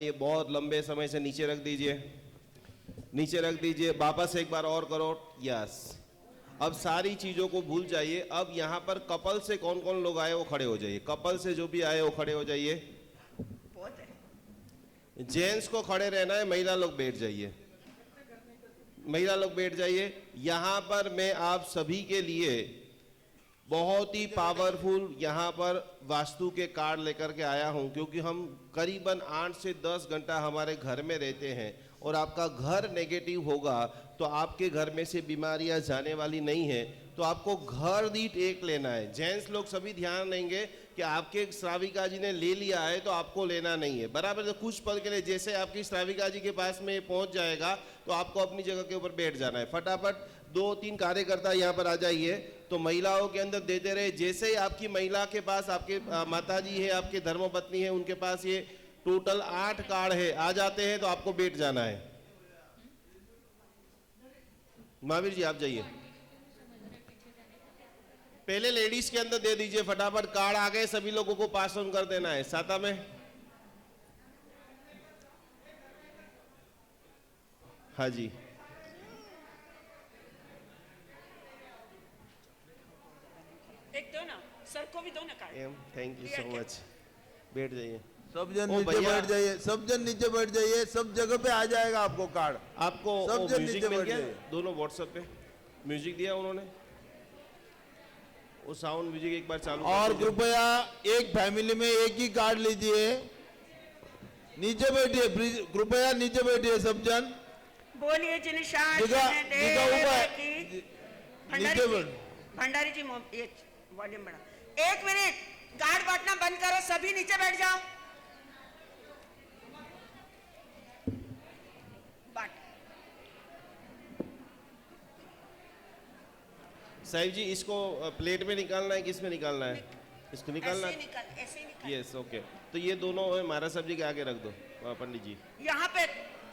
ये बहुत लंबे समय से नीचे रख दीजिए, नीचे रख दीजिए। वापस एक बार और करो। यस, अब सारी चीजों को भूल जाइए। अब यहाँ पर कपल से कौन कौन लोग आए वो खड़े हो जाइए। कपल से जो भी आए वो खड़े हो जाइए। जेंट्स को खड़े रहना है, महिला लोग बैठ जाइए। महिला लोग बैठ जाइए। यहाँ पर मैं आप सभी के लिए बहुत ही पावरफुल यहाँ पर वास्तु के कार्ड लेकर के आया हूँ, क्योंकि हम करीबन 8 से 10 घंटा हमारे घर में रहते हैं और आपका घर नेगेटिव होगा तो आपके घर में से बीमारियां जाने वाली नहीं है। तो आपको घर दीठ एक लेना है। जेंट्स लोग सभी ध्यान देंगे कि आपके श्राविका जी ने ले लिया है तो आपको लेना नहीं है, बराबर। तो कुछ पल के लिए जैसे आपकी श्राविका जी के पास में पहुंच जाएगा तो आपको अपनी जगह के ऊपर बैठ जाना है। फटाफट 2-3 कार्यकर्ता यहाँ पर आ जाइए, तो महिलाओं के अंदर देते रहे। जैसे ही आपकी महिला के पास, आपके माता जी है, आपके धर्मपत्नी है, उनके पास ये टोटल 8 कार्ड है, आ जाते हैं तो आपको बैठ जाना है। महावीर जी आप जाइए, पहले लेडीज के अंदर दे दीजिए। फटाफट कार्ड आ गए, सभी लोगों को पास ऑन कर देना है। साता में हाँ जी, एक दो ना, सर को भी दो ना card. Thank you so much. बैठ जाइए, सब जन नीचे बैठ जाइए, सब जन नीचे बैठ जाइए। सब जगह पे आ जाएगा आपको कार्ड। आपको सब जन नीचे बैठ जाइए। दोनों व्हाट्सएप पे म्यूजिक दिया उन्होंने, वो साउंड म्यूजिक एक बार चालू। और कृपया एक फैमिली में एक ही कार्ड लीजिए। नीचे बैठिए, कृपया नीचे बैठिए सब जन। बोलिए जिनिशान भंडारी जी, ये वॉल्यूम बढ़ा। 1 मिनट, कार्ड बांटना बंद करो, सभी नीचे बैठ जाओ। बांट। साहिब जी इसको प्लेट में निकालना है, किस में निकालना है? इसको निकालना है, ऐसे ही निकाल। Yes okay. तो ये दोनों महाराज साहब जी के आगे रख दो। पंडित जी यहाँ पे,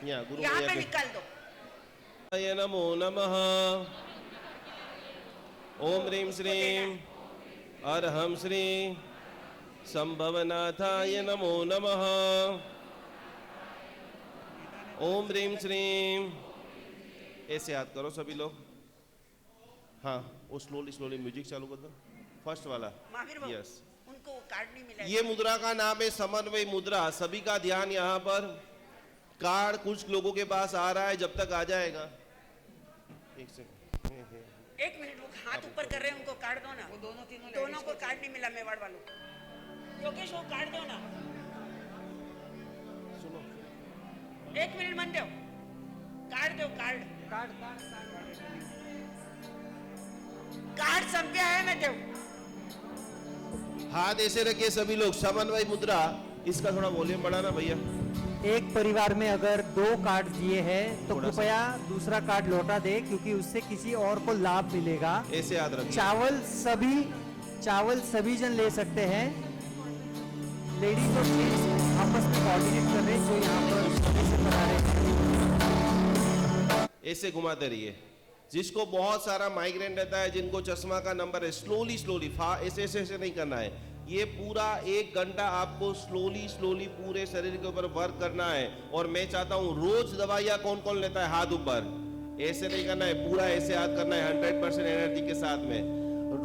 गुरु यहाँ पे निकाल दो। ये नमो नमः। ओम ह्रीं श्रीं अरहं श्रीं संभवनाथाय नमो नमः। ओम ह्रीं श्रीं, ऐसे याद करो सभी लोग। हाँ, वो स्लोली म्यूजिक चालू कर दो, फर्स्ट वाला। यस, उनको कार्ड नहीं मिला। ये मुद्रा का नाम है समन्वय मुद्रा। सभी का ध्यान यहाँ पर। कार्ड कुछ लोगों के पास आ रहा है, जब तक आ जाएगा। एक सेकंड, 1 मिनट, वो हाथ ऊपर कर रहे हैं, उनको कार्ड दो ना। वो दोनों को कार्ड नहीं मिला, मेवाड़ वालों को। योगेश वो कार्ड दो ना। सुनो, 1 मिनट मन दो, कार्ड दो। कार्ड सब गया है, मैं दो। हाथ ऐसे रखिए सभी लोग, समन्वय मुद्रा। इसका थोड़ा वॉल्यूम बढ़ाना भैया। एक परिवार में अगर 2 कार्ड दिए हैं तो कृपया दूसरा कार्ड लौटा दे, क्योंकि उससे किसी और को लाभ मिलेगा। ऐसे याद रखिए। चावल सभी जन ले सकते हैं। लेडीज और जेंट्स आपस में कोऑर्डिनेट कर रहे हैं, जो यहाँ पर ऐसे बना रहे हैं। ऐसे घुमाते रहिए। जिसको बहुत सारा माइग्रेन रहता है, जिनको चश्मा का नंबर है, स्लोली ऐसे नहीं करना है। ये पूरा 1 घंटा आपको स्लोली पूरे शरीर के ऊपर वर्क करना है। और मैं चाहता हूं रोज दवाइयां कौन कौन लेता है, हाथ ऊपर। ऐसे नहीं करना है, पूरा ऐसे याद करना है 100% एनर्जी के साथ में।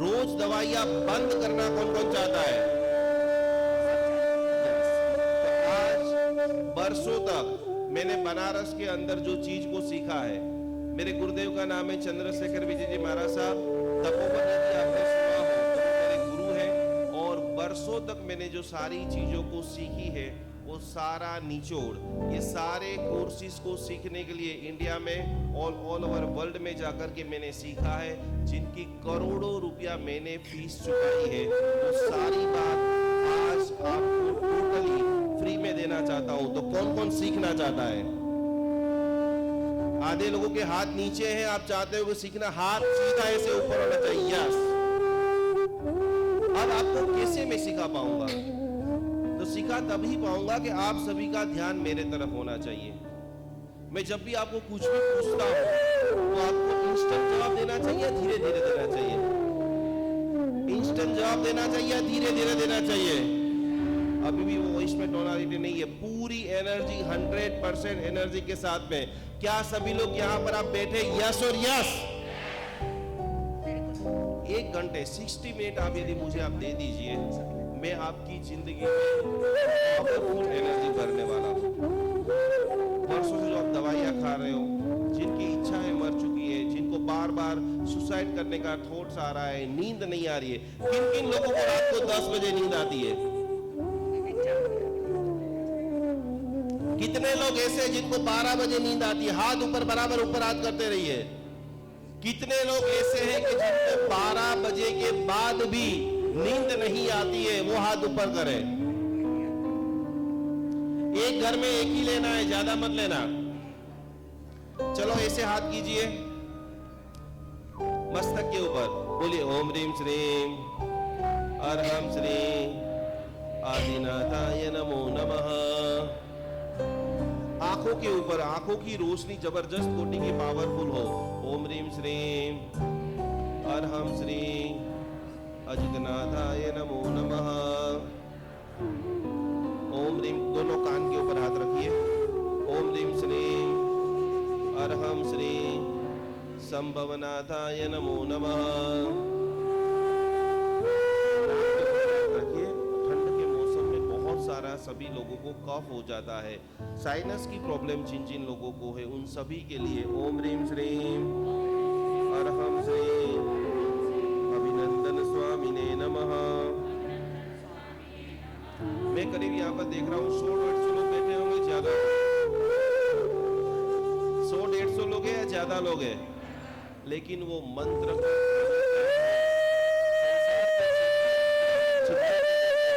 रोज दवाइयां बंद करना कौन कौन चाहता है? तो आज बरसों तक मैंने बनारस के अंदर जो चीज को सीखा है, मेरे गुरुदेव का नाम है चंद्रशेखर विजय जी महाराज साहब। तपोवन जी आपने सुना हो, मेरे गुरु हैं। और बरसों तक मैंने जो सारी चीजों को सीखी है, वो सारा निचोड़, ये सारे कोर्सेज को सीखने के लिए इंडिया में ऑल ओवर वर्ल्ड में जाकर के मैंने सीखा है। जिनकी करोड़ों रुपया मैंने फीस चुकाई है, वो सारी बात आज आपको टोटली फ्री में देना चाहता हूं। तो कौन कौन सीखना चाहता है? आधे लोगों के हाथ नीचे हैं, आप चाहते हो कि सीखना, हाथ सीधा ऐसे ऊपर होना चाहिए। यस, अब आपको कैसे मैं सिखा पाऊंगा? तो सिखा तभी पाऊंगा कि आप सभी का ध्यान मेरे तरफ होना चाहिए। मैं जब भी आपको कुछ भी पूछता हूं तो आपको इंस्टेंट जवाब देना चाहिए, धीरे धीरे देना चाहिए। इंस्टेंट जवाब देना चाहिए, धीरे धीरे देना चाहिए। अभी भी वो वॉइस में टोनालिटी नहीं है, पूरी एनर्जी 100% एनर्जी के साथ में। क्या सभी लोग यहाँ पर आप बैठे यस और यस? 1 घंटे 60 मिनट आप यदि मुझे आप दे दीजिए, मैं आपकी जिंदगी में पावरफुल एनर्जी भरने वाला हूँ। वर्षों से जो आप दवाइयाँ खा रहे हो, जिनकी इच्छाएं मर चुकी है, जिनको बार बार सुसाइड करने का थॉट्स आ रहा है, नींद नहीं आ रही है, किन किन लोगों को रात को 10 बजे नींद आती है? कितने लोग ऐसे हैं जिनको 12 बजे नींद आती है? हाथ ऊपर, बराबर ऊपर हाथ करते रहिए। कितने लोग ऐसे हैं कि जिनको 12 बजे के बाद भी नींद नहीं आती है? वो हाथ ऊपर करें। एक घर में एक ही लेना है, ज्यादा मत लेना। चलो ऐसे हाथ कीजिए मस्तक के ऊपर, बोलिए ओम ह्रीम श्रीम अरहम श्री आदिनाथाय नमो नमः। आंखों के ऊपर, आंखों की रोशनी जबरदस्त कोटि की पावरफुल हो। ओम ह्रीम श्रीम अरहम श्री अजितनाथाय नमो नमः। ओम ह्रीम, दोनों कान के ऊपर हाथ रखिए। ओम ह्रीम श्रीम अरहम श्री संभवनाथाय नमो नमः। रखिए। ठंड के मौसम में बहुत सारा सभी लोगों को कफ हो जाता है, साइनस की प्रॉब्लम जिन जिन लोगों को है, उन सभी के लिए ओम ह्रीम श्रीम अरहम श्री अभिनंदन स्वामिने नमः। मैं करीब यहाँ पर देख रहा हूँ 100-150 लोग बैठे होंगे, ज्यादा 100-150 लोग हैं या ज्यादा लोग हैं, लेकिन वो मंत्र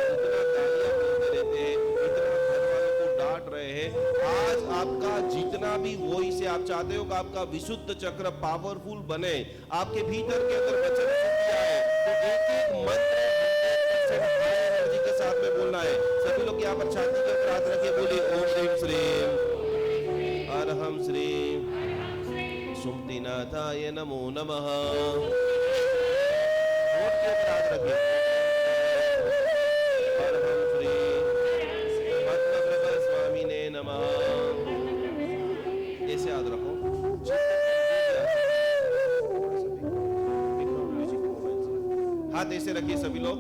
इतना गालियां बोलते रहते हैं, इतना घर वालों को डांट रहे हैं। आज आपका जितना भी वॉइस है, आप चाहते हो कि आपका विशुद्ध चक्र पावरफुल बने, आपके भीतर के अंदर वचन शक्ति आए, तो एक-एक मंत्र एनर्जी के साथ में बोलना है। सभी लोग यहाँ पर छाती के ऊपर हाथ रखे, बोलिए ओम ह्रीम श्रीम अरहम श्रीम सुमतिनाथाय नमो नमः। होठ के ऊपर हाथ रखे, अरहम श्रीम पद्मप्रभ स्वामिने नमः। ऐसे हाथ रखो। हाथ ऐसे रखिए सभी लोग।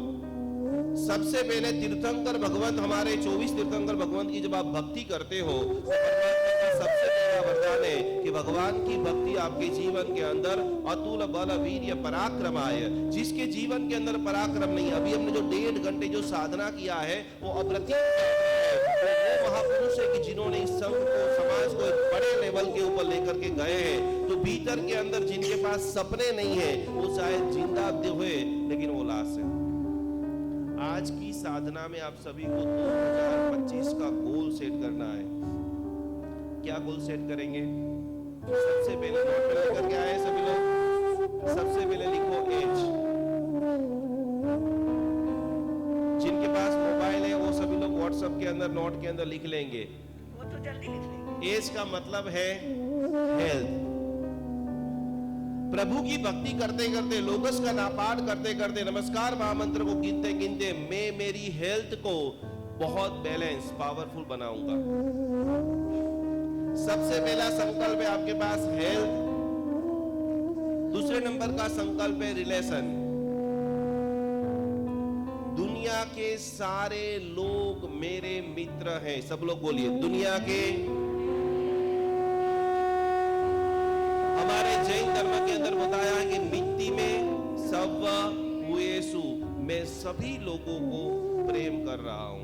सबसे पहले तीर्थंकर भगवंत, हमारे 24 तीर्थंकर भगवंत की जब आप भक्ति करते हो, तो परमात्मा का सबसे बड़ा वरदान है कि भगवान की भक्ति आपके जीवन के अंदर अतुल बल वीर्य पराक्रम आए। जिसके जीवन के अंदर पराक्रम नहीं, अभी हमने जो 1.5 घंटे जो साधना किया है वो अप्रतिम है। वो महापुरुष है कि जिन्होंने इस संघ को, समाज को एक बड़े लेवल के ऊपर लेकर के गए हैं। तो भीतर के अंदर जिनके पास सपने नहीं है, वो शायद जिंदा हुए लेकिन वो लाश है। आज की साधना में आप सभी को 2025 का गोल सेट करना है। क्या गोल सेट करेंगे? सबसे पहले नोट पे लेकर के आए सभी लोग। सबसे पहले लिखो एज। जिनके पास मोबाइल है वो सभी लोग व्हाट्सएप के अंदर नोट के अंदर लिख लेंगे। वो तो जल्दी लिख लेंगे। एज का मतलब है हेल्थ। प्रभु की भक्ति करते करते, लोगस का नापाठ करते करते, नमस्कार महामंत्र को गिनते गिनते मैं मेरी हेल्थ को बहुत बैलेंस पावरफुल बनाऊंगा। सबसे पहला संकल्प है आपके पास हेल्थ। दूसरे नंबर का संकल्प है रिलेशन। दुनिया के सारे लोग मेरे मित्र हैं। सब लोग बोलिए, दुनिया के, हमारे जैन धर्म के अंदर बताया है कि मिट्टी में सब हुएसु, मैं सभी लोगों को प्रेम कर रहा हूं।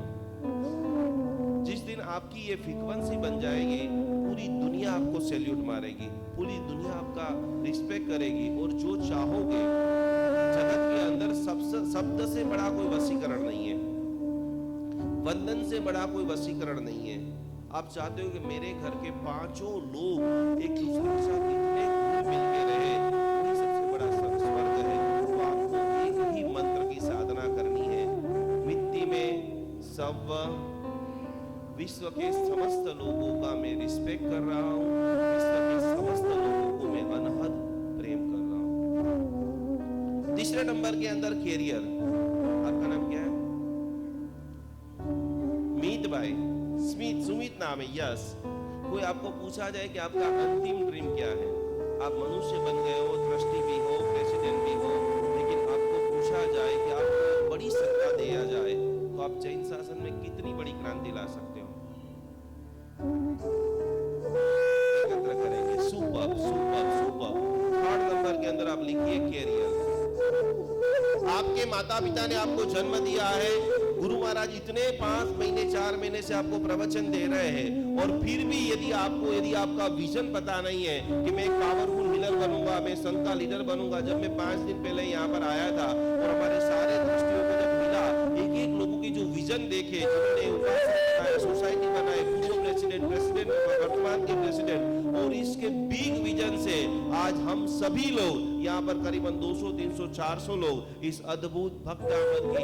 जिस दिन आपकी ये फ्रीक्वेंसी बन जाएगी, पूरी दुनिया आपको सैल्यूट मारेगी, पूरी दुनिया आपका रिस्पेक्ट करेगी, और जो चाहोगे, जगत के अंदर शब्द से बड़ा कोई वशीकरण नहीं है, वंदन से बड़ा कोई वशीकरण नहीं है। आप चाहते हो कि मेरे घर के 5 लोग एक दूसरे के साथ इतने घुल मिल के रहे, वही सबसे बड़ा स्वर्ग है। तो आपको एक ही मंत्र की साधना करनी है। मिट्टी में सब, विश्व के समस्त लोगों का मैं रिस्पेक्ट कर रहा हूँ, विश्व के समस्त लोगों को मैं अनहद प्रेम कर रहा हूँ। तीसरे नंबर के अंदर कैरियर। आपका नाम क्या है? नाम है यस। कोई आपको पूछा जाए कि आपका अंतिम ड्रीम क्या है, आप मनुष्य बन गए हो, ट्रस्टी भी हो, प्रेसिडेंट भी हो, लेकिन आपको पूछा जाए कि आपको बड़ी सत्ता दिया जाए तो आप जैन शासन में कितनी बड़ी क्रांति ला सकते हो? एकत्र करेंगे। Super super super. Third number के अंदर आप लिखिए कैरियर। आपके माता पिता ने आपको जन्म दिया है, गुरु महाराज इतने 5 महीने 4 महीने से आपको प्रवचन दे रहे हैं, और फिर भी यदि आपका विजन पता नहीं है कि मैं एक पावरफुल हीलर बनूंगा, मैं संत का लीडर बनूंगा। जब मैं 5 दिन पहले यहाँ पर आया था और हमारे सारे दृष्टियों को जब मिला, एक एक लोगों की जो विजन देखे, जिन्होंने उपासना बनाए, सोसाइटी बनाए, पूर्व प्रेसिडेंट, वर्तमान के प्रेसिडेंट, और इसके बिग विजन से आज हम सभी लोग यहाँ पर करीबन 200, 300, 400 लोग इस अद्भुत भक्त आमद की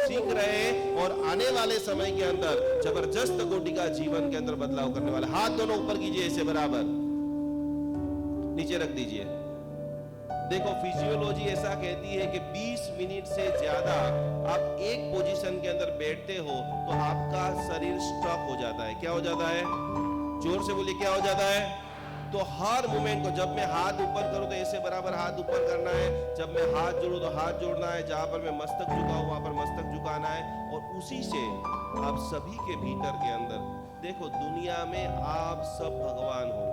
सीख रहे हैं, और आने वाले समय के अंदर जबरदस्त कोटि का जीवन के अंदर बदलाव करने वाले। हाथ दोनों ऊपर कीजिए, ऐसे बराबर नीचे रख दीजिए। देखो फिजियोलॉजी ऐसा कहती है कि 20 मिनट से ज्यादा आप एक पोजीशन के अंदर बैठते हो तो आपका शरीर स्टॉप हो जाता है। क्या हो जाता है? जोर से बोलिए, क्या हो जाता है? तो हर मोमेंट को, जब मैं हाथ ऊपर करूं तो ऐसे बराबर हाथ ऊपर करना है, जब मैं हाथ जोड़ूं तो हाथ जोड़ना है, जहां पर मैं मस्तक झुकाऊं वहां पर मस्तक झुकाना है, और उसी से आप सभी के भीतर के अंदर देखो, दुनिया में आप सब भगवान हो।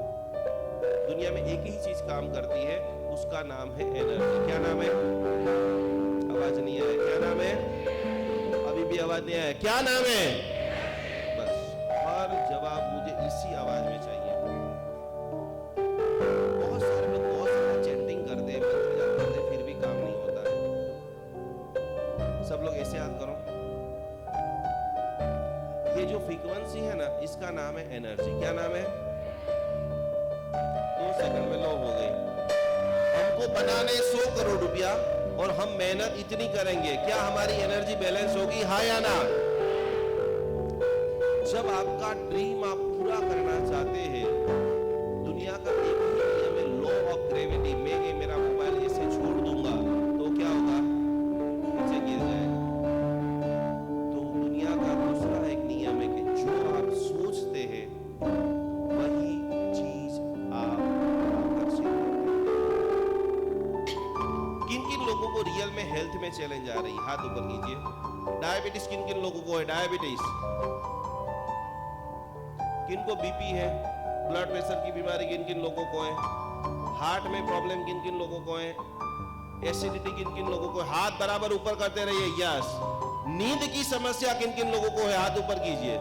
दुनिया में एक ही चीज काम करती है, उसका नाम है एनर्जी। क्या नाम है? आवाज नहीं आया। क्या नाम है? अभी भी आवाज नहीं आया। क्या नाम है? बस हर जवाब मुझे इसी आवाज में चाहिए। बहुत सारे लोग बहुत सारा चैंटिंग करते हैं, मंत्र जाप करते हैं, फिर भी काम नहीं होता है। सब लोग ऐसे याद करो, ये जो फ्रीक्वेंसी है ना, इसका नाम है एनर्जी। क्या नाम है? 2 सेकंड में लो हो गई। हमको बनाने 100 करोड़ रुपया, और हम मेहनत इतनी करेंगे, क्या हमारी एनर्जी बैलेंस होगी? हाँ या ना? जब आपका ड्रीम आप पूरा करना चाहते हैं, दुनिया का एक ही नियम है, लॉ ऑफ ग्रेविटी। मैं ये मेरा मोबाइल ऐसे छोड़ दूंगा तो क्या होगा? नीचे गिर जाएगा। तो दुनिया का दूसरा एक नियम है कि जो आप सोचते हैं वही चीज आप आकर्षित करते हैं। किन किन लोगों को रियल में हेल्थ में चैलेंज आ रही? हाथ ऊपर कीजिए। डायबिटीज किन किन लोगों को है? डायबिटीज। किन को बीपी है? ब्लड प्रेशर की बीमारी किन किन लोगों को है? हार्ट में प्रॉब्लम किन किन लोगों को है? एसिडिटी किन किन लोगों को है? हाथ बराबर ऊपर करते रहिए। यस। नींद की समस्या किन किन लोगों को है? हाथ ऊपर कीजिए। ओ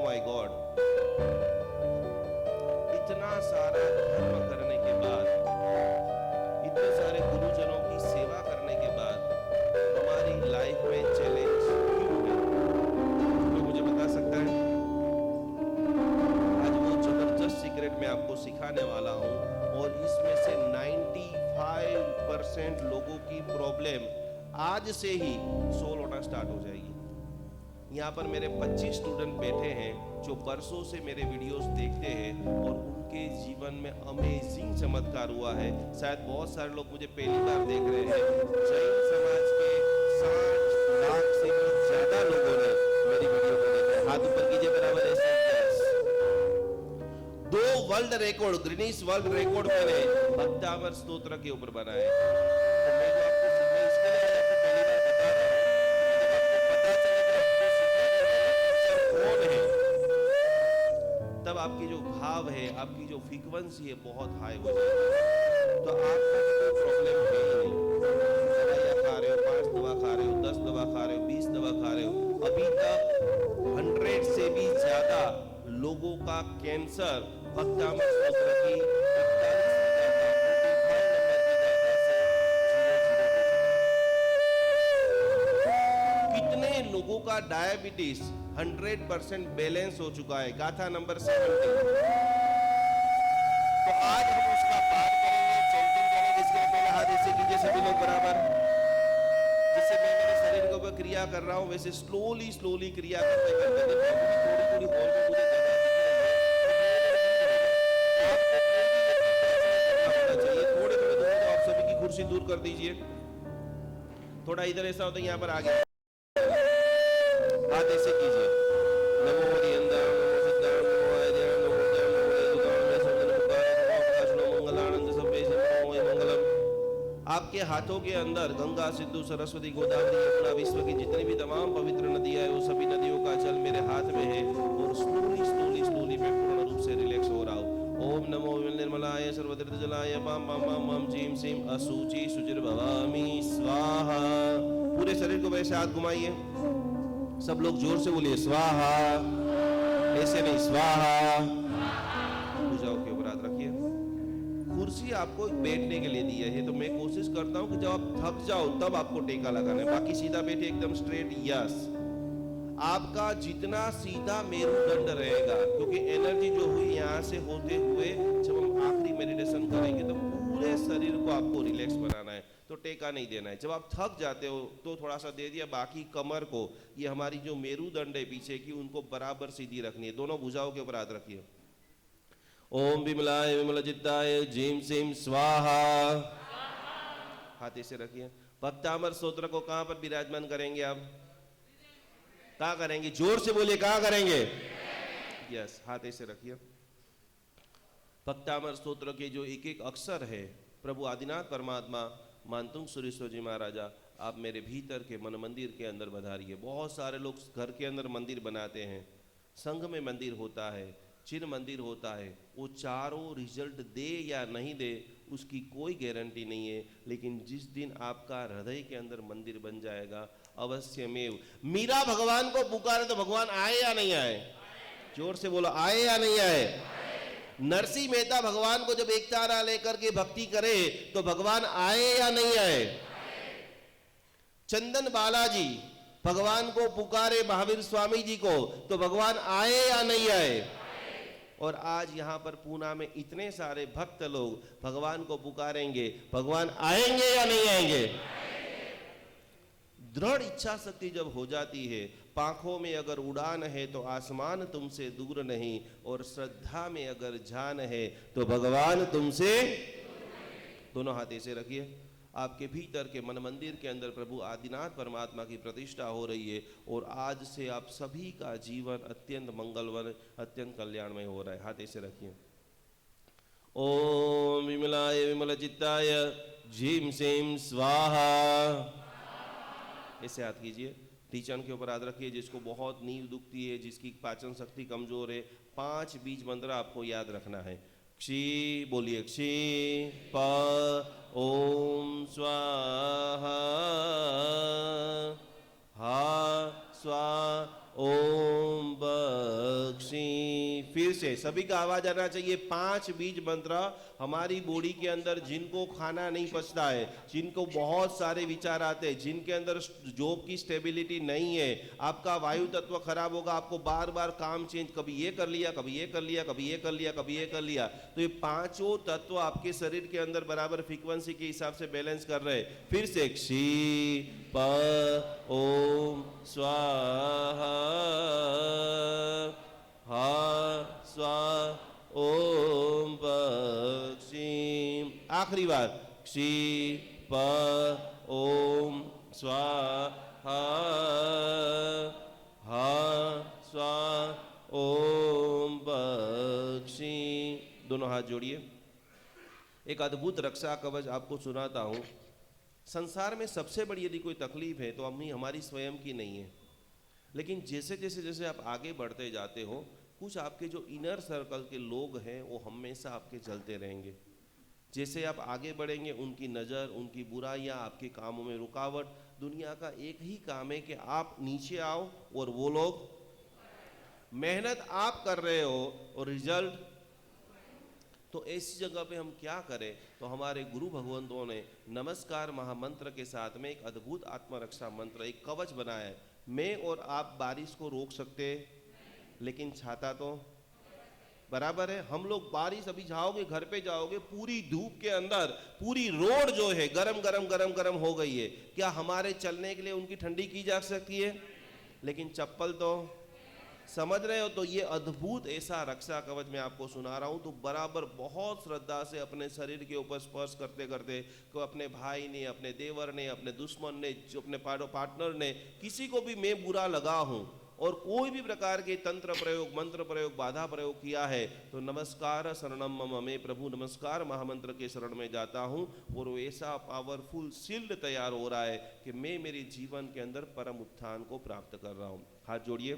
माय गॉड, इतना सारा धर्म करने के बाद, इतने सारे गुरुजनों की सेवा करने के बाद हमारी लाइफ में चैलेंज क्यों है? कोई मुझे बता सकता है? आज वो जबरदस्त सीक्रेट मैं आपको सिखाने वाला हूं, और इसमें से 95% लोगों की प्रॉब्लम आज से ही सोल्व होना स्टार्ट हो जाएगी। यहाँ पर मेरे 25 स्टूडेंट बैठे हैं जो बरसों से मेरे वीडियोस देखते हैं, और उनके जीवन में अमेजिंग चमत्कार हुआ है। शायद बहुत सारे लोग मुझे पहली बार देख रहे हैं। जैन समाज के 60 लाख से भी ज्यादा लोगों ने मेरी वीडियो को देखा है। हाथ ऊपर कीजिए बराबर ऐसे। 2 world record, greenish world record मैंने भक्तामर स्तोत्र के ऊपर बनाए। तो मैं जो आपको मैं इसके लिए आपको पहली बार बता रहा हूं, जब आपको पता चलेगा कौन है, तब आपकी जो भाव है, आपकी जो फ्रीक्वेंसी है, बहुत हाई हो जाएगी। तो आपका कोई प्रॉब्लम है ही नहीं। दवाइयाँ खा रहे हो, 5 दवा खा रहे हो, 10 दवा खा रहे हो, 20 दवा खा रहे हो, अभी तक 100 से भी ज्यादा लोगों का कैंसर भक्तामर स्तोत्र की 41 कितने लोगों का डायबिटीज 100% बैलेंस हो चुका है? गाथा नंबर 70। तो आज हम उसका पाठ करेंगे, चैंटिंग करेंगे। इसके पहले हाथ ऐसे कीजिए सभी लोग बराबर, जिससे मैं मेरे शरीर के ऊपर क्रिया कर रहा हूं वैसे स्लोली स्लोली क्रिया करते करते थोड़ी थोड़ी हॉल में मुझे कुर्सी दूर कर दीजिए। थोड़ा इधर ऐसा होता है, यहाँ पर आ गया। हाथ ऐसे कीजिए। नमो हरियंदम, नमो सिद्धांग, आपके हाथों के अंदर गंगा, सिंधु, सरस्वती, गोदावरी, यमुना, विश्व की जितनी भी तमाम पवित्र नदियां है वो सभी नदियों का जल मेरे हाथ में है और स्लोली स्लोली स्लोली मैं पूर्ण रूप से रिलैक्स हो रहा हूँ। ओम नमो निर्मलाय सर्वतीर्थ जलाय मम मम मम मम जीम सीम असुचि शुचिर भवामि स्वाहा। पूरे शरीर को वैसे हाथ घुमाइए, सब लोग जोर से बोलिए स्वाहा, ऐसे नहीं स्वाहा। भुजाओं के ऊपर हाथ रखिए। कुर्सी आपको बैठने के लिए दी है तो मैं कोशिश करता हूं कि जब आप थक जाओ तब आपको टेका लगाना है, बाकी सीधा बैठे एकदम स्ट्रेट। यस, आपका जितना सीधा मेरुदंड रहेगा, क्योंकि एनर्जी जो हुई यहाँ से होते हुए जब हम आखिरी मेडिटेशन करेंगे तो पूरे शरीर को आपको रिलैक्स बनाना है, तो टेका नहीं देना है। जब आप थक जाते हो तो थोड़ा सा दे दिया, बाकी कमर को, ये हमारी जो मेरुदंड है पीछे की, उनको बराबर सीधी रखनी है। दोनों भुजाओं के ऊपर हाथ रखिए। ओम विमलाय विमलजिताय जीम सीम स्वाहा। हाथ ऐसे रखिए। भक्तामर स्तोत्र को कहां पर विराजमान करेंगे आप? कहां करेंगे? जोर से बोलिए, कहां करेंगे? यस, हाथ ऐसे रखिए। भक्तामर स्तोत्र के जो एक एक अक्षर है, प्रभु आदिनाथ परमात्मा मानतुंग सुरेश्वर जी महाराजा, आप मेरे भीतर के मन मंदिर के अंदर बधारिए। बहुत सारे लोग घर के अंदर मंदिर बनाते हैं, संघ में मंदिर होता है, चिन्ह मंदिर होता है, वो चारों रिजल्ट दे या नहीं दे उसकी कोई गारंटी नहीं है, लेकिन जिस दिन आपका हृदय के अंदर मंदिर बन जाएगा अवश्यमेव। मीरा भगवान को पुकारे तो भगवान आए या नहीं आए? जोर से बोलो, आए या नहीं आए? नरसिंह मेहता भगवान को जब एक तारा लेकर के भक्ति करे तो भगवान आए या नहीं आए? चंदन बालाजी भगवान को पुकारे महावीर स्वामी जी को तो भगवान आए या नहीं आए? और आज यहाँ पर पूना में इतने सारे भक्त लोग भगवान को पुकारेंगे, भगवान आएंगे या नहीं आएंगे? दृढ़ इच्छा शक्ति जब हो जाती है, पांखों में अगर उड़ान है तो आसमान तुमसे दूर नहीं, और श्रद्धा में अगर जान है तो भगवान तुमसे। दोनों हाथ ऐसे रखिए। आपके भीतर के मन मंदिर के अंदर प्रभु आदिनाथ परमात्मा की प्रतिष्ठा हो रही है और आज से आप सभी का जीवन अत्यंत मंगलवर, अत्यंत कल्याणमय हो रहा है। हाथ ऐसे रखिए। ओम विमलाय विमलजिताय झीम सीम स्वाहा। ऐसे हाथ कीजिए। टीचन के ऊपर हाथ रखिए। जिसको बहुत नींद दुखती है, जिसकी पाचन शक्ति कमजोर है, 5 बीज मंत्र आपको याद रखना है। क्षी बोलिए, क्षी प ओम स्वाहा, हा स्वा ओम बक्षी। फिर से सभी का आवाज आना चाहिए। 5 बीज मंत्र हमारी बॉडी के अंदर, जिनको खाना नहीं पचता है, जिनको बहुत सारे विचार आते हैं, जिनके अंदर जॉब की स्टेबिलिटी नहीं है, आपका वायु तत्व खराब होगा, आपको बार बार काम चेंज, कभी ये कर लिया, कभी ये कर लिया, कभी ये कर लिया, कभी ये कर लिया, तो ये 5 तत्व आपके शरीर के अंदर बराबर फ्रीक्वेंसी के हिसाब से बैलेंस कर रहे हैं। फिर से क्षी प ओम स्वाहा, हा स्वा ओम बक्षी। आखिरी बार क्षी प ओम स्वाहा, हा स्वा ओम बक्षी। दोनों हाथ जोड़िए। एक अद्भुत रक्षा कवच आपको सुनाता हूं। संसार में सबसे बड़ी यदि कोई तकलीफ है तो हमारी स्वयं की नहीं है, लेकिन जैसे जैसे जैसे आप आगे बढ़ते जाते हो, कुछ आपके जो इनर सर्कल के लोग हैं वो हमेशा आपके चलते रहेंगे। जैसे आप आगे बढ़ेंगे, उनकी नज़र, उनकी बुराइयां, आपके कामों में रुकावट। दुनिया का एक ही काम है कि आप नीचे आओ और वो लोग, मेहनत आप कर रहे हो और रिजल्ट। तो ऐसी जगह पे हम क्या करें? तो हमारे गुरु भगवंतों ने नमस्कार महामंत्र के साथ में एक अद्भुत आत्मरक्षा मंत्र, एक कवच बनाया है। मैं और आप बारिश को रोक सकते, लेकिन छाता तो बराबर है। हम लोग बारिश, अभी जाओगे घर पे जाओगे, पूरी धूप के अंदर पूरी रोड जो है गरम गरम गरम गरम हो गई है, क्या हमारे चलने के लिए उनकी ठंडी की जा सकती है? लेकिन चप्पल तो, समझ रहे हो? तो ये अद्भुत ऐसा रक्षा कवच मैं आपको सुना रहा हूं। तो बराबर बहुत श्रद्धा से अपने शरीर के ऊपर स्पर्श करते करते, को अपने भाई ने, अपने देवर ने, अपने दुश्मन ने, जो अपने पार्टनर ने, किसी को भी मैं बुरा लगा हूं और कोई भी प्रकार के तंत्र प्रयोग, मंत्र प्रयोग, बाधा प्रयोग किया है तो नमस्कार शरणम मम, मैं प्रभु नमस्कार महामंत्र के शरण में जाता हूं और वो ऐसा पावरफुल शील्ड तैयार हो रहा है कि मैं मेरे जीवन के अंदर परम उत्थान को प्राप्त कर रहा हूं। हाथ जोड़िए।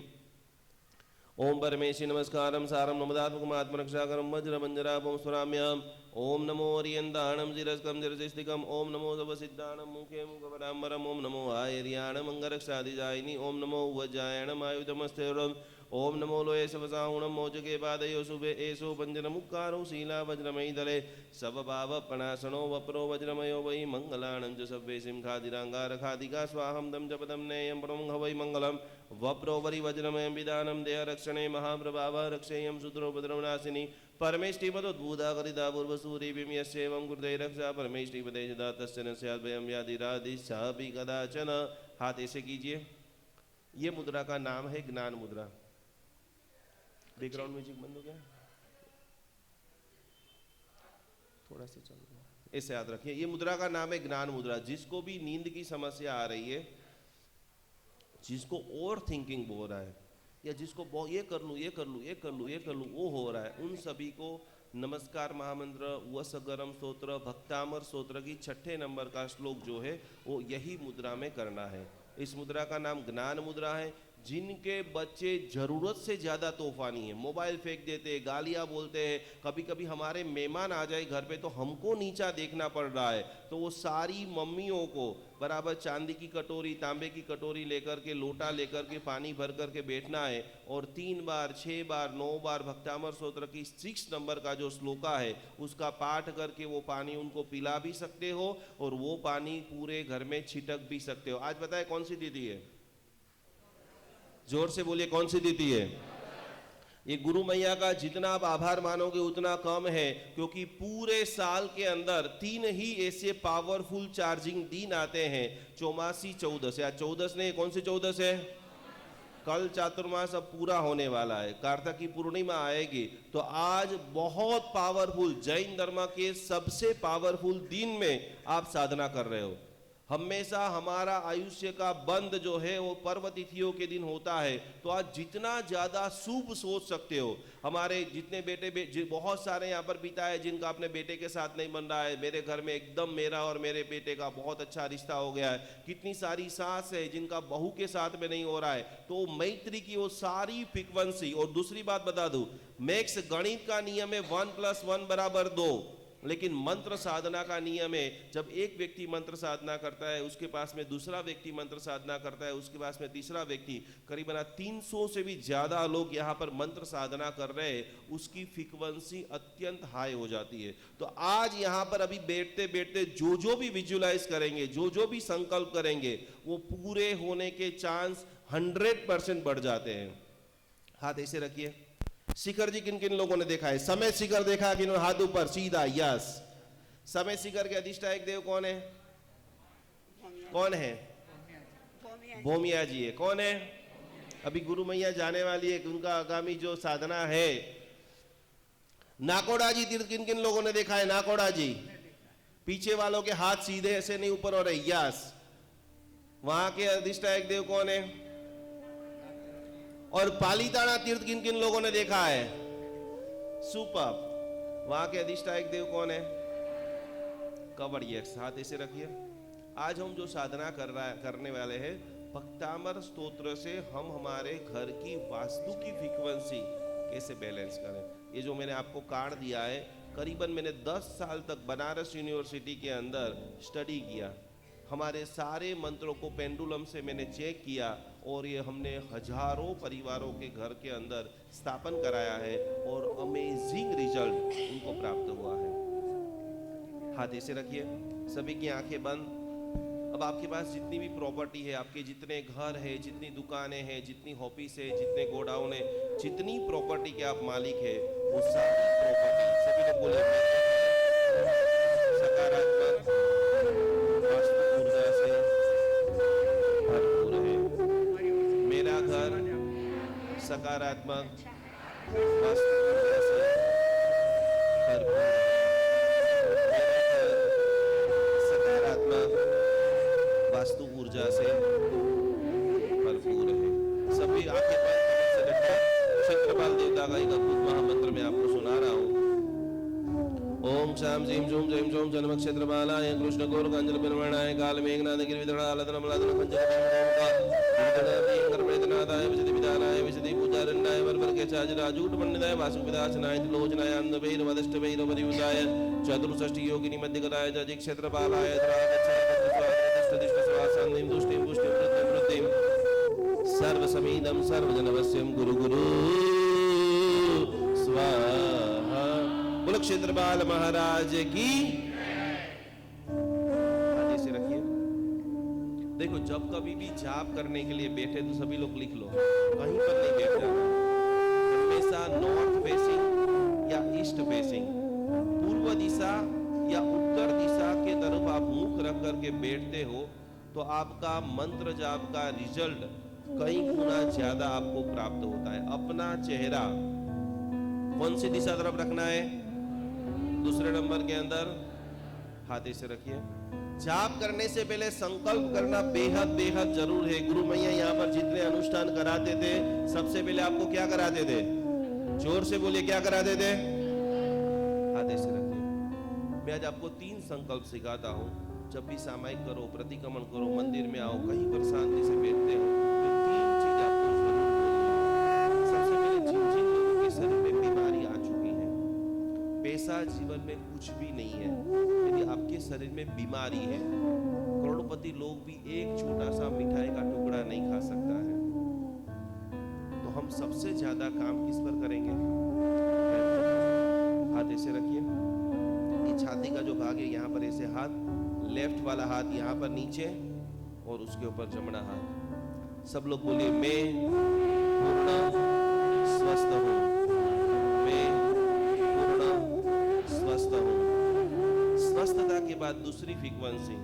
ओम परमेश्वरी नमस्कारम सारम नमदात्मकम आत्मरक्षाकरम वज्रमंजरापम स्वराम्याम। ओम नमो अरियंदाणम जिरस्कम जिरसिस्तिकम। ओम नमो सर्वसिद्धाणम मुखे मुखपराम्बरम। ओम नमो आयर्याणम अंगरक्षादिजायिनी। ओम नमो वज्रायणम आयुधमस्तेरम। ओम नमो लोये शवसाहुणम मोजके पादयो शुभे एषो पंजनमुक्कारो शीला वज्रमयी दले सवभाव प्रणाशनो वप्रो वज्रमयो वै मंगलाणं च सव्ये सिंहादिरांगारखादिका स्वाहं दम जपदम नेयं प्रणुंघ वै मंगलम वप्रो वरि वज्रमयं विदानं देह रक्षणे महाप्रभाव रक्षेयं शूद्रोपद्रवनाशिनी परमेष्टिपदोद्भूता करिता पूर्वसूरिभिं यस्येवं कृते रक्षा परमेष्टिपदे यदा तस्य न स्याद्भयं व्याधिरादिश्चापि कदाचन। हाथ ऐसे कीजिए। ये मुद्रा का नाम है ज्ञान मुद्रा। बैकग्राउंड म्यूजिक बंद हो गया, थोड़ा सा चल रहा है, ऐसे याद रखिए। ये मुद्रा का नाम है ज्ञान मुद्रा। जिसको भी नींद की समस्या आ रही है, जिसको ओवर थिंकिंग हो रहा है, या जिसको ये कर लूँ, ये कर लूँ, ये कर लूँ, ये कर लूँ, वो हो रहा है, उन सभी को नमस्कार महामंत्र वसगरम स्तोत्र भक्तामर स्तोत्र की 6ठे नंबर का श्लोक जो है वो यही मुद्रा में करना है। इस मुद्रा का नाम ज्ञान मुद्रा है। जिनके बच्चे जरूरत से ज्यादा तूफानी है, मोबाइल फेंक देते हैं, गालियां बोलते हैं, कभी कभी हमारे मेहमान आ जाए घर पे तो हमको नीचा देखना पड़ रहा है, तो वो सारी मम्मियों को बराबर चांदी की कटोरी, तांबे की कटोरी लेकर के, लोटा लेकर के पानी भर करके बैठना है और 3 बार 6 बार 9 बार भक्तामर स्तोत्र की 6 नंबर का जो श्लोका है उसका पाठ करके वो पानी उनको पिला भी सकते हो और वो पानी पूरे घर में छिटक भी सकते हो। आज बताए कौन सी तिथि है? जोर से बोलिए, कौन सी तिथि है? ये गुरु मैया का जितना आप आभार मानोगे उतना कम है, क्योंकि पूरे साल के अंदर 3 ही ऐसे पावरफुल चार्जिंग दिन आते हैं। चौमासी 14 है। आज 14 ने, कौन सी 14 है? कल चातुर्मास अब पूरा होने वाला है, कार्तिक की पूर्णिमा आएगी, तो आज बहुत पावरफुल, जैन धर्म के सबसे पावरफुल दिन में आप साधना कर रहे हो। हमेशा हमारा आयुष्य का बंद जो है वो पर्व तिथियों के दिन होता है, तो आज जितना ज्यादा शुभ सोच सकते हो। हमारे जितने बहुत सारे यहाँ पर पिता है जिनका अपने बेटे के साथ नहीं बन रहा है, मेरे घर में एकदम मेरा और मेरे बेटे का बहुत अच्छा रिश्ता हो गया है। कितनी सारी सास है जिनका बहू के साथ में नहीं हो रहा है, तो मैत्री की वो सारी फ्रीक्वेंसी। और दूसरी बात बता दूं, मैक्स गणित का नियम है 1 + 1 = 2, लेकिन मंत्र साधना का नियम है जब एक व्यक्ति मंत्र साधना करता है, उसके पास में दूसरा व्यक्ति मंत्र साधना करता है, उसके पास में तीसरा व्यक्ति, करीबन 300 से भी ज्यादा लोग यहाँ पर मंत्र साधना कर रहे हैं, उसकी फ्रीक्वेंसी अत्यंत हाई हो जाती है। तो आज यहाँ पर अभी बैठते बैठते जो भी विजुलाइज करेंगे, जो भी संकल्प करेंगे, वो पूरे होने के चांस 100% बढ़ जाते हैं। हाथ ऐसे रखिए। शिखर जी किन किन लोगों ने देखा है? समय शिखर देखा कि हाथ ऊपर सीधा, यस। समय शिखर के अधिष्ठायक देव कौन है? कौन है? भूमिया जी है। कौन है? अभी गुरु मैया जाने वाली है, उनका आगामी जो साधना है। नाकोड़ा जी तीर्थ किन किन लोगों ने देखा है? नाकोड़ा जी, पीछे वालों के हाथ सीधे ऐसे नहीं ऊपर हो रहे, यस। वहां के अधिष्ठायक देव कौन है? और पालीताना तीर्थ किन किन लोगों ने देखा है? सुपर। वहां के अधिष्ठायक देव कौन है? कवड़िया। हाथ ऐसे रखिए। आज हम जो साधना करने वाले हैं, भक्तामर स्तोत्र से हम हमारे घर की वास्तु की फ्रीक्वेंसी कैसे बैलेंस करें। ये जो मैंने आपको कार्ड दिया है, करीबन मैंने 10 साल तक बनारस यूनिवर्सिटी के अंदर स्टडी किया। हमारे सारे मंत्रों को पेंडुलम से मैंने चेक किया और ये हमने हजारों परिवारों के घर के अंदर स्थापन कराया है और अमेजिंग रिजल्ट उनको प्राप्त हुआ है। हाथ ऐसे रखिए। सभी की आंखें बंद। अब आपके पास जितनी भी प्रॉपर्टी है, आपके जितने घर है, जितनी दुकानें हैं, जितनी ऑफिस है, जितने गोडाउन है, जितनी प्रॉपर्टी के आप मालिक है, वो सारी प्रॉपर्टी, सभी लोग बोले सकारात्मक सकारात्मक वास्तु ऊर्जा से भरपूर है। सकारात्मक वास्तु ऊर्जा से भरपूर है। सभी आंखें ओम शाम जीम जूम जैम जोम जन्म क्षेत्रपालाय कृष्ण गौर कांजल निर्माणाय काल मेघनाद गिरिविधरालतन मलादन पंचनादाय विशदि विधानाय विशदि पूजारण्डाय वरवर के चाज राजूट पंडिताय वासु विदासनाय त्रिलोचनाय अंधवैर वदिष्ठ वैर वरियुताय चतुर्षष्टि योगिनी मध्यकराय जजि क्षेत्रपालाय द्रागच्छादिष्ट दुष्टिं पुष्टिं वृद्धिं सर्व समीदम सर्वजनवस्यम गुरु गुरु स्वाहा। बोलो क्षेत्रपाल महाराज की। आगे से रखिए। देखो जब कभी भी जाप करने के लिए बैठे तो सभी लोग लिख लो, कहीं पर नहीं बैठ जाना, हमेशा नॉर्थ फेसिंग या ईस्ट फेसिंग, पूर्व दिशा या उत्तर दिशा के तरफ आप मुख रख करके बैठते हो तो आपका मंत्र जाप का रिजल्ट कई गुना ज्यादा आपको प्राप्त होता है। अपना चेहरा कौन सी दिशा तरफ रखना है? दूसरे नंबर के अंदर हाथ ऐसे रखिए। जाप करने से पहले संकल्प करना बेहद बेहद जरूर है। गुरु मैया यहाँ पर जितने अनुष्ठान कराते थे सबसे पहले आपको क्या कराते थे? जोर से बोलिए, क्या कराते थे? हाथ ऐसे रखिए। मैं आज आपको 3 संकल्प सिखाता हूँ। जब भी सामायिक करो, प्रतिक्रमण करो, मंदिर में आओ, कहीं पर शांति से बैठते हो, तो 3 चीज आपको जरूर बोलनी है। सबसे पहले जिन जिन लोगों के शरीर में बीमारी आ चुकी है, पैसा जीवन में कुछ भी नहीं है, यदि आपके शरीर में बीमारी है, करोड़पति लोग भी एक छोटा सा मिठाई का टुकड़ा नहीं खा सकता है, तो हम सबसे ज्यादा काम किस पर करेंगे? हाथ ऐसे रखिए। ये छाती का जो भाग है यहाँ पर ऐसे हाथ, लेफ्ट वाला हाथ यहाँ पर नीचे और उसके ऊपर जमना हाथ। सब लोग बोलिए, मैं पूर्ण स्वस्थ हूँ, मैं पूर्ण स्वस्थ हूँ। स्वस्थता के बाद दूसरी फ्रीक्वेंसी,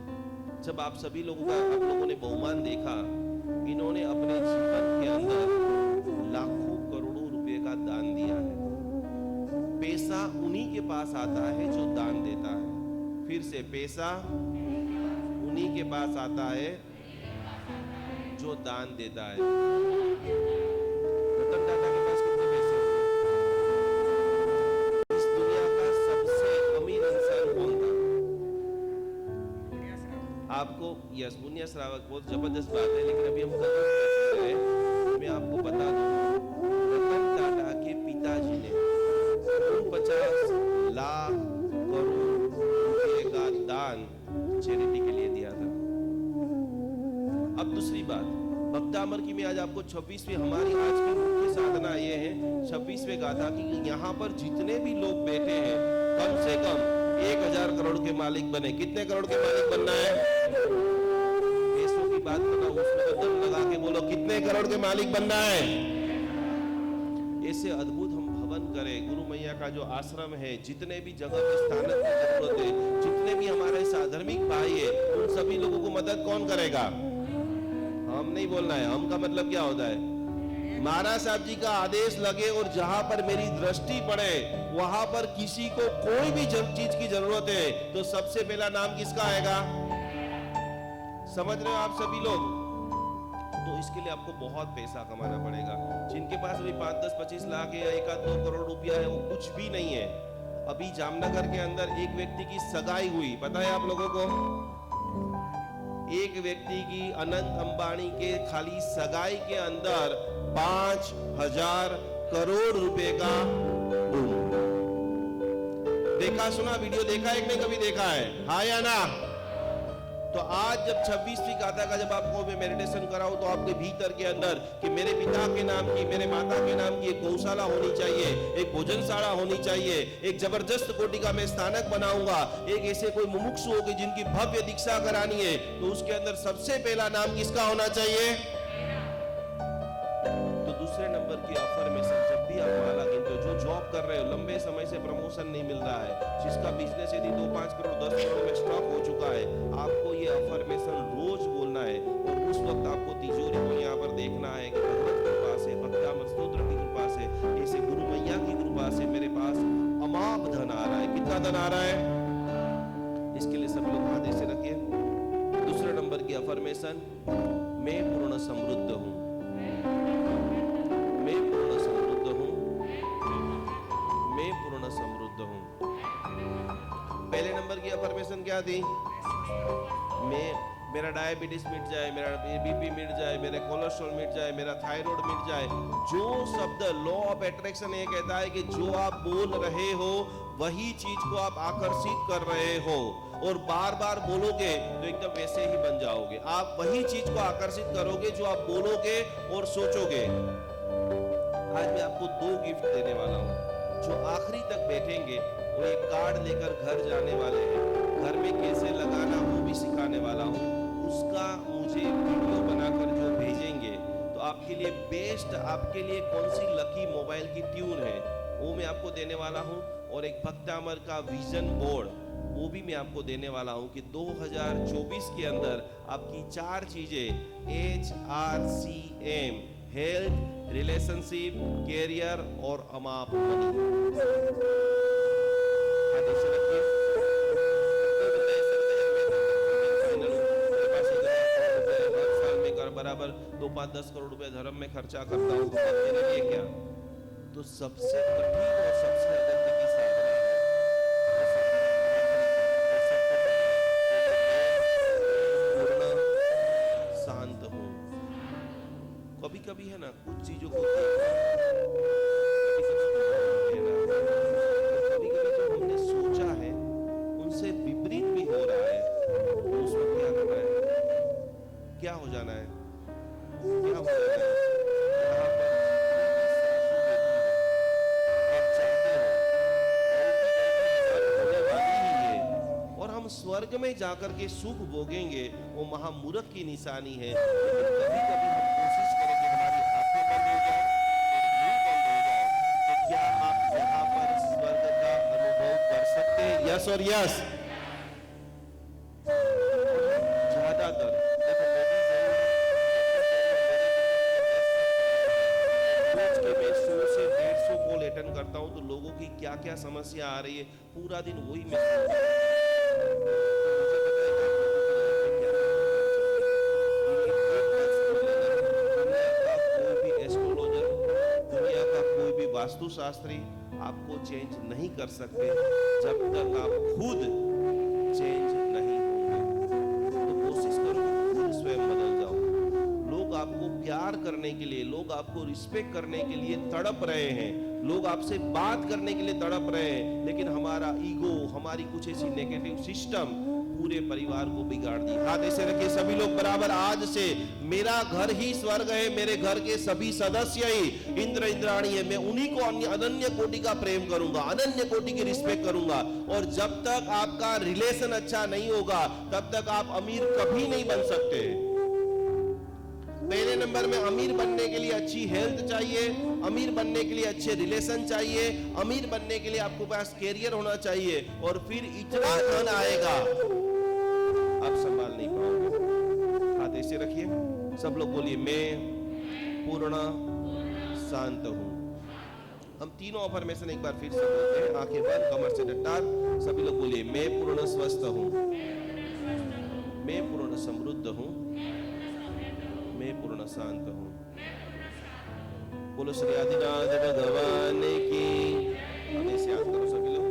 जब आप सभी लोगों का, आप लोगों ने बहुमान देखा, इन्होंने अपने जीवन के अंदर लाखों करोड़ों रुपए का दान दिया है। पैसा उन्हीं के पास आता है जो दान देता है। फिर से, पैसा उन्हीं के पास आता है जो दान देता है। रतन टाटा के पास कितने पैसे हैं? इस दुनिया का सबसे अमीर इंसान कौन था? आपको यस, मुनिया श्रावक, बहुत जबरदस्त बात है, लेकिन अभी हम मैं आपको बता दूं, रतन टाटा के पिताजी ने 50 लाख करोड़ रुपए का दान चैरिटी के लिए दिया था। अब दूसरी बात, भक्तामर की मैं आज आपको 26वें, हमारी आज की मुख्य साधना ये है 26वें गाथा की, यहाँ पर जितने भी लोग बैठे हैं कम से कम 1000 करोड़ के मालिक बने। कितने करोड़ के मालिक बनना है? पैसों की बात करना, उसमें तो दम लगा के बोलो, कितने करोड़ के मालिक बनना है? ऐसे अद्भुत हम भवन करें। गुरु मैया का जो आश्रम है, जितने भी जगह पे स्थानक की जरूरत है, जितने भी हमारे साधर्मिक भाई है, उन सभी लोगों को मदद कौन करेगा? हम नहीं बोलना है। हम का मतलब क्या होता है? महाराज साहब जी का आदेश लगे और जहां पर मेरी दृष्टि पड़े वहां पर किसी को कोई भी चीज की जरूरत है तो सबसे पहला नाम किसका आएगा? समझ रहे हो आप सभी लोग? तो इसके लिए आपको बहुत पैसा कमाना पड़ेगा। जिनके पास अभी 5, 10, 25 लाख है या 1-2 करोड़ रुपया है, वो कुछ भी नहीं है। अभी जामनगर के अंदर एक व्यक्ति की सगाई हुई, पता है आप लोगों को? एक व्यक्ति की अनंत अंबानी के खाली सगाई के अंदर 5000 करोड़ रुपए का देखा सुना वीडियो देखा है कि नहीं? कभी देखा है? हाँ या ना? तो आज जब 26वीं गाथा का जब आपको मैं मेडिटेशन कराऊं तो आपके भीतर के अंदर कि मेरे पिता के नाम की, मेरे माता के नाम की एक गौशाला होनी चाहिए, एक भोजनशाला होनी चाहिए, एक जबरदस्त कोटि का मैं स्थानक बनाऊंगा, एक ऐसे कोई मुमुक्षु होगी जिनकी भव्य दीक्षा करानी है, तो उसके अंदर सबसे पहला नाम किसका होना चाहिए? तो दूसरे नंबर की अफर्मेशन, जब भी आप माला गिनते हो, जो जॉब कर रहे हो, लंबे समय से प्रमोशन नहीं मिल रहा है, जिसका बिजनेस यदि 2, 5 करोड़ 10 करोड़ में स्टॉक हो चुका है, आपको ये अफर्मेशन रोज बोलना है। और उस वक्त आपको तिजोरी को यहाँ पर देखना है कि भगवत कृपा से, भक्तामृत स्तोत्र की कृपा से, ऐसे गुरु मैया की कृपा से मेरे पास अमाप धन आ रहा है। कितना धन आ रहा है? इसके लिए सब लोग हाथ ऐसे रखिए। दूसरे नंबर की अफर्मेशन, मैं पूर्ण समृद्ध हूँ, मैं पूर्ण समृद्ध हूँ, मैं पूर्ण समृद्ध हूँ। पहले नंबर की अफर्मेशन क्या थी? मेरा डायबिटीज मिट जाए, मेरा बीपी मिट जाए, मेरा कोलेस्ट्रॉल मिट जाए, मेरा थायराइड मिट जाए। जो शब्द लॉ ऑफ अट्रैक्शन ये कहता है कि जो आप बोल रहे हो वही चीज को आप आकर्षित कर रहे हो, और बार बार बोलोगे तो एकदम वैसे ही बन जाओगे। आप वही चीज को आकर्षित करोगे जो आप बोलोगे और सोचोगे। आज मैं आपको 2 गिफ्ट देने वाला हूँ। जो आखिरी तक बैठेंगे वो एक कार्ड लेकर घर जाने वाले हैं। घर में कैसे लगाना वो भी सिखाने वाला हूँ। उसका मुझे वीडियो बनाकर जो भेजेंगे तो आपके लिए बेस्ट, आपके लिए कौन सी लकी मोबाइल की ट्यून है वो मैं आपको देने वाला हूँ। और एक भक्तामर का विजन बोर्ड वो भी मैं आपको देने वाला हूँ कि 2024 के अंदर आपकी 4 चीजें HRCM, हेल्थ, रिलेशनशिप, कैरियर और अमाप मनी। बराबर 2-5-10 करोड़ रुपए धर्म में खर्चा करता हूँ, मेरे लिए क्या? तो सबसे कठिन और सबसे अगत्य की साधना है पूर्ण शांत हूँ। कभी कभी है ना कुछ चीजों को कभी कभी जो हमने सोचा है उनसे विपरीत भी हो रहा है, तो उसमें क्या करना है? क्या हो जाना है? क्या हो जाना है? यहाँ पर आप चाहते हो होने वाली ही है, और हम स्वर्ग में जाकर के सुख भोगेंगे, वो महामूर्ख की निशानी है। लेकिन कभी कभी हम कोशिश करें कि हमारी आंखें बंद हो जाए, मुंह बंद हो जाए, तो क्या आप यहाँ पर स्वर्ग का अनुभव कर सकते हैं? यस और यस। ज्यादातर अटेंड करता हूं तो लोगों की क्या क्या समस्या आ रही है, पूरा दिन वही मैं कोई भी एस्ट्रोलॉजर, दुनिया का कोई भी वास्तुशास्त्री आपको चेंज नहीं कर सकते जब तक आप खुद चेंज नहीं होंगे। तो कोशिश करो खुद स्वयं बदल जाओ। लोग आपको प्यार करने के लिए, लोग आपको रिस्पेक्ट करने के लिए तड़प रहे हैं, लोग आपसे बात करने के लिए तड़प रहे हैं, लेकिन हमारा ईगो, हमारी कुछ ऐसी नेगेटिव सिस्टम पूरे परिवार को बिगाड़ दी। हाथ ऐसे रखिए सभी लोग बराबर। आज से मेरा घर ही स्वर्ग है, मेरे घर के सभी सदस्य ही इंद्र इंद्राणी है। मैं उन्हीं को अनन्य कोटि का प्रेम करूंगा, अनन्य कोटि की रिस्पेक्ट करूंगा। और जब तक आपका रिलेशन अच्छा नहीं होगा तब तक आप अमीर कभी नहीं बन सकते। पहले नंबर में अमीर बनने के लिए अच्छी हेल्थ चाहिए, अमीर बनने के लिए अच्छे रिलेशन चाहिए, अमीर बनने के लिए आपके पास कैरियर होना चाहिए, और फिर इतना धन आएगा आप संभाल नहीं पाओगे। हाथ ऐसे रखिए, सब लोग बोलिए मैं पूर्ण शांत हूं। हम तीनों अफर्मेशन एक बार फिर से बोलते हैं, आंखें बंद, कमर से डटार। सभी लोग बोलिए मैं पूर्ण स्वस्थ हूं, मैं पूर्ण समृद्ध हूं, मैं पूर्ण शांत हूं। बोलो श्री आदिनाथ भगवान की। हमें से याद करो सभी लोग।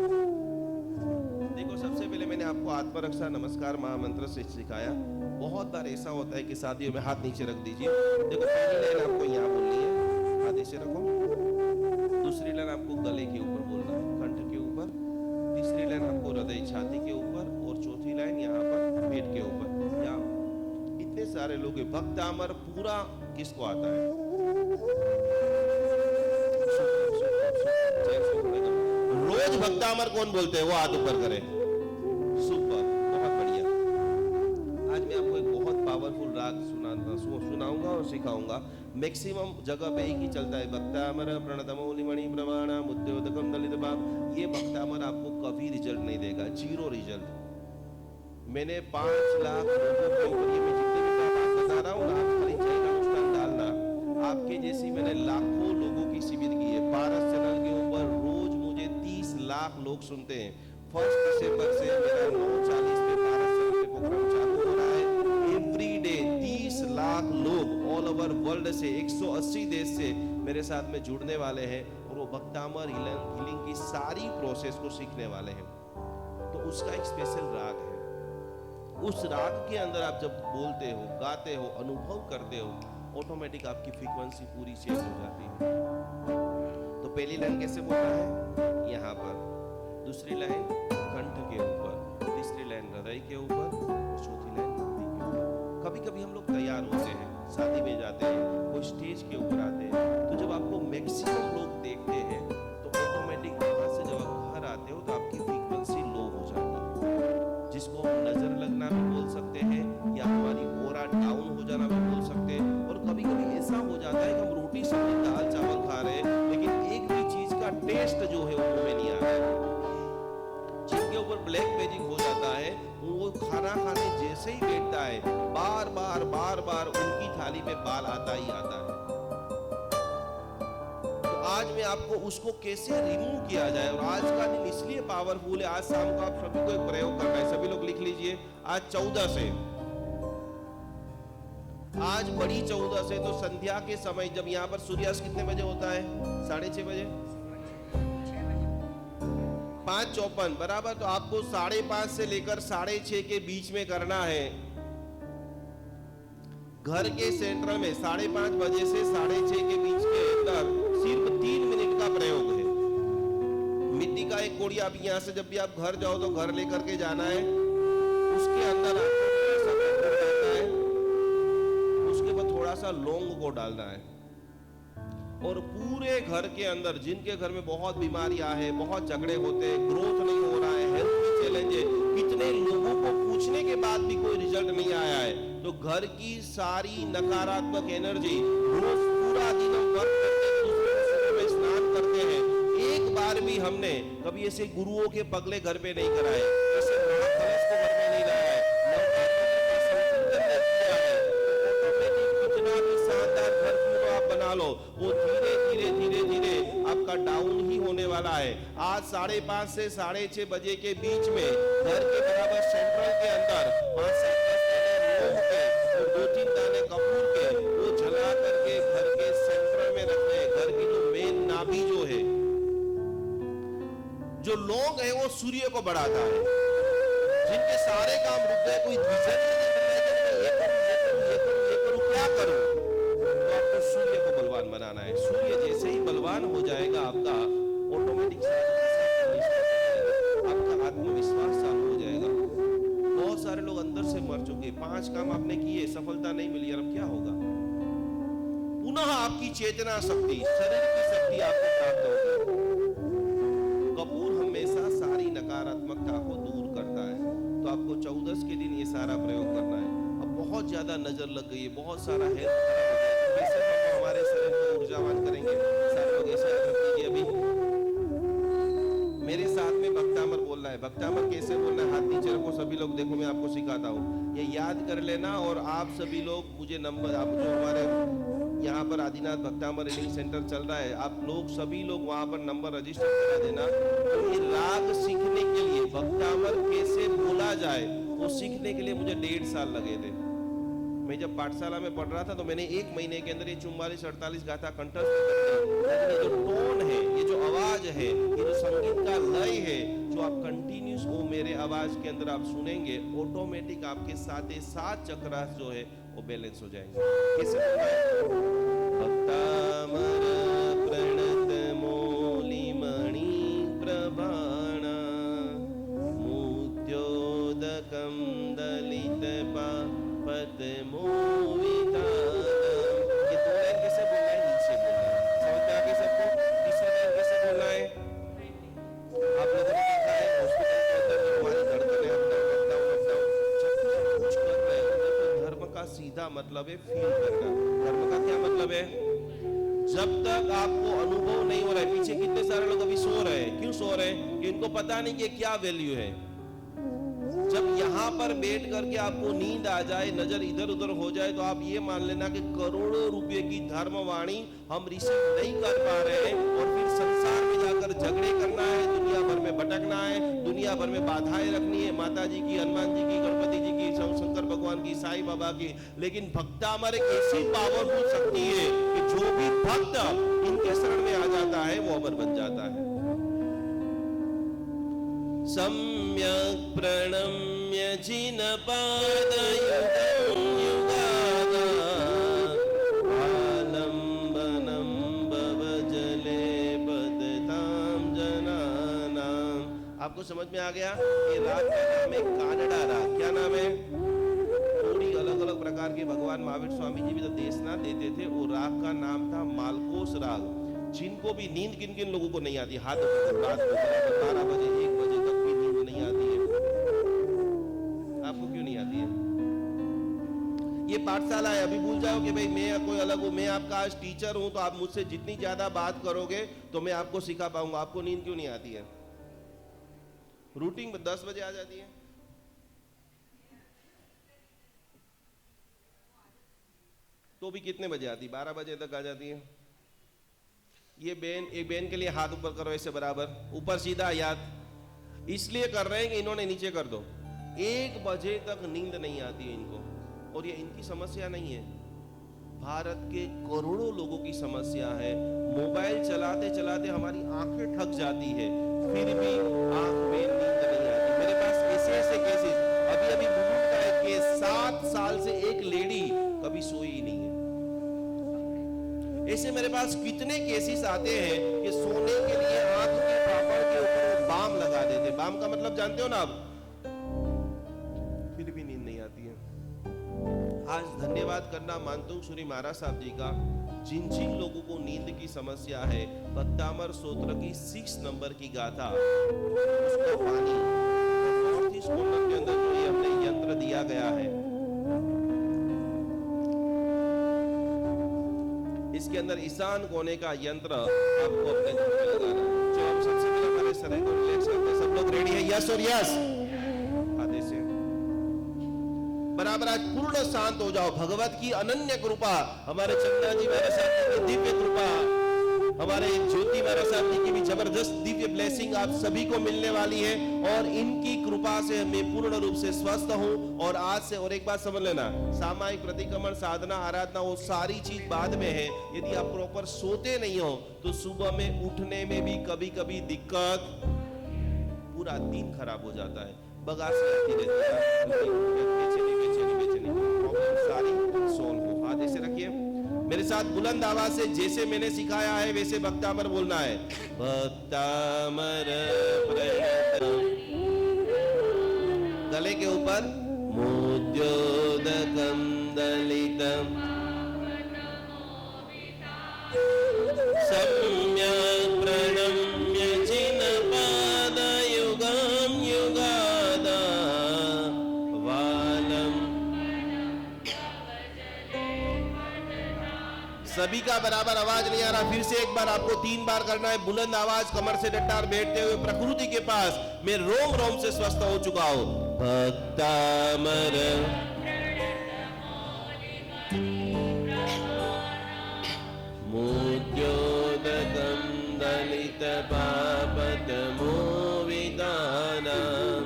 देखो सबसे पहले मैंने आपको आत्मरक्षा नमस्कार महामंत्र से सिखाया। बहुत बार ऐसा होता है कि शादियों में हाथ नीचे रख दीजिए। देखो पहली लाइन आपको यहाँ बोलनी है, हाथ ऐसे रखो। दूसरी लाइन आपको गले के ऊपर बोलना है, कंठ के ऊपर। तीसरी लाइन आपको हृदय छाती के ऊपर, और चौथी लाइन यहाँ पर पेट के ऊपर। इतने सारे लोग भक्त अमर पूरा किसको आता है? रोज भक्त अमर कौन बोलते हैं? वो हाथ ऊपर करे। सुपर, बहुत बढ़िया। आज मैं आपको एक बहुत पावरफुल राग सुनाऊंगा और सिखाऊंगा। मैक्सिमम जगह पे एक ही चलता है, भक्त अमर प्रणतमौलि मणि प्रमाणम उद्योतकम दलित भाव। ये भक्त अमर आपको कभी रिजल्ट नहीं देगा, 0 रिजल्ट। मैंने 5 लाख लोगों के ऊपर, ये मैं जितने भी बात बता रहा हूँ ना, आप खाली जय का अनुष्ठान डालना। आपके जैसी मैंने लाखों लोगों की शिविर की है। पारस चैनल के ऊपर रोज मुझे 30 लाख लोग सुनते हैं। 1 दिसंबर से मेरा 9:40 पे पारस चैनल पे प्रोग्राम चालू हो रहा है। एवरी डे 30 लाख लोग ऑल ओवर वर्ल्ड से, 180 देश से मेरे साथ में जुड़ने वाले हैं, और वो भक्तामर हीलिंग की सारी प्रोसेस को सीखने वाले हैं। तो उसका एक स्पेशल राग है। उस राग के अंदर आप जब बोलते हो, गाते हो, अनुभव करते हो, ऑटोमेटिक आपकी फ्रीक्वेंसी पूरी चेंज हो जाती है। तो पहली लाइन कैसे बोलना है? यहाँ पर, दूसरी लाइन कंठ के ऊपर, तीसरी लाइन हृदय के ऊपर, चौथी लाइन हृदय के ऊपर। कभी कभी हम लोग तैयार होते हैं, शादी में जाते हैं, कोई स्टेज के ऊपर आते हैं, तो जब आपको मैक्सिमम लोग देखते हैं तो ऑटोमेटिक वहां से जब आप घर आते हो तो आपकी फ्रीक्वेंसी लो हो जाती है, जिसको हम नजर लगना भी बोल सकते हैं या हमारी ऑरा डाउन हो जाना भी बोल सकते हैं। और कभी कभी ऐसा हो जाता है कि हम रोटी सब्जी दाल चावल खा रहे हैं लेकिन एक भी चीज का टेस्ट जो है वो मुंह में नहीं आ रहा है। जिनके ऊपर ब्लैक मैजिक हो जाता है वो खाना खाने जैसे ही बैठता है बार बार उनकी थाली में बाल आता ही आता है। तो आज मैं आपको उसको कैसे रिमूव किया जाए, और आज का दिन इसलिए पावरफुल है। आज शाम को आप सभी को एक प्रयोग करना है, सभी लोग लिख लीजिए। आज 14 से, आज बड़ी 14 से, तो संध्या के समय जब यहाँ पर सूर्यास्त कितने बजे होता है? 6:30 बजे, 5:54 बराबर। तो आपको 5:30 से लेकर 6:30 के बीच में करना है। घर के सेंट्रल में 5:30 बजे से 6:30 के बीच के अंदर सिर्फ 3 मिनट का प्रयोग है। मिट्टी का एक कोड़ी आप यहाँ से जब भी आप घर जाओ तो घर लेकर के जाना है, उसके अंदर आपको थोड़ा सा पत्थर डालना है, उसके बाद थोड़ा सा लौंग को डालना है, और पूरे घर के अंदर जिनके घर में बहुत बीमारियां हैं, बहुत झगड़े होते हैं, ग्रोथ नहीं हो रहा है, हेल्थ में चैलेंज है, कितने लोगों को पूछने के बाद भी कोई रिजल्ट नहीं आया है, तो घर की सारी नकारात्मक एनर्जी रोज पूरा दिन हम वर्क करते हैं, दूसरे समय में स्नान करते हैं। एक बार भी हमने कभी ऐसे गुरुओं के पगले घर पे नहीं कराए, ऐसे महाकलश को घर में नहीं लाया है, कितना भी शानदार घर क्यों ना आप बना लो, वो धीरे धीरे आपका डाउन ही होने वाला है। आज 5:30 से 6:30 बजे के बीच में घर के बराबर सेंट्रल के अंदर 5 से 10 दाने लौंग के और 2-3 दाने कपूर के वो जला करके घर के सेंटर में रखते हैं। घर की जो मेन नाभि जो है, जो लौंग है वो सूर्य को बढ़ाता है। जिनके सारे काम रुक गए, कोई विजन ये करूं क्या करूं, तो आपको सूर्य को बलवान बनाना है। सूर्य जैसे ही बलवान हो जाएगा आपका ऑटोमेटिक आपका आत्मविश्वास चालू हो जाएगा। बहुत सारे लोग अंदर से मर चुके, 5 काम आपने किए, सफलता नहीं मिली, अब क्या होगा? पुनः आपकी चेतना शक्ति, शरीर की शक्ति आपको प्राप्त होगी। कपूर हमेशा सारी नकारात्मकता को दूर करता है, तो आपको 14 के दिन ये सारा प्रयोग करना है। अब बहुत ज्यादा नजर लग गई है, बहुत सारा हेल्थ खराब हो गया, तो कैसे हम हमारे शरीर को ऊर्जावान करेंगे? सारे लोग ऐसे कीजिए। अभी मेरे साथ में भक्तामर बोल रहा है। भक्तामर कैसे बोलना है? हाथ नीचे रखो सभी लोग, देखो मैं आपको सिखाता हूँ, ये याद कर लेना। और आप सभी लोग मुझे नंबर, आप जो हमारे यहाँ पर आदिनाथ भक्तामर रीडिंग सेंटर चल रहा है, आप लोग सभी लोग वहाँ पर नंबर रजिस्टर करा देना। तो ये राग सीखने के लिए भक्तामर कैसे बोला जाए वो सीखने के लिए मुझे 1.5 साल लगे थे। मैं जब पाठशाला में पढ़ रहा था तो मैंने 1 महीने के अंदर ये 44-48 गाथा कंठस्थ कर ली। लेकिन ये जो टोन है, ये जो आवाज है, ये जो संगीत का लय है, जो आप कंटिन्यूस वो मेरे आवाज के अंदर आप सुनेंगे, ऑटोमेटिक आपके साथ चक्रास जो है वो बैलेंस हो जाएंगे। कैसे बोलना है? भक्तामर प्रणत मौलिमणि प्रभाण मुद्योदकं दलित पद्मो वितानम। ये 2 लाइन कैसे बोलना है? नीचे बोलना है। समझ में आ गई सबको? तीसरी लाइन कैसे बोलना है? आप लोगों ने देखा है हॉस्पिटल के अंदर जो हमारी धड़कनें अप डाउन जब भी कुछ कर रहे हैं तो धर्म का सीधा मतलब है फील करना। धर्म का क्या मतलब है? जब तक आपको अनुभव नहीं हो रहा है, पीछे कितने सारे लोग अभी सो रहे हैं, क्यों सो रहे हैं? कि इनको पता नहीं कि क्या वैल्यू है। जब यहाँ पर बैठ करके आपको नींद आ जाए, नजर इधर उधर हो जाए, तो आप ये मान लेना कि करोड़ों रुपए की धर्मवाणी हम रिसीव नहीं कर पा रहे हैं, और फिर संसार में जाकर झगड़े करना है, दुनिया भर में भटकना है, दुनिया भर में बाधाएं रखनी है, माता जी की, हनुमान जी की, गणपति जी की, शंकर भगवान की, साईं बाबा की। लेकिन भक्तामर एक ऐसी पावरफुल शक्ति है कि जो भी भक्त इनके शरण में आ जाता है वो अमर बन जाता है। सम्यक् प्रणम्य जिनपादयुगं युगादा आलम्बनं भवजले पततां जनानाम्। आपको समझ में आ गया? ये राग का नाम है कानड़ा राग। क्या नाम है? पूरी अलग अलग प्रकार के भगवान महावीर स्वामी जी भी तो देशना देते थे। वो राग का नाम था मालकोस राग। जिनको भी नींद, किन किन लोगों को नहीं आती, हाथ ऊपर, रात को बराबर 12 बजे 1 बजे तक भी नींद नहीं आती है। आपको क्यों नहीं आती है? ये पाठशाला है। अभी भूल जाओ कि भाई मैं कोई अलग हूं, मैं आपका आज टीचर हूं, तो आप मुझसे जितनी ज्यादा बात करोगे तो मैं आपको सिखा पाऊंगा। आपको नींद क्यों नहीं आती है? रूटीन में 10 बजे आ जाती है। तो भी कितने बजे आती? 12 बजे तक आ जाती है। ये बेन, एक बेन के लिए हाथ ऊपर करो ऐसे बराबर, ऊपर सीधा याद। इसलिए कर रहे हैं कि इन्होंने नीचे कर दो। 1 बजे तक नींद नहीं आती है इनको। और ये इनकी समस्या नहीं है, भारत के करोड़ों लोगों की समस्या है। मोबाइल चलाते चलाते हमारी आंखें थक जाती है, फिर भी आंख में नींद नहीं आती। मेरे पास ऐसे ऐसे केसेस अभी अभी मुलुक का एक केस, 7 साल से एक लेडी कभी सोई ही नहीं है। ऐसे मेरे पास कितने केसेस आते हैं कि सोने के लिए आंख के पापड़ के ऊपर वो बाम लगा देते। बाम का मतलब जानते हो ना आप? फिर भी नींद नहीं आती है। आज धन्यवाद करना मानता हूं श्री महाराज साहब जी का, जिन जिन लोगों को नींद की समस्या है, भक्तामर स्तोत्र की 6 नंबर की गाथा, उसको पानी नॉर्थ ईस्ट कॉर्नर के अंदर जो ये हमने यंत्र दिया गया है, इसके अंदर ईशान कोने का यंत्र आपको अपने घर में लगाना है। जो हम सबसे पहले हमारे शरीर को रिलैक्स करते हैं। सब लोग रेडी है? यस और यस। आधे से बराबर आज पूर्ण शांत हो जाओ। भगवत की अनन्य कृपा, हमारे चंद्रा जी महाराज साहब की दिव्य कृपा, हमारे ज्योति महाराज साहब जी की भी जबरदस्त दिव्य ब्लेसिंग आप सभी को मिलने वाली है। और इनकी कृपा से मैं पूर्ण रूप से स्वस्थ हूं। और आज से, और एक बात समझ लेना, सामायिक प्रतिक्रमण, साधना, आराधना, वो सारी चीज बाद में है। यदि आप प्रॉपर सोते नहीं हो तो सुबह में उठने में भी कभी कभी दिक्कत, पूरा दिन खराब हो जाता है, बगासी आती रहती है, बेचैनी बेचैनी बेचैनी, प्रॉब्लम सारी सॉल्व हो। हाथ ऐसे रखिए, मेरे साथ बुलंद आवाज से जैसे मैंने सिखाया है वैसे भक्तामर बोलना है। भक्तामर प्रणतम, गले के ऊपर मोद्योदकम दलितम सम्यक् प्रणम्य जिनपादयुगं युगादा वालम। सभी का बराबर आवाज नहीं आ रहा। फिर से एक बार आपको 3 बार करना है। बुलंद आवाज, कमर से डट्टार बैठते हुए प्रकृति के पास मैं रोम रोम से स्वस्थ हो चुका हूं। भक्तामर मोद्योदकं दलित पापतमो विदानं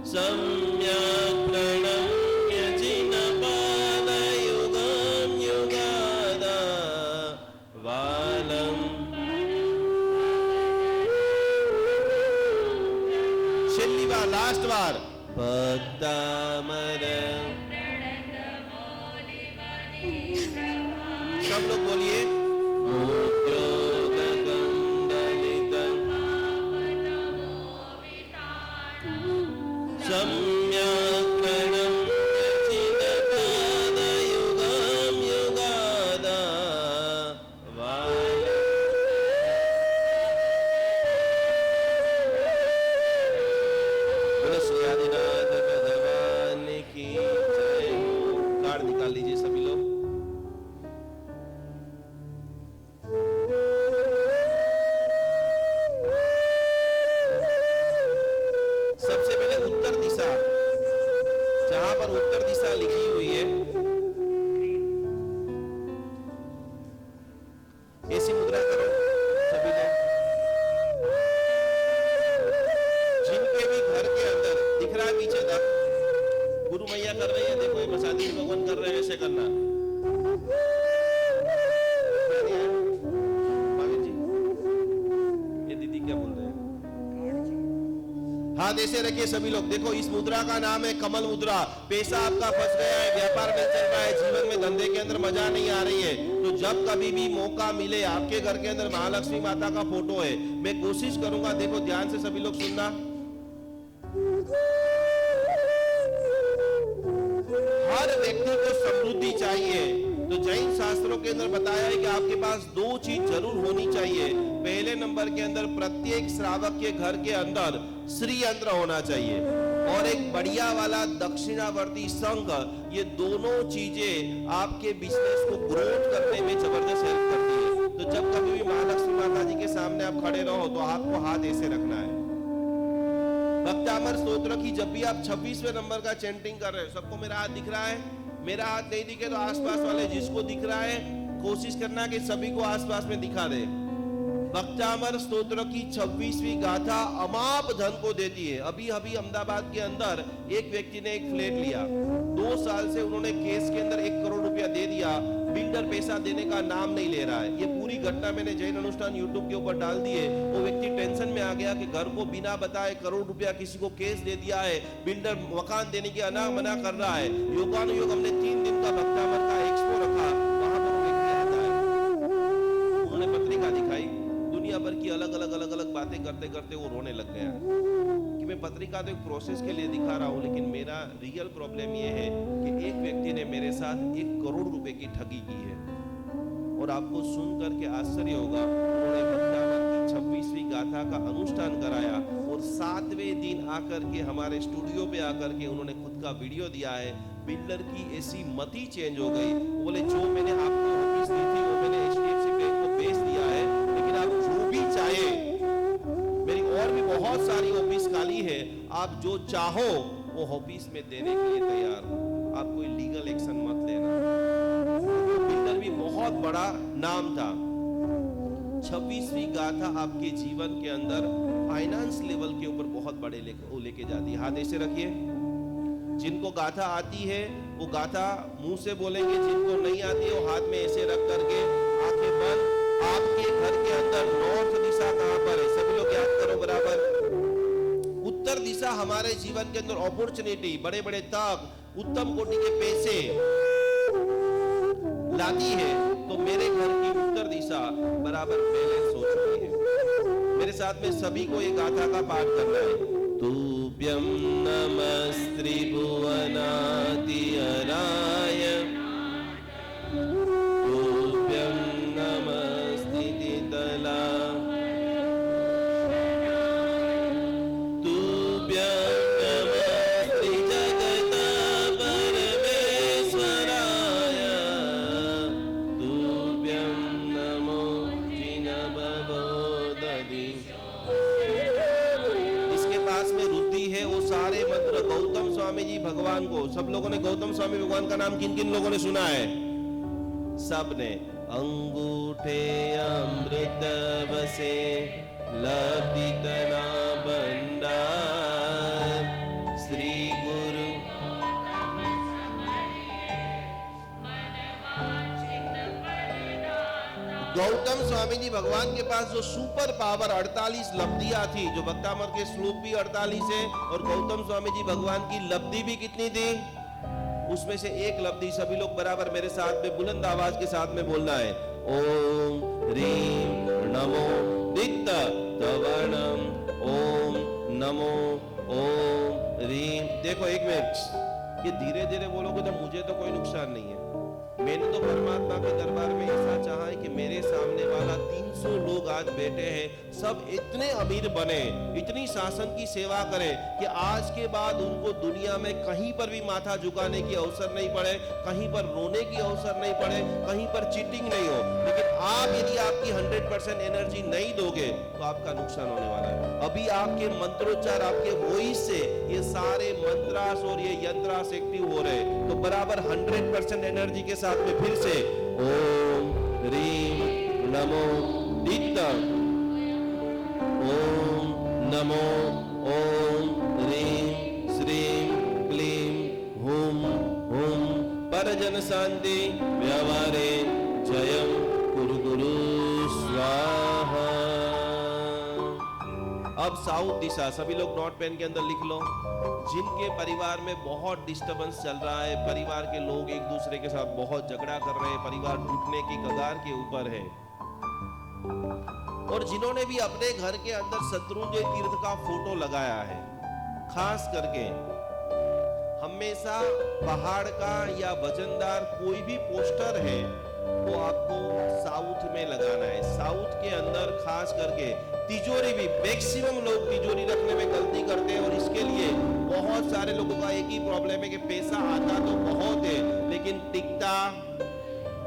सम्यक् प्रणम्य जिनपादयुगं युगादा वालम। छेल्ली बार, लास्ट बार। भक्तामर, सब लोग बोलिए। मोद्योदकं दलितं सम्यक् प्रणम्य जिनपादयुगं युगादा वालम। बोलो श्री आदिनाथ भगवान की जय हो। कार्ड निकाल लीजिए सभी लोग। सबसे पहले उत्तर दिशा, जहां पर उत्तर दिशा लिखी हुई है ऐसी मुद्रा करो सभी लोग। जिनके भी घर के अंदर दिख रहा है पीछे तक, गुरु मैया कर रही है, देखो ये प्रसादी भगवान कर रहे हैं, ऐसे करना। भाभी जी, ये दीदी क्या बोल रहे हैं? हाथ ऐसे रखिए सभी लोग। देखो इस मुद्रा का नाम है कमल मुद्रा। पैसा आपका फंस गया है, व्यापार में चल रहा है, जीवन में धंधे के अंदर मजा नहीं आ रही है, तो जब कभी भी मौका मिले, आपके घर के अंदर महालक्ष्मी माता का फोटो है, मैं कोशिश करूंगा, देखो ध्यान से सभी लोग सुनना, हर व्यक्ति को समृद्धि चाहिए, तो जैन शास्त्रों के अंदर बताया है कि आपके पास दो चीज जरूर होनी चाहिए। पहले नंबर के अंदर प्रत्येक श्रावक के घर के अंदर श्री यंत्र होना चाहिए और एक बढ़िया वाला दक्षिणावर्ती संघ। ये दोनों चीजें आपके बिजनेस को ग्रोथ करने में जबरदस्त हेल्प करती है। तो जब कभी भी महालक्ष्मी माता जी के सामने आप खड़े रहो तो आपको हाथ ऐसे रखना है। भक्तामर स्तोत्र की जब भी आप 26वें नंबर का चैंटिंग कर रहे हो, सबको मेरा हाथ दिख रहा है? मेरा हाथ नहीं दिखे तो आसपास वाले जिसको दिख रहा है कोशिश करना कि सभी को आसपास में दिखा दे। भक्तामर स्तोत्र की 26वीं गाथा अमाप धन को देती है। अभी अभी अहमदाबाद के अंदर एक व्यक्ति ने एक फ्लैट लिया, 2 साल से उन्होंने केस के अंदर 1 करोड़ रुपया दे दिया, बिल्डर पैसा देने का नाम नहीं ले रहा है। ये पूरी घटना मैंने जैन अनुष्ठान यूट्यूब के ऊपर डाल दी है। वो व्यक्ति टेंशन में आ गया कि घर को बिना बताए करोड़ रुपया किसी को केस दे दिया है, बिल्डर मकान देने की मना कर रहा है। योगानुयोग हमने 3 दिन का भक्तामर का एक्सपो रखा, वहां पर व्यक्ति आता है, उन्होंने पत्रिका दिखाई, दुनिया भर की अलग अलग बातें करते करते वो रोने लग गया कि मैं पत्रिका तो एक प्रोसेस के लिए दिखा रहा हूं, लेकिन मेरा रियल प्रॉब्लम ये है कि एक व्यक्ति ने मेरे साथ 1 करोड़ रुपए की ठगी की है। और आपको सुन करके आश्चर्य होगा, उन्होंने भक्तामर की 26वीं गाथा का अनुष्ठान कराया और 7वें दिन आकर के हमारे स्टूडियो पे आकर के उन्होंने खुद का वीडियो दिया है। बिल्डर की ऐसी मति चेंज हो गई, बोले जो मैंने आपको ऑफिस दी थी वो मैंने HDFC बैंक को बेच दिया है, लेकिन आप जो भी चाहे, मेरी और भी बहुत सारी ऑफिस खाली है, आप जो चाहो वो ऑफिस में देने के लिए तैयार हूं, आप कोई लीगल एक्शन मत लेना। वो बिल्डर भी बहुत बड़ा नाम था। 26वीं गाथा आपके जीवन के अंदर फाइनेंस लेवल के ऊपर बहुत बड़े लेके जाती है। हाथ ऐसे रखिए। जिनको गाथा आती है वो गाथा मुंह से बोलेंगे, जिनको नहीं आती है वो हाथ में ऐसे रख करके आंखें बंद। आपके घर के अंदर नॉर्थ दिशा कहां पर है? सभी लोग याद करो बराबर। उत्तर दिशा हमारे जीवन के अंदर अपॉर्चुनिटी, बड़े बड़े तक, उत्तम कोटि के पैसे लाती है। तो मेरे घर की उत्तर दिशा बराबर बैलेंस हो चुकी है। मेरे साथ में सभी को ये गाथा का पाठ करना है। तुभ्यं नमस्त्रिभुवनादि हराय, तुभ्यं नमस्तितितला, तुभ्यं नमस्त्रिजगत परमेश्वराय, तुभ्यं नमो जिनभवोदधि। में रुद्धि है, वो सारे मंत्र गौतम स्वामी जी भगवान को, सब लोगों ने गौतम स्वामी भगवान का नाम किन किन लोगों ने सुना है? सब ने। अंगूठे अमृत बसे लब्धि तना भंडार, श्री गुरु गौतम स्वामी जी भगवान के पास जो सुपर पावर 48 लब्धियां थी, जो भक्तामर के श्लोक भी 48 है और गौतम स्वामी जी भगवान की लब्धि भी कितनी थी? उसमें से एक लब्धि सभी लोग बराबर मेरे साथ में बुलंद आवाज के साथ में बोलना है। ओम ह्रीम नमो दित्त तवणम, ओम नमो ओम ह्रीम। देखो एक मिनट, ये धीरे धीरे बोलोगे तो मुझे तो कोई नुकसान नहीं है। मैंने तो परमात्मा के दरबार में ऐसा चाहा है कि मेरे सामने वाला 300 लोग आज बैठे हैं, सब इतने अमीर बने, इतनी शासन की सेवा करें कि आज के बाद उनको दुनिया में कहीं पर भी माथा झुकाने की अवसर नहीं पड़े, कहीं पर रोने की अवसर नहीं पड़े, कहीं पर चीटिंग नहीं हो। लेकिन आप यदि आपकी 100% एनर्जी नहीं दोगे तो आपका नुकसान होने वाला है। अभी आपके मंत्रोच्चार, आपके वॉइस से ये सारे मंत्रास और ये यंत्रास एक्टिव हो रहे हैं, तो बराबर 100% एनर्जी के साथ में फिर से ओम ह्रीम नमो दित्त, ओम नमो ओम ह्रीम श्रीम क्लीम हुम हुम परजन शांति व्यवहारे जयम कुरु गुरु स्वाहा। अब साउथ दिशा, सभी लोग नोट पेन के अंदर लिख लो। जिनके परिवार में बहुत डिस्टरबेंस चल रहा है, परिवार के लोग एक दूसरे के साथ बहुत झगड़ा कर रहे हैं, परिवार टूटने की कगार के ऊपर है, और जिन्होंने भी अपने घर के अंदर शत्रुंजय तीर्थ का फोटो लगाया है, खास करके हमेशा पहाड़ का या वजनदार कोई भी पोस्टर है वो आपको साउथ में लगाना है। साउथ के अंदर खास करके तिजोरी भी, मैक्सिमम लोग तिजोरी रखने में गलती करते हैं, और इसके लिए बहुत सारे लोगों का एक ही प्रॉब्लम है कि पैसा आता तो बहुत है लेकिन टिकता।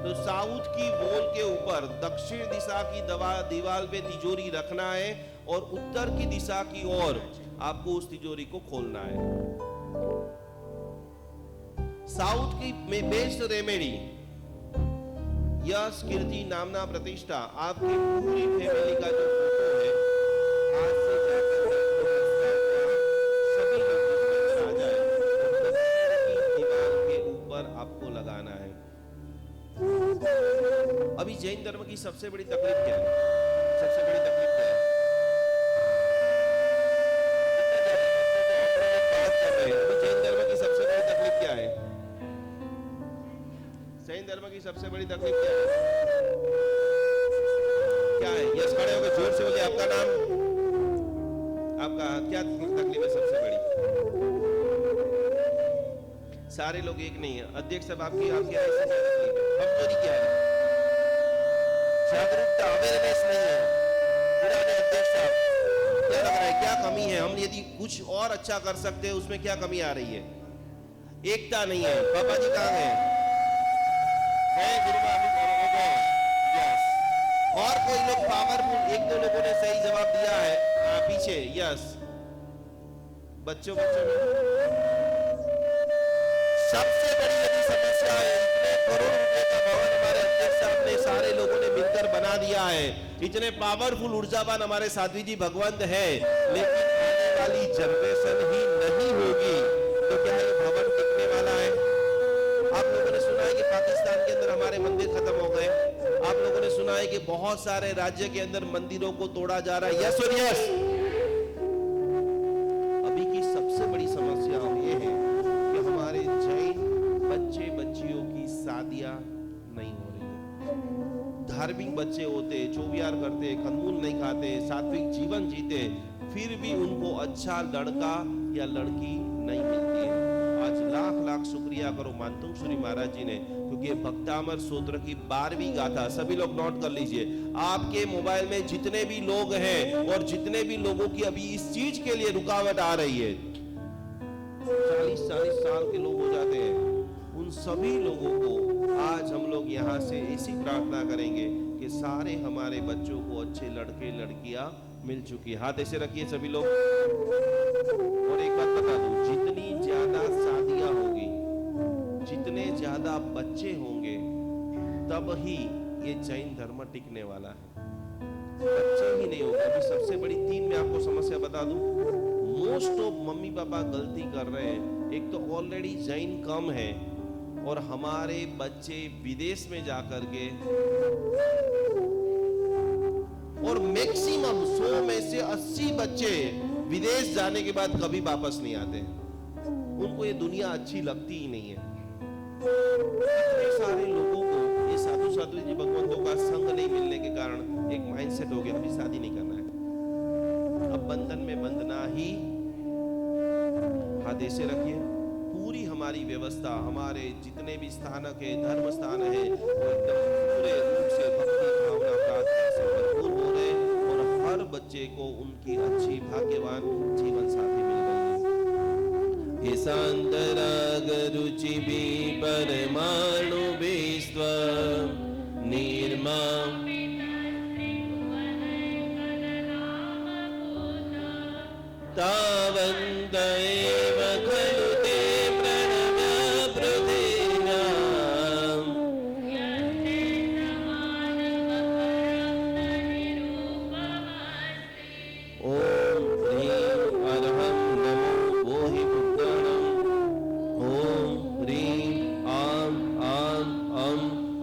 तो साउथ की वॉल के ऊपर दक्षिण दिशा की दीवार पे तिजोरी रखना है, और उत्तर की दिशा की ओर आपको उस तिजोरी को खोलना है। साउथ की में बेस्ट रेमेडी यश कीर्ति नामना प्रतिष्ठा, आपकी पूरी फैमिली का जो फोटो है आज से जाकर सभी लोग जिसमें आ जाए, दक्षिण की दीवार के ऊपर आपको लगाना है। अभी जैन धर्म की सबसे बड़ी तकलीफ क्या है? सबसे बड़ी तकलीफ क्या है? अभी जैन धर्म की सबसे बड़ी तकलीफ क्या है? जैन धर्म की सबसे बड़ी तकलीफ क्या है? क्या है? यस, खड़े होकर जोर से बोलिए आपका नाम, आपका क्या तकलीफ है सबसे बड़ी? सारे लोग एक नहीं है। अध्यक्ष साहब आपकी आपकी ऐसी क्या तकलीफ है? कमजोरी क्या है? जागरूकता, अवेयरनेस नहीं है। पुराने अध्यक्ष साहब क्या लग रहा है, क्या कमी है? हम यदि कुछ और अच्छा कर सकते हैं उसमें क्या कमी आ रही है? एकता नहीं है। पापा जी कहाँ हैं? और कोई लोग पावरफुल, एक दो लोगों ने सही जवाब दिया है पीछे। यस, बच्चों में सबसे बड़ी यदि समस्या है, इतने करोड़ रुपए का भवन हमारे अध्यक्ष साहब ने सारे लोगों ने मिलकर बना दिया है, इतने पावरफुल ऊर्जावान हमारे साध्वी जी भगवंत है, लेकिन आने वाली जनरेशन ही नहीं होगी तो क्या ये भवन टिकने वाला है? आप लोगों ने सुना है कि पाकिस्तान के अंदर हमारे मंदिर खत्म हो गए। आप लोगों ने सुना है कि बहुत सारे राज्य के अंदर मंदिरों को तोड़ा जा रहा है। यस और यस। अभी की सबसे बड़ी समस्या ये है कि हमारे जैन बच्चे बच्चियों की शादियां नहीं हो रही है। धार्मिक बच्चे होते, चौवियार करते, कंदमूल नहीं खाते, सात्विक जीवन जीते, फिर भी उनको अच्छा लड़का या लड़की नहीं मिलती है। आज लाख लाख शुक्रिया करो मानतुंग महाराज जी ने, क्योंकि ये भक्तामर सूत्र की 12वीं गाथा, सभी लोग नोट कर लीजिए। आपके मोबाइल में जितने भी लोग हैं और जितने भी लोगों की अभी इस चीज के लिए रुकावट आ रही है, 40-40 साल के लोग हो जाते हैं, उन सभी लोगों को आज हम लोग यहाँ से ऐसी प्रार्थना करेंगे कि सारे हमारे बच्चों को अच्छे लड़के लड़कियां मिल चुकी। हाथ ऐसे रखिए सभी लोग। और एक बात बता दूं, जितनी ज्यादा शादियां होगी, जितने ज्यादा बच्चे होंगे, तब ही ये जैन धर्म टिकने वाला है। बच्चे ही नहीं होगा। अभी सबसे बड़ी 3 में आपको समस्या बता दूं, मोस्ट ऑफ मम्मी पापा गलती कर रहे हैं। एक तो ऑलरेडी जैन कम है, और हमारे बच्चे विदेश में जाकर के, और मैक्सिमम 100 में से 80 बच्चे विदेश जाने के बाद कभी वापस नहीं आते। उनको ये दुनिया अच्छी लगती ही नहीं है। इतने सारे लोगों को ये साधु साध्वी जी भगवंतों का संग नहीं मिलने के कारण एक माइंडसेट हो गया, अभी शादी नहीं करना है, अब बंधन में बंधना ही। हाथ ऐसे रखिए। पूरी हमारी व्यवस्था, हमारे जितने भी स्थानक है, धर्म स्थान है, वो एकदम पूरे रूप से भक्ति भावना प्रार्थना से भरपूर हो रहे, और हर बच्चे को उनकी अच्छी भाग्यवान जीवन साथी मिल रही है। ये शांतराग रुचि भी परमाणु विश्व निर्मा तावन्त एव खलु ते प्रणम्य पृथिव्याम् ॐ ह्रीं अरहं नमो वोहि बुद्धणम् ॐ ह्रीं आं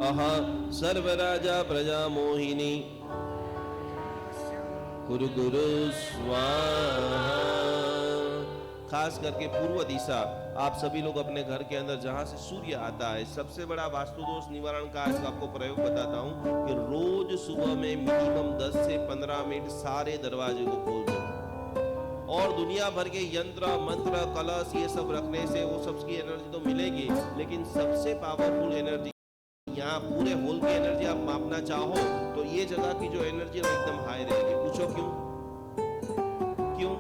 अह सर्वराजा प्रजा मोहिनी कुरु कुरु स्वाहा। खास करके पूर्व दिशा, आप सभी लोग अपने घर के अंदर जहां से सूर्य आता है, सबसे बड़ा वास्तु दोष निवारण का इसका आपको प्रयोग बताता हूं कि रोज सुबह में मिनिमम 10 से 15 मिनट सारे दरवाजे को खोल दो, और दुनिया भर के यंत्र मंत्र कलश ये सब रखने से वो सबकी एनर्जी तो मिलेगी, लेकिन सबसे पावरफुल एनर्जी यहाँ पूरे होल की एनर्जी आप मापना चाहो तो ये जगह की जो एनर्जी है एकदम हाई रहेगी। पूछो क्यों? क्यों?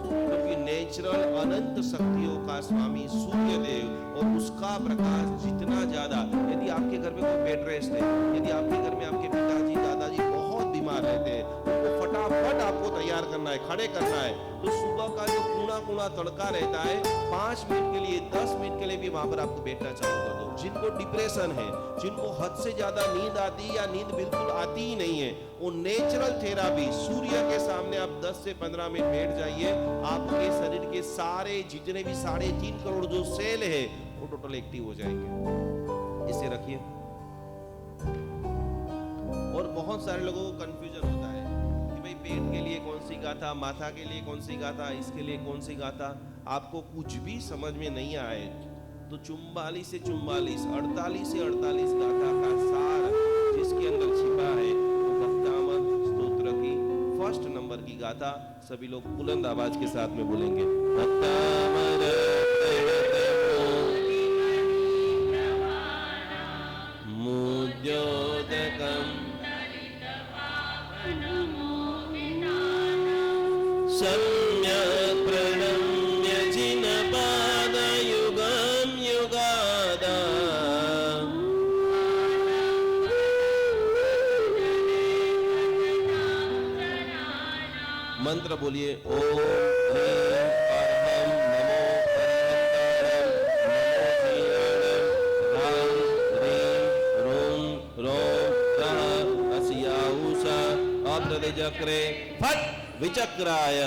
क्योंकि नेचुरल अनंत शक्तियों का स्वामी सूर्य देव और उसका प्रकाश जितना ज्यादा, यदि आपके घर में कोई बेड रेस्ट है, यदि आपके घर में आपके पिताजी दादाजी बहुत बीमार रहते हैं, उनको फटाफट आपको तैयार करना है, खड़े करना है, तो सुबह का जो कूड़ा तड़का रहता है 5 मिनट के लिए 10 मिनट के लिए भी वहां पर आपको बैठना चालू कर दो। जिनको डिप्रेशन है, जिनको हद से ज्यादा नींद आती है या नींद बिल्कुल आती ही नहीं है, वो नेचुरल थेरापी सूर्य के सामने आप 10 से 15 मिनट बैठ जाइए, आपके शरीर के सारे जितने भी 3.5 करोड़ जो सेल है वो टोटल एक्टिव हो जाएंगे। इसे रखिए। और बहुत सारे लोगों को कंफ्यूजन होता है कि भाई पेट के लिए कौन सी गाथा, माथा के लिए कौन सी गाथा, इसके लिए कौन सी गाथा। आपको कुछ भी समझ में नहीं आए तो 44 से 44, 48 से 48 गाथा का सार जिसके अंदर छिपा है वो भक्तामन स्तोत्र की फर्स्ट नंबर की गाथा सभी लोग बुलंद आवाज के साथ में बोलेंगे। भक्तामन मुद्योदकम सम्यक् प्रणम्य जिनपादयुगं युगादा। मंत्र बोलिए। ओम ह्रीं परमं नमो परमं ह्रीं रों रों रः अस्याहुषा अप्रतिचक्रे फट् विचक्राय।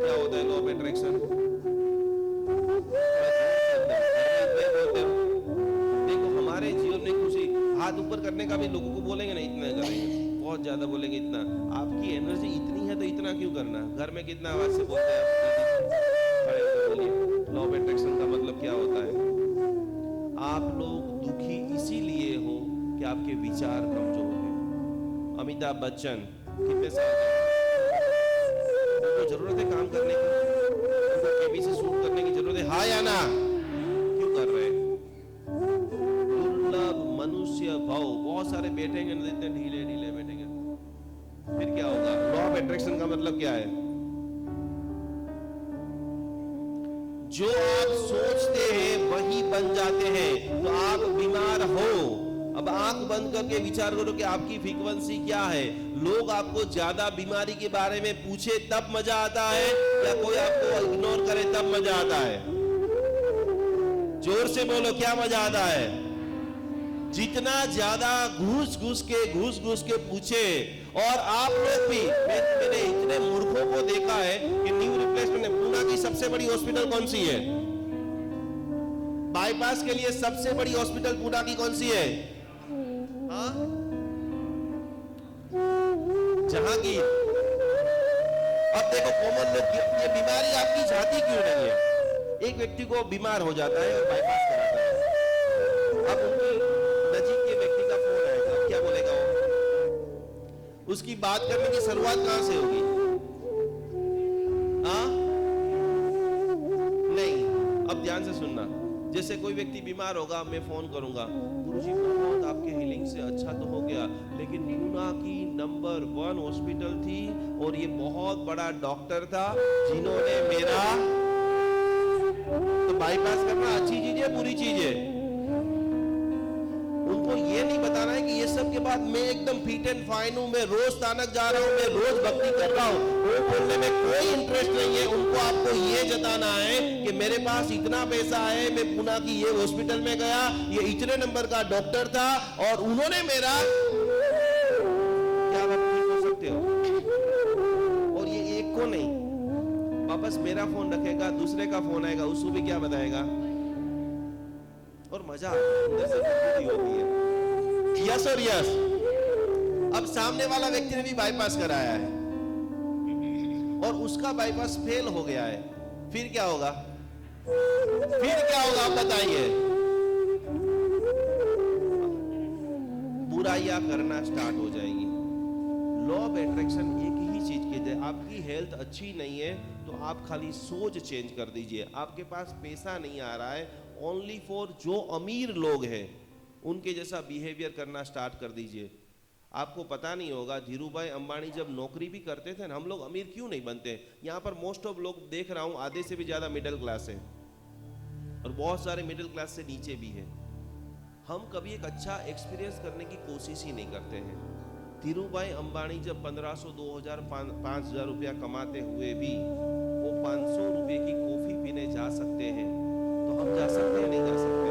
क्या होता है लॉ ऑफ अट्रैक्शन? देखो हमारे जीवन में खुशी, हाथ ऊपर करने का भी लोगों को बोलेंगे ना इतना करेंगे, बहुत ज्यादा बोलेंगे इतना। आपकी एनर्जी इतनी है तो इतना क्यों करना? घर में कितना आवाज से बोलते हैं आप? लॉ ऑफ अट्रैक्शन का मतलब क्या होता है? आप लोग दुखी इसीलिए हो कि आपके विचार कमजोर हैं। अमिताभ बच्चन कितने साल के? उनको जरूरत है काम करने की, उनको केबीसी शूट करने की जरूरत है, हाँ या ना? क्यों कर रहे हैं? दुर्लभ मनुष्य भाव, बहुत सारे बैठेंगे ना, इतने ढीले ढीले बैठेंगे, फिर क्या होगा? लॉ ऑफ अट्रैक्शन का मतलब क्या है? जो आप सोचते हैं वही बन जाते हैं। तो आप बीमार हो, अब आंख बंद करके विचार करो कि आपकी फ्रीक्वेंसी क्या है। लोग आपको ज्यादा बीमारी के बारे में पूछे तब मजा आता है या कोई आपको इग्नोर करे तब मजा आता है? जोर से बोलो, क्या मजा आता है? जितना ज्यादा घुस घुस के पूछे। और आप लोग भी, मैंने इतने मूर्खों को देखा है कि न्यू रिप्लेसमेंट में पूना की सबसे बड़ी हॉस्पिटल कौन सी है? बाईपास के लिए सबसे बड़ी हॉस्पिटल पूना की कौन सी है? हाँ? जहांगीर। अब देखो कॉमन लोग, ये बीमारी आपकी जाती क्यों नहीं है? एक व्यक्ति को बीमार हो जाता है और बाईपास कराता है, अब उनकी नजीक के व्यक्ति का फोन आएगा, क्या बोलेगा वो? उसकी बात करने की शुरुआत कहां से होगी? हाँ? नहीं। अब ध्यान से सुनना, जैसे कोई व्यक्ति बीमार होगा, मैं फोन करूंगा, गुरुजी बहुत आपके हीलिंग से अच्छा तो हो गया, लेकिन पूना की नंबर 1 हॉस्पिटल थी और ये बहुत बड़ा डॉक्टर था जिन्होंने मेरा, तो बाईपास करना अच्छी चीज है बुरी चीज है? उनको ये नहीं बताना है कि ये सब सब के बाद मैं एकदम फिट एंड फाइन हूं, मैं रोज तानक जा रहा हूं, मैं रोज भक्ति कर रहा हूं, वो बोलने में कोई इंटरेस्ट नहीं है। उनको आपको ये जताना है कि मेरे पास इतना पैसा है, मैं पुणे की ये हॉस्पिटल में गया, ये इतने नंबर का डॉक्टर था और उन्होंने मेरा, क्या बात ठीक हो सकते हो? और ये एक को नहीं, वापस मेरा फोन रखेगा, दूसरे का फोन आएगा, उसको भी क्या बताएगा, और मजा अंदर से खुशी होती है। यस और यस। अब सामने वाला व्यक्ति ने भी बाईपास कराया है और उसका बाईपास फेल हो गया है, फिर क्या होगा? फिर क्या होगा आप बताइए? बुराइयां करना स्टार्ट हो जाएगी। लॉ ऑफ अट्रैक्शन एक ही चीज के लिए, आपकी हेल्थ अच्छी नहीं है तो आप खाली सोच चेंज कर दीजिए। आपके पास पैसा नहीं आ रहा है, ओनली फॉर जो अमीर लोग हैं उनके जैसा बिहेवियर करना स्टार्ट कर दीजिए। आपको पता नहीं होगा, धीरूभाई अंबानी जब नौकरी भी करते थे ना, हम लोग अमीर क्यों नहीं बनते? यहाँ पर मोस्ट ऑफ लोग देख रहा हूँ, आधे से भी ज्यादा मिडिल क्लास है और बहुत सारे मिडिल क्लास से नीचे भी है। हम कभी एक अच्छा एक्सपीरियंस करने की कोशिश ही नहीं करते हैं। धीरूभाई अंबानी जब 1500, 2000, 5000 रुपया कमाते हुए भी वो 500 रुपये की कॉफी पीने जा सकते हैं, तो हम जा सकते हैं? नहीं जा सकते।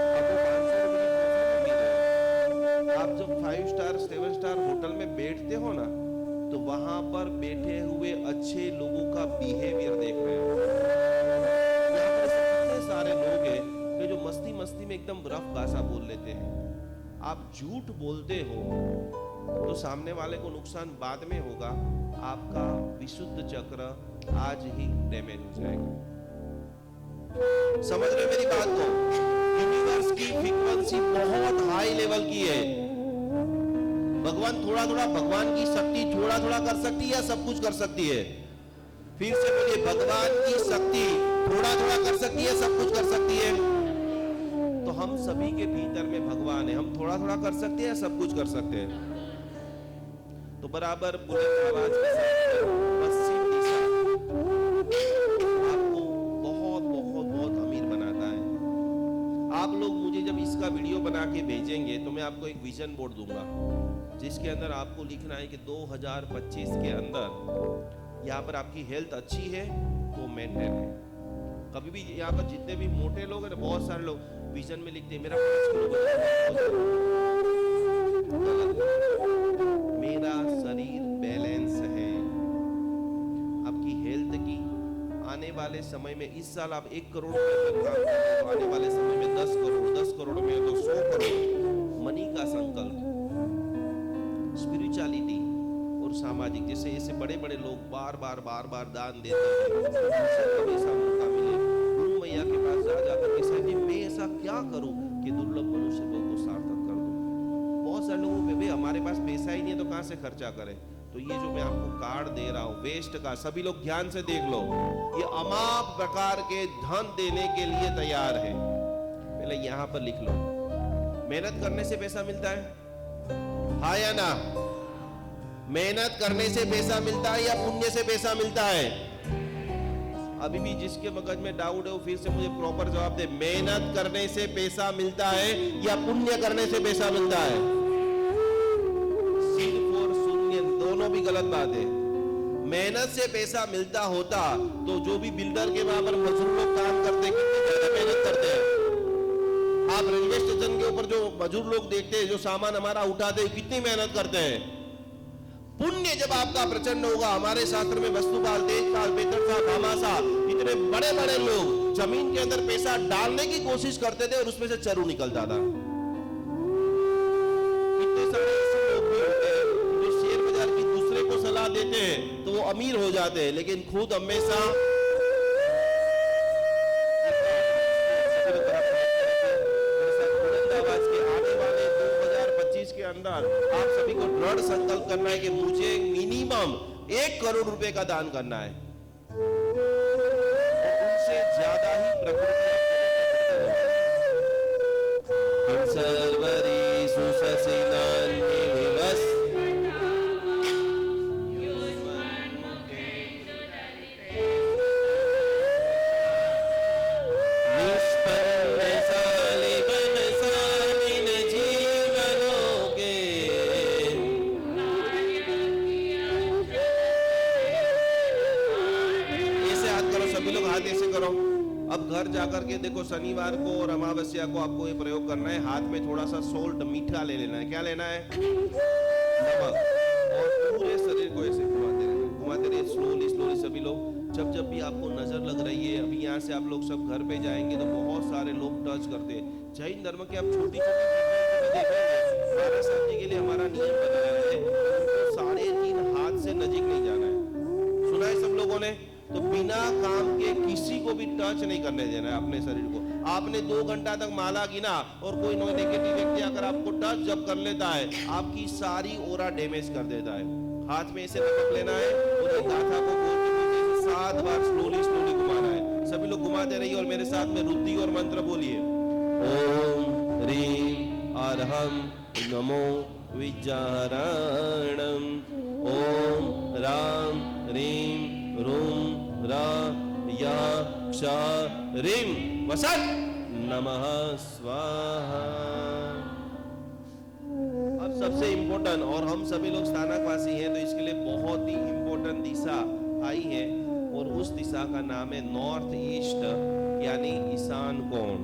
अब वो 500 रुपये की कॉफी पी रहे हैं। आप जब 5 स्टार 7 स्टार होटल में बैठते हो ना, तो वहां पर बैठे हुए अच्छे लोगों का बिहेवियर देख रहे हो। यहाँ पर कितने सारे लोग हैं कि जो मस्ती मस्ती में एकदम रफ भाषा बोल लेते हैं। आप झूठ बोलते हो तो सामने वाले को नुकसान बाद में होगा, आपका विशुद्ध चक्र आज ही डैमेज हो जाएगा। समझ रहे मेरी बात को? यूनिवर्स की फ्रीक्वेंसी बहुत हाई लेवल की है। भगवान थोड़ा थोड़ा, भगवान की शक्ति थोड़ा थोड़ा कर सकती है या सब कुछ कर सकती है? फिर से बोलिए, भगवान की शक्ति थोड़ा थोड़ा कर सकती है, सब कुछ कर सकती है? तो हम सभी के भीतर में भगवान है। हम थोड़ा थोड़ा कर सकते हैं, सब कुछ कर सकते हैं। तो बराबर बुलंद आवाज के साथ पश्चिम दिशा आपको बहुत बहुत बहुत अमीर बनाता है। आप लोग मुझे जब इसका वीडियो बना के भेजेंगे तो मैं आपको एक विजन बोर्ड दूंगा, जिसके अंदर आपको लिखना है कि 2025 के अंदर यहाँ पर आपकी हेल्थ अच्छी है तो मेंटेन है। कभी भी यहाँ पर जितने भी मोटे लोग हैं ना, बहुत सारे लोग विजन में लिखते हैं मेरा 5 किलो मेरा शरीर बैलेंस है। आपकी हेल्थ की आने वाले समय में, इस साल आप 1 करोड़ रुपए काम कर रहे हो, आने वाले समय में 10 करोड़, 10 करोड़ में तो 100 करोड़। मनी का संकल्प, स्पिरिचुअलिटी और सामाजिक, जैसे ऐसे बड़े बड़े लोग बार बार दान देते हैं, ऐसा मौका मिले गुरु मैया के पास जाकर के साहब जी मैं ऐसा क्या करूं कि दुर्लभ मनुष्य को सार्थक कर दूं। बहुत सारे लोगों पे भाई हमारे पास पैसा ही नहीं है तो कहां से खर्चा करें? तो ये जो मैं आपको कार्ड दे रहा हूं वेस्ट का, सभी लोग ध्यान से देख लो, ये अमाप प्रकार के धन देने के लिए तैयार है। पहले यहां पर लिख लो, मेहनत करने से पैसा मिलता है, हाँ या ना? मेहनत करने से पैसा मिलता है या पुण्य से पैसा मिलता है? अभी भी जिसके मगज में डाउट है वो फिर से मुझे प्रॉपर जवाब दे। मेहनत करने से पैसा मिलता है या पुण्य करने से पैसा मिलता है? सिर्फ और शून्य, दोनों भी गलत बात है। मेहनत से पैसा मिलता होता तो जो भी बिल्डर के वहां पर मजदूर लोग काम करते कितनी ज्यादा मेहनत करते हैं। आप रेलवे स्टेशन के ऊपर जो मजदूर लोग देखते हैं, जो सामान हमारा उठाते हैं, कितनी मेहनत करते हैं। पुण्य जब आपका प्रचंड होगा, हमारे शास्त्र में वस्तुपाल, तेजपाल, पेतरसा, भामासा, इतने बड़े बड़े लोग जमीन के अंदर पैसा डालने की कोशिश करते थे और उसमें से चरू निकलता था। कितने सारे ऐसे लोग भी होते हैं जो शेयर बाजार की दूसरे को सलाह देते हैं तो वो अमीर हो जाते हैं, लेकिन खुद हमेशा के अंदर आप सभी को दृढ़ संकल्प करना है कि मुझे मिनिमम 1 करोड़ रुपए का दान करना है। और उनसे ज्यादा ही प्रकृति सर्वरी सुससिनानि विवस निष्पन्न सालिबन सालिन जीवन जाकर के देखो, शनिवार को और अमावस्या को आपको ये प्रयोग करना है। हाथ में थोड़ा सा सोल्ट मीठा ले लेना है। क्या लेना है? नमक। और पूरे शरीर को ऐसे घुमाते रहिए स्लोली स्लोली। सभी लोग जब जब भी आपको नजर लग रही है, अभी यहाँ से आप लोग सब घर पे जाएंगे तो बहुत सारे लोग टच करते हैं। जैन धर्म के आप छोटी छोटी देखेंगे, महाराज साहब जी के लिए हमारा नियम बनाया है, तो 3.5 हाथ से नजीक नहीं जाना है। सुना है सब लोगों ने? तो बिना काम के किसी को भी टच नहीं करने देना है अपने शरीर को। आपने 2 घंटा तक माला गिना और कोई नेगेटिव व्यक्ति अगर आपको टच जब कर लेता है, आपकी सारी ओरा डैमेज कर देता है। हाथ में ऐसे नमक लेना है और ये गाथा को बोल के पीछे से 7 बार स्लोली स्लोली घुमाना है। सभी लोग घुमाते रहिए और मेरे साथ में रुद्धि और मंत्र बोलिए। ओम ह्रीं अर्हं नमो विजारणं। ओम राम ह्रीं रूम रा या क्षा ह्रीं वसत् नमः स्वाहा। अब सबसे इंपॉर्टेंट, और हम सभी लोग स्थानकवासी हैं तो इसके लिए बहुत ही इंपॉर्टेंट दिशा आई है, और उस दिशा का नाम है नॉर्थ ईस्ट यानी ईशान कोण।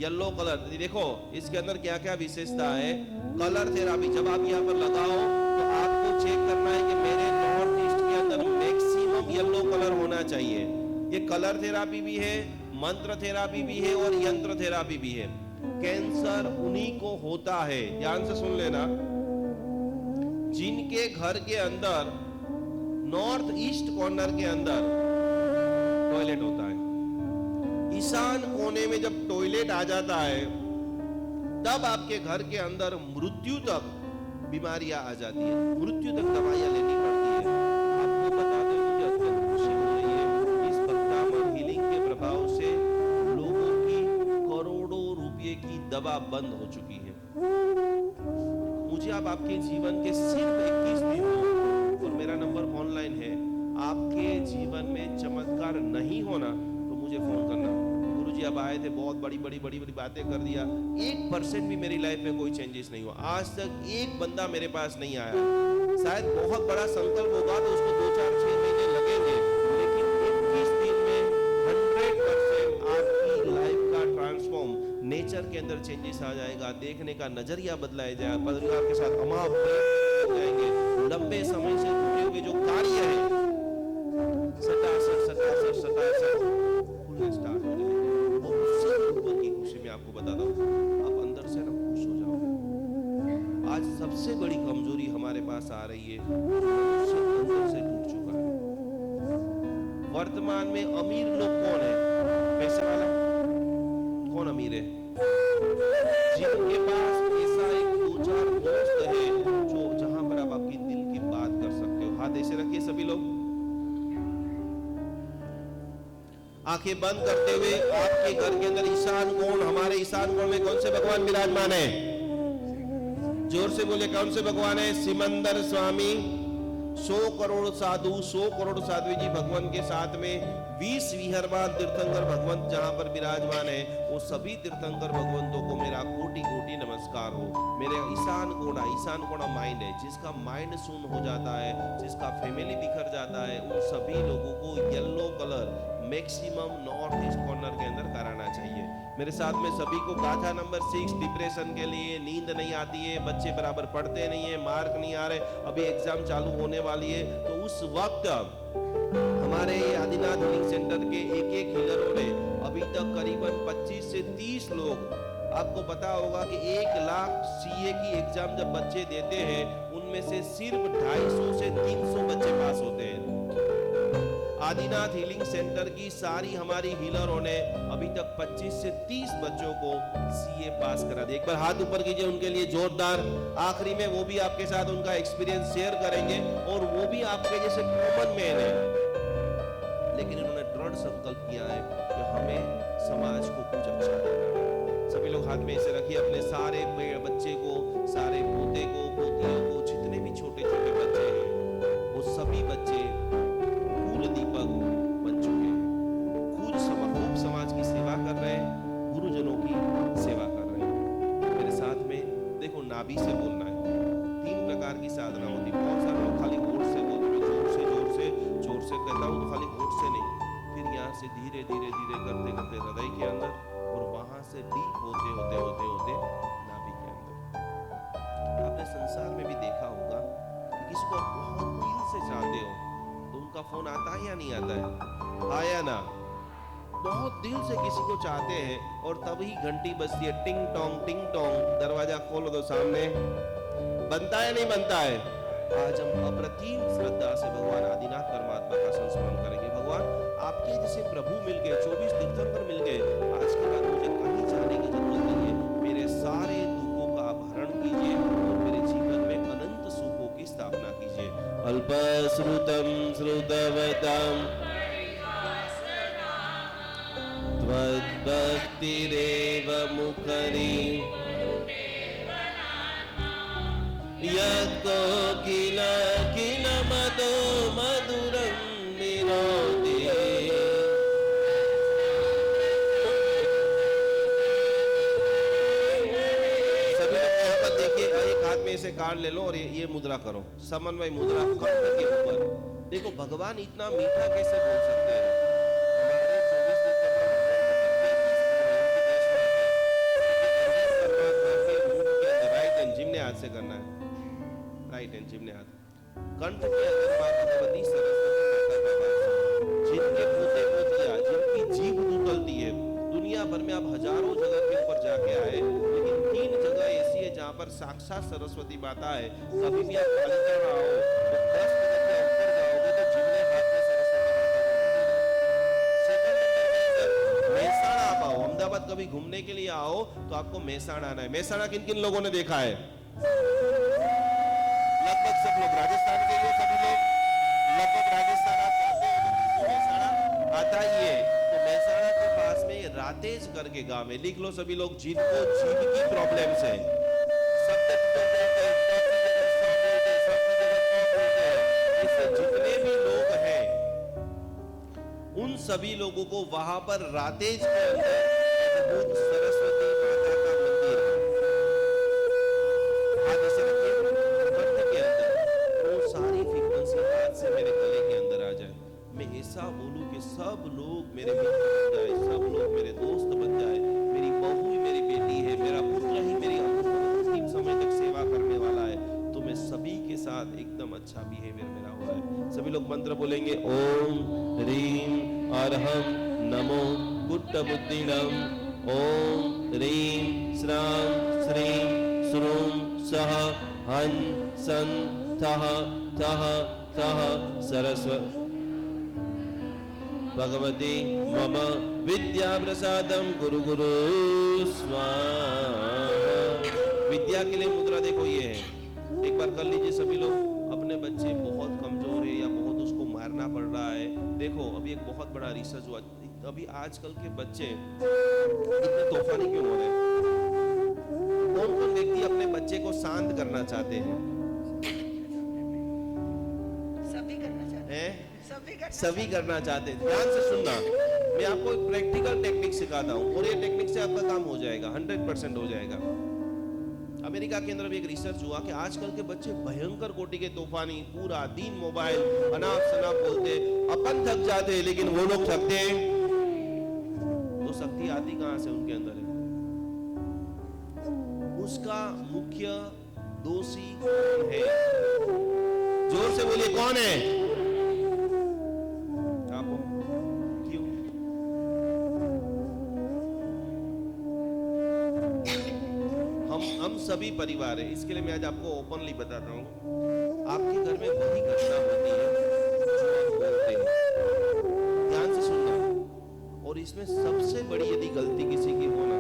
येलो कलर, देखो इसके अंदर क्या क्या विशेषता है। कलर थेरापी, जब आप यहाँ पर लगाओ तो आपको चेक करना है कि मेरे नॉर्थ ईस्ट के अंदर मैक्सिमम येलो कलर होना चाहिए। ये कलर थेरापी भी है, मंत्र थेरापी भी है और यंत्र थेरापी भी है। कैंसर उन्हीं को होता है, ध्यान से सुन लेना, जिनके घर के अंदर नॉर्थ ईस्ट कॉर्नर के अंदर टॉयलेट होता है। ईशान कोने में जब टॉयलेट आ जाता है तब आपके घर के अंदर मृत्यु तक बीमारियां आ जाती है, मृत्यु तक दवाइयां लेनी पड़ती है। आपको बता दें, मुझे अत्यंत खुशी हो रही है, इस भक्तामन हीलिंग के प्रभाव से लोगों की करोड़ों रुपए की दवा बंद हो चुकी है। मुझे आप आपके जीवन के सिर्फ 21 दिन हो, और मेरा नंबर ऑनलाइन है, आपके जीवन में चमत्कार नहीं होना तो मुझे फोन करना। गुरुजी आप आए थे, बहुत बड़ी बातें कर दिया, 1% भी मेरी लाइफ में कोई चेंजेस नहीं हुआ। आज तक एक बंदा मेरे पास नहीं आया। शायद बहुत बड़ा संकल्प होगा तो उसको 2, 4, 6 महीने लगेंगे, लेकिन 21 दिन में 100% आपकी लाइफ का ट्रांसफॉर्म, नेचर के अंदर चेंजेस आ जाएगा, देखने का नजरिया बदलाया जाएगा, परिवार के साथ अमाप हो जाएंगे। लंबे समय से टूटे हुए जो कार्य है सटासट खुलने स्टार्ट हो जाएंगे। और उससे ऊपर की खुशी मैं आपको बताता हूँ, आप अंदर से ना खुश हो जाओगे। आज सबसे बड़ी कमजोरी हमारे पास आ रही है, मनुष्य अंदर से टूट चुका है। वर्तमान में अमीर लोग कौन है? पैसे वाला कौन अमीर है? जिनके पास ऐसा एक 2-4 दोस्त है जो जहां पर आप आपकी दिल की बात कर सकते हो। हाथ ऐसे रखिए सभी लोग, आंखें बंद करते हुए। आपके घर के अंदर ईशान कोण, हमारे ईशान कोण में कौन से भगवान विराजमान है? जोर से बोले, कौन से भगवान है? सिमंदर स्वामी, 100 करोड़ साधु, 100 करोड़ साधु जी भगवान के साथ में 20 विहरवान तीर्थंकर भगवंत जहां पर विराजमान है, वो सभी तीर्थंकर भगवंतों को मेरा कोटि कोटि नमस्कार हो। मेरे ईशान कोणा माइंड है, जिसका माइंड शून्य हो जाता है, जिसका फैमिली बिखर जाता है, उन सभी लोगों को yellow colour maximum north east corner के अंदर कराना चाहिए। मेरे साथ में सभी को गाथा नंबर 6, डिप्रेशन के लिए, नींद नहीं आती है, बच्चे बराबर पढ़ते नहीं है, मार्क नहीं आ रहे, अभी एग्जाम चालू होने वाली है, तो उस वक्त हमारे आदिनाथ हीलिंग सेंटर के एक हीलरों ने अभी तक करीबन 25 से 30 लोग, आपको पता होगा कि 1 लाख सीए की एग्जाम जब बच्चे देते हैं, उनमें से सिर्फ 250 से 300 बच्चे पास होते हैं। आदिनाथ हीलिंग सेंटर की सारी हमारी हीलरों ने अभी तक 25 से 30 बच्चों को सीए पास करा दिया। एक बार हाथ ऊपर कीजिए उनके लिए जोरदार। आखिरी में वो भी आपके साथ उनका एक्सपीरियंस शेयर करेंगे, और वो भी आपके जैसे कॉमन मैन है, लेकिन उन्होंने दृढ़ संकल्प किया है कि हमें समाज को कुछ अच्छा देना है। सभी लोग हाथ में ऐसे रखिए, अपने सारे बच्चे को, सारे पोते को, पोतियों को, जितने भी छोटे छोटे बच्चे हैं, वो सभी बच्चे दीपक बन चुके हैं। खूब समाज की सेवा कर रहे हैं, गुरुजनों की सेवा कर रहे हैं। मेरे साथ में देखो, नाभि से बोलना है। 3 प्रकार की साधना होती है। बहुत सारे लोग खाली होठ से बोलते हैं, जोर से कहता हूँ तो खाली होठ से नहीं, फिर यहाँ से धीरे धीरे धीरे नहीं आता है, आया ना। बहुत दिल से किसी को चाहते हैं और तभी घंटी बजती है, टिंग टोंग, दरवाजा खोलो तो सामने बनता है, नहीं बनता है। आज हम अप्रतिम श्रद्धा से भगवान आदिनाथ परमात्मा का संस्मरण करेंगे। भगवान आपके जैसे प्रभु मिल गए, 24 तीर्थंकर मिल गए, आज के बाद मुझे कहीं जाने की जरूरत नहीं है। मेरे सारे दुखों का अपहरण कीजिए और मेरे जीवन में अनंत सुखों की स्थापना कीजिए। अल्पश्रुतम श्रुतवतम त्वद्भक्तिरेव मुखरी यत्को किल किल मदो मधुरं निरोधे। सभी लोग यहाँ पर देखिए, एक हाथ में इसे कार्ड ले लो और ये मुद्रा करो, समन्वय मुद्रा कंठ के ऊपर। देखो भगवान इतना मीठा कैसे बोल सकते हैं। से करना है, राइट हैंड जिम्ने हाथ कंठ के अंदर मां भगवती सरस्वती माता का वास है। जिनके पोते पोतियां, जिनकी जीभ उतलती है, दुनिया भर में आप हजारों जगह के ऊपर जाके आए, लेकिन 3 जगह ऐसी है जहां पर साक्षात सरस्वती माता है। कभी भी आप पालीगढ़ आओ तो 10 कदम के ऊपर जाओगे तो जिम्ने हाथ में सरस्वती माता का मंदिर है। सेकंड नंबर पे मेहसाणा आप आओ, अहमदाबाद कभी घूमने के लिए आओ तो आपको मेहसाणा आना है। मेहसाणा किन किन लोगों ने देखा है? लगभग सब लोग। राजस्थान के लिए सभी लोग लगभग राजस्थान आप जाते हैं तो मेहसाणा आता ही है। तो मेहसाणा के पास में रातेज करके गांव है, लिख लो सभी लोग। जिनको जीभ की प्रॉब्लम्स है, इससे जितने भी लोग हैं उन सभी लोगों को वहां पर रातेज के अंदर अद्भुत सरस्वती माता का मंदिर है। से मेरे गले के अंदर आ जाए, मैं ऐसा बोलूं कि सब लोग मेरे मित्र बन जाए, सब लोग मेरे दोस्त बन जाए, मेरी बहू ही मेरी बेटी है, मेरा पुत्र ही मेरी अंतिम समय तक सेवा करने वाला है, तो मैं सभी के साथ एकदम अच्छा बिहेवियर मेरा हुआ है। सभी लोग मंत्र बोलेंगे, ओम ह्रीम अरहम नमो गुट्टबुद्धिनम, ओम ह्रीम श्राम श्रीम श्रूम सह हं सन थः थः तः सरस्वती भगवती मम विद्या प्रसादम गुरु गुरु स्वाहा। विद्या के लिए मुद्रा देखो ये है, एक बार कर लीजिए सभी लोग। अपने बच्चे बहुत कमजोर है या बहुत उसको मारना पड़ रहा है, देखो अभी एक बहुत बड़ा रिसर्च हुआ, अभी आजकल के बच्चे इतने तूफानी क्यों हो रहे हैं? कौन कौन व्यक्ति अपने बच्चे को शांत करना चाहते हैं? सभी करना चाहते हैं। ध्यान से सुनना, मैं आपको एक प्रैक्टिकल टेक्निक सिखाता हूं और ये टेक्निक से आपका काम हो जाएगा, 100% हो जाएगा। अमेरिका के अंदर भी एक रिसर्च हुआ कि आजकल के बच्चे भयंकर कोटि के तूफानी, पूरा दिन मोबाइल अनाप शनाप बोलते, अपन थक जाते हैं लेकिन वो लोग थकते हैं। तो शक्ति आती कहां से उनके अंदर है? उसका मुख्य दोषी कौन है? जोर से बोलिए, कौन है? हम सभी परिवार है, इसके लिए मैं आज आपको ओपनली बताता हूँ। आपके घर में वही घटना होती है जो आप बोलते हैं। ध्यान से सुनना, और इसमें सबसे बड़ी यदि गलती किसी की हो ना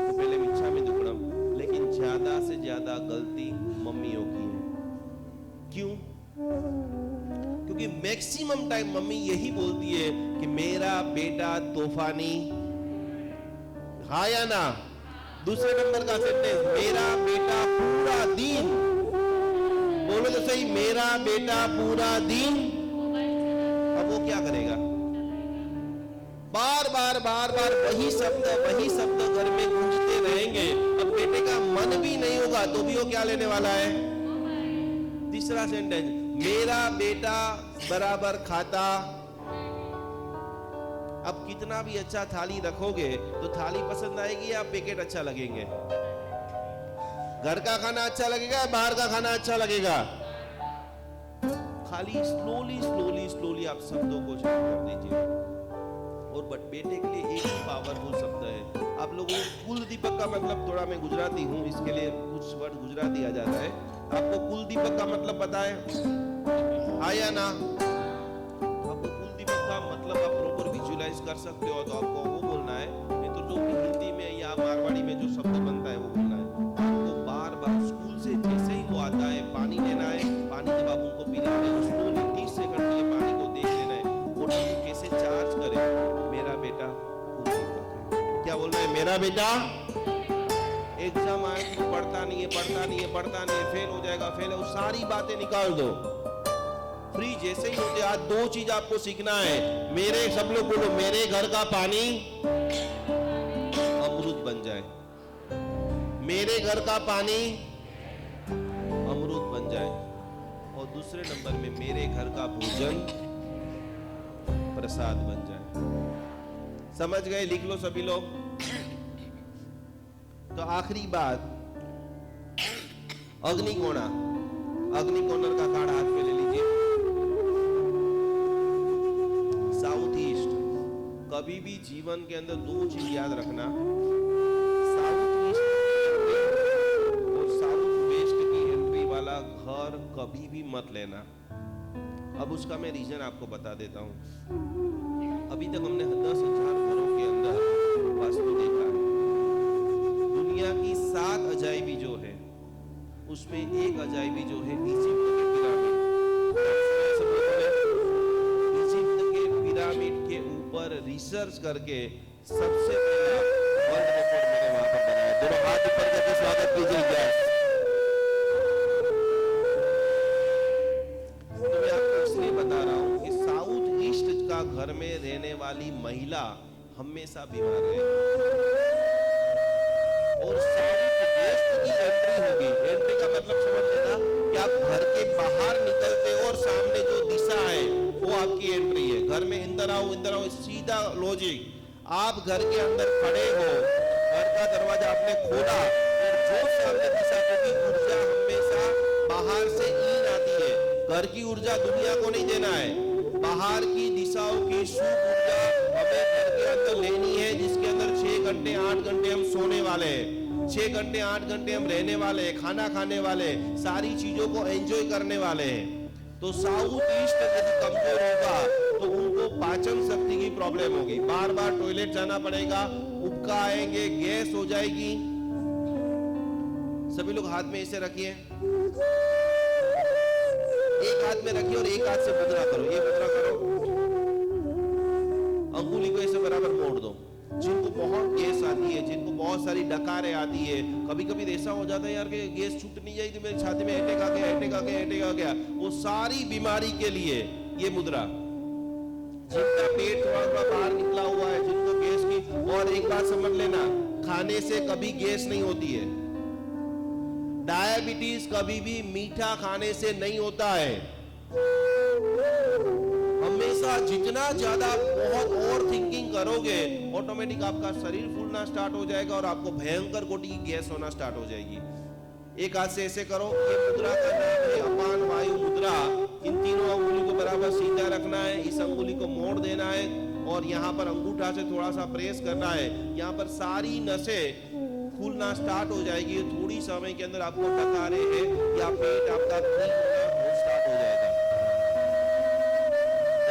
तो पहले मिच्छा में दुक्कड़म, लेकिन ज्यादा से ज्यादा गलती मम्मियों की है। क्यों? क्योंकि मैक्सिमम टाइम मम्मी यही बोलती है कि मेरा बेटा तूफानी, हाँ या ना? दूसरे नंबर का सेंटेंस, मेरा बेटा पूरा दिन, बोलो तो सही, मेरा बेटा पूरा दिन। अब वो क्या करेगा? बार बार वही शब्द घर में गूंजते रहेंगे। अब बेटे का मन भी नहीं होगा तो भी वो क्या लेने वाला है? तीसरा सेंटेंस, मेरा बेटा बराबर खाता। अब कितना भी अच्छा थाली रखोगे तो थाली पसंद आएगी या पैकेट अच्छा लगेंगे? घर का खाना अच्छा लगेगा या बाहर का खाना अच्छा लगेगा? खाली स्लोली स्लोली स्लोली आप शब्दों को चालू कर दीजिए। और बट बेटे के लिए एक ही पावरफुल शब्द है। आप लोगों को कुल दीपक का मतलब, थोड़ा मैं गुजराती हूँ इसके लिए कुछ वर्ड गुजराती आ जाता है। आपको कुल दीपक का मतलब पता है आया ना? आपको कुल दीपक का मतलब आप प्रॉपर विजुअलाइज कर सकते हो तो आपको वो बोलना है, नहीं तो जो भी हिंदी में या मारवाड़ी में जो शब्द बनता है वो बोलना है। आपको बार बार स्कूल से जैसे ही वो आता है पानी लेना है, पानी जब आप उनको पिलाते हो स्लोली 30 सेकंड के लिए पानी को देख लेना है और उसको कैसे चार्ज करे। मेरा बेटा कुल दीपक है। क्या बोल रहे हैं? मेरा बेटा एग्जाम आए तो पढ़ता नहीं है, फेल हो जाएगा, फेल है, वो सारी बातें निकाल दो। फ्री जैसे ही होते, आज दो चीज आपको सीखना है। मेरे, सब लोग बोलो, मेरे घर का पानी अमृत बन जाए। मेरे घर का पानी अमृत बन जाए। और दूसरे नंबर में मेरे घर का भोजन प्रसाद बन जाए। समझ गए? लिख लो सभी लोग। तो आखिरी बात, अग्निकोणा। अग्निकोणर का कार्ड हाथ में ले लीजिए। साउथ ईस्ट, कभी भी जीवन के अंदर दो चीज याद रखना, साउथ ईस्ट और साउथ वेस्ट की एंट्री वाला घर कभी भी मत लेना। अब उसका मैं रीजन आपको बता देता हूं। अभी तक हमने 10,000 घरों के अंदर वास्तु देखा है। दुनिया की 7 अजायबी जो है उसमें एक अजायबी जो है इजिप्ट के पिरामिड। इजिप्ट के पिरामिड के ऊपर रिसर्च करके सबसे पहला वर्ल्ड रिकॉर्ड मैंने वहां पर बनाया। दोनों हाथ ऊपर करके स्वागत कीजिए। तो मैं आपको इसलिए बता रहा हूं कि साउथ ईस्ट का घर में रहने वाली महिला हमेशा बीमार रहेगी। और साउथ वेस्ट की एंट्री होगी। एंट्री का मतलब समझ लेना कि आप घर के बाहर निकलते हो और सामने जो दिशा है वो आपकी एंट्री है। घर में इंदर आओ, सीधा लॉजिक। आप घर के अंदर खड़े हो, घर का दरवाजा आपने खोला और जो सामने दिशा, क्योंकि ऊर्जा हमेशा बाहर से इन आती है। घर की ऊर्जा दुनिया को नहीं देना है। बाहर की दिशाओं की शुभ ऊर्जा हमें घर के अंदर लेनी है, जिसके अंदर 6 घंटे 8 घंटे हम सोने वाले हैं, 6 घंटे 8 घंटे हम रहने वाले हैं, खाना खाने वाले हैं, सारी चीजों को एंजॉय करने वाले हैं। तो साउथ ईस्ट यदि कमजोर होगा तो उनको पाचन शक्ति की प्रॉब्लम होगी, बार बार टॉयलेट जाना पड़ेगा, उबका आएंगे, गैस हो जाएगी। सभी लोग हाथ में ऐसे रखिए, एक हाथ में रखिए और एक हाथ से मुद्रा करो। ये मुद्रा करो, अंगुली को ऐसे बराबर मोड़ दो। जिनको बहुत गैस आती है, जिनको बहुत सारी डकारें आती है, कभी कभी ऐसा हो जाता है यार कि गैस छूट नहीं जाएगी, मेरी छाती में अटैक आ गया, वो सारी बीमारी के लिए ये मुद्रा। जिनका पेट थोड़ा बाहर निकला हुआ है, जिनको गैस की, और एक बात समझ लेना, खाने से कभी गैस नहीं होती है। डायबिटीज कभी भी मीठा खाने से नहीं होता है। हमेशा जितना ज्यादा बहुत ओवर थिंकिंग करोगे, ऑटोमेटिक आपका शरीर फूलना स्टार्ट हो जाएगा और आपको भयंकर कोटि की गैस होना स्टार्ट हो जाएगी। एक हाथ से ऐसे करो। ये मुद्रा का नाम है अपान वायु मुद्रा। इन तीनों अंगुली को बराबर सीधा रखना है, इस अंगुली को मोड़ देना है और यहाँ पर अंगूठा से थोड़ा सा प्रेस करना है। यहाँ पर सारी नसें फूलना स्टार्ट हो जाएगी। थोड़ी समय के अंदर आपको डकारे हैं या पेट आपका ठीक होना स्टार्ट हो जाएगा।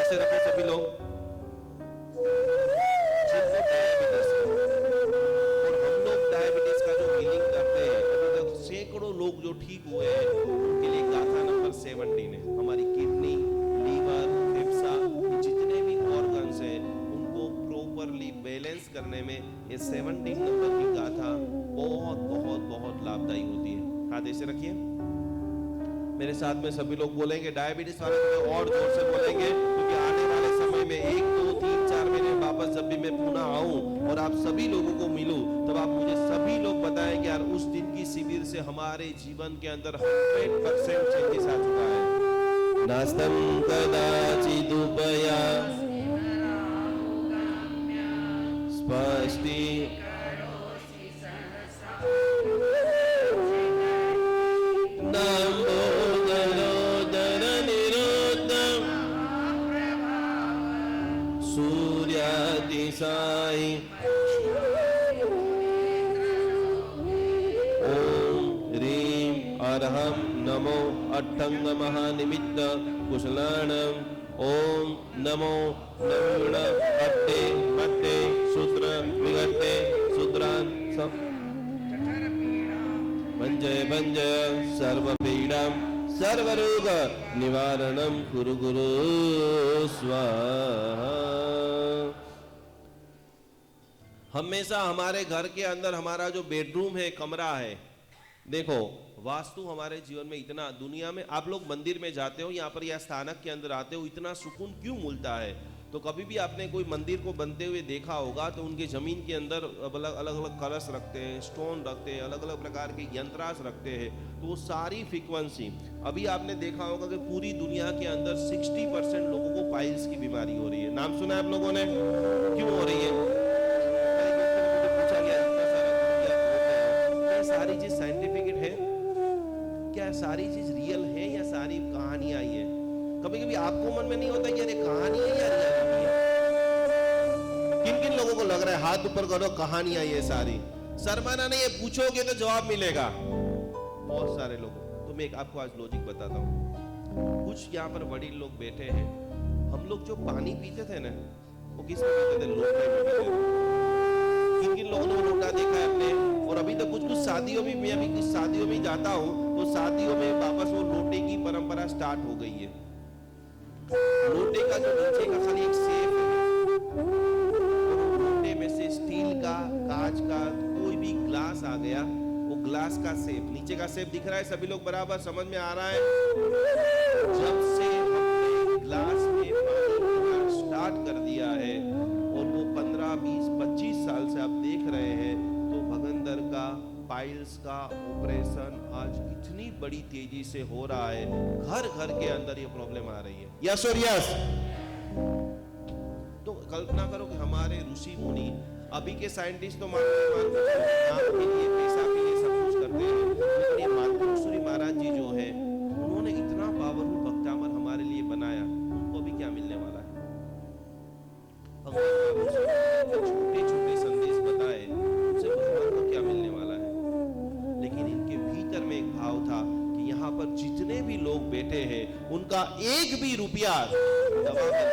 ऐसे रखो सभी लोग। जिनको डायबिटीज है, और हम लोग डायबिटीज का जो हीलिंग करते हैं, अभी तक सैकड़ों लोग जो ठीक हुए हैं, उनके लिए गाथा नंबर 17 है। हमारी किडनी, लीवर, फेफड़ा, जितने भी ऑर्गन्स हैं, उनको प्रॉपरली बैलेंस करने में ये 17 नंबर की गाथा बहुत बहुत बहुत लाभदायी होती है। हाथ ऐसे रखिए, मेरे साथ में सभी लोग बोलेंगे। डायबिटीज वाले तो और जोर से बोलेंगे, क्योंकि आने वाले समय में 1, 2, 3, 4 महीने वापस जब भी मैं पुणे आऊं और आप सभी लोगों को मिलूं, तब आप मुझे सभी लोग बताएं कि यार उस दिन की शिविर से हमारे जीवन के अंदर 100% चेंजेस आ चुका है। नास्तं कदाचिदुपया स्पष्टि नमो अर्हं नमो अट्टंग महानिमित्त कुशलाणं ओम नमो नमोण अट्टे मट्टे सूत्र विगट्टे सूत्रान् भंजय भंजय सर्वपीडां सर्वरोग निवारणं कुरु गुरु स्वाहा। हमेशा हमारे घर के अंदर हमारा जो बेडरूम है, कमरा है, देखो वास्तु हमारे जीवन में इतना, दुनिया में आप लोग मंदिर में जाते हो, यहाँ पर या स्थानक के अंदर आते हो, इतना सुकून क्यों मिलता है? तो कभी भी आपने कोई मंदिर को बनते हुए देखा होगा तो उनके जमीन के अंदर अलग अलग कलश रखते हैं, स्टोन रखते हैं, अलग अलग प्रकार के यंत्रास रखते हैं। तो वो सारी फ्रीक्वेंसी, अभी आपने देखा होगा कि पूरी दुनिया के अंदर 60% लोगों को पाइल्स की बीमारी हो रही है। नाम सुना है आप लोगों ने? क्यों हो रही है? पूछा गया क्या सारी चीज साइंटिफिक है? क्या सारी चीज रियल है या सारी कहानी आई है? कभी कभी आपको मन में नहीं होता कि अरे कहानी है या रियलिटी है? किन किन लोगों को लग रहा है? हाथ ऊपर करो, कहानी आई है सारी। शर्माना नहीं है, पूछोगे तो जवाब मिलेगा। बहुत सारे लोगों, तो मैं आपको आज लॉजिक बताता हूँ। कुछ यहाँ पर बड़े लोग बैठे हैं, हम लोग जो पानी पीते थे ना, वो किस में पीते थे? लोटे में पीते थे। किन किन लोगों ने लोटा देखा है अपने? और अभी तो कुछ कुछ शादियों में, मैं अभी कुछ शादियों में जाता हूँ तो शादियों में वापस वो लोटे की परंपरा स्टार्ट हो गई है। लोटे का जो नीचे का खाली एक सेफ है, लोटे में से स्टील का, कांच का कोई भी ग्लास आ गया, वो ग्लास का सेफ, नीचे का सेफ दिख रहा है? सभी लोग बराबर समझ में आ रहा है? जब से हमने ग्लास में पानी पीना स्टार्ट कर दिया है और वो 15, 20, 25 साल से आप देख रहे हैं, तो भगंदर का, पाइल्स का ऑपरेशन आज इतनी बड़ी तेजी से हो रहा है, घर घर के अंदर ये प्रॉब्लम आ रही है। यस और यस? तो कल्पना करो कि हमारे ऋषि मुनि, अभी के साइंटिस्ट तो मान नाम के लिए, पैसा के लिए सब कुछ करते हैं, लेकिन ये मातृश्री महाराज जी जो है, उन्होंने इतना पावरफुल भक्तामर हमारे लिए बनाया, उनको अभी क्या मिलने वाला है? भगवान छोटे छोटे संदेश बताए, उनसे भगवान को क्या मिलने वाला है? लेकिन इनके भीतर में एक भाव था कि यहाँ पर जितने भी लोग बैठे हैं, उनका एक भी रुपया दवा में,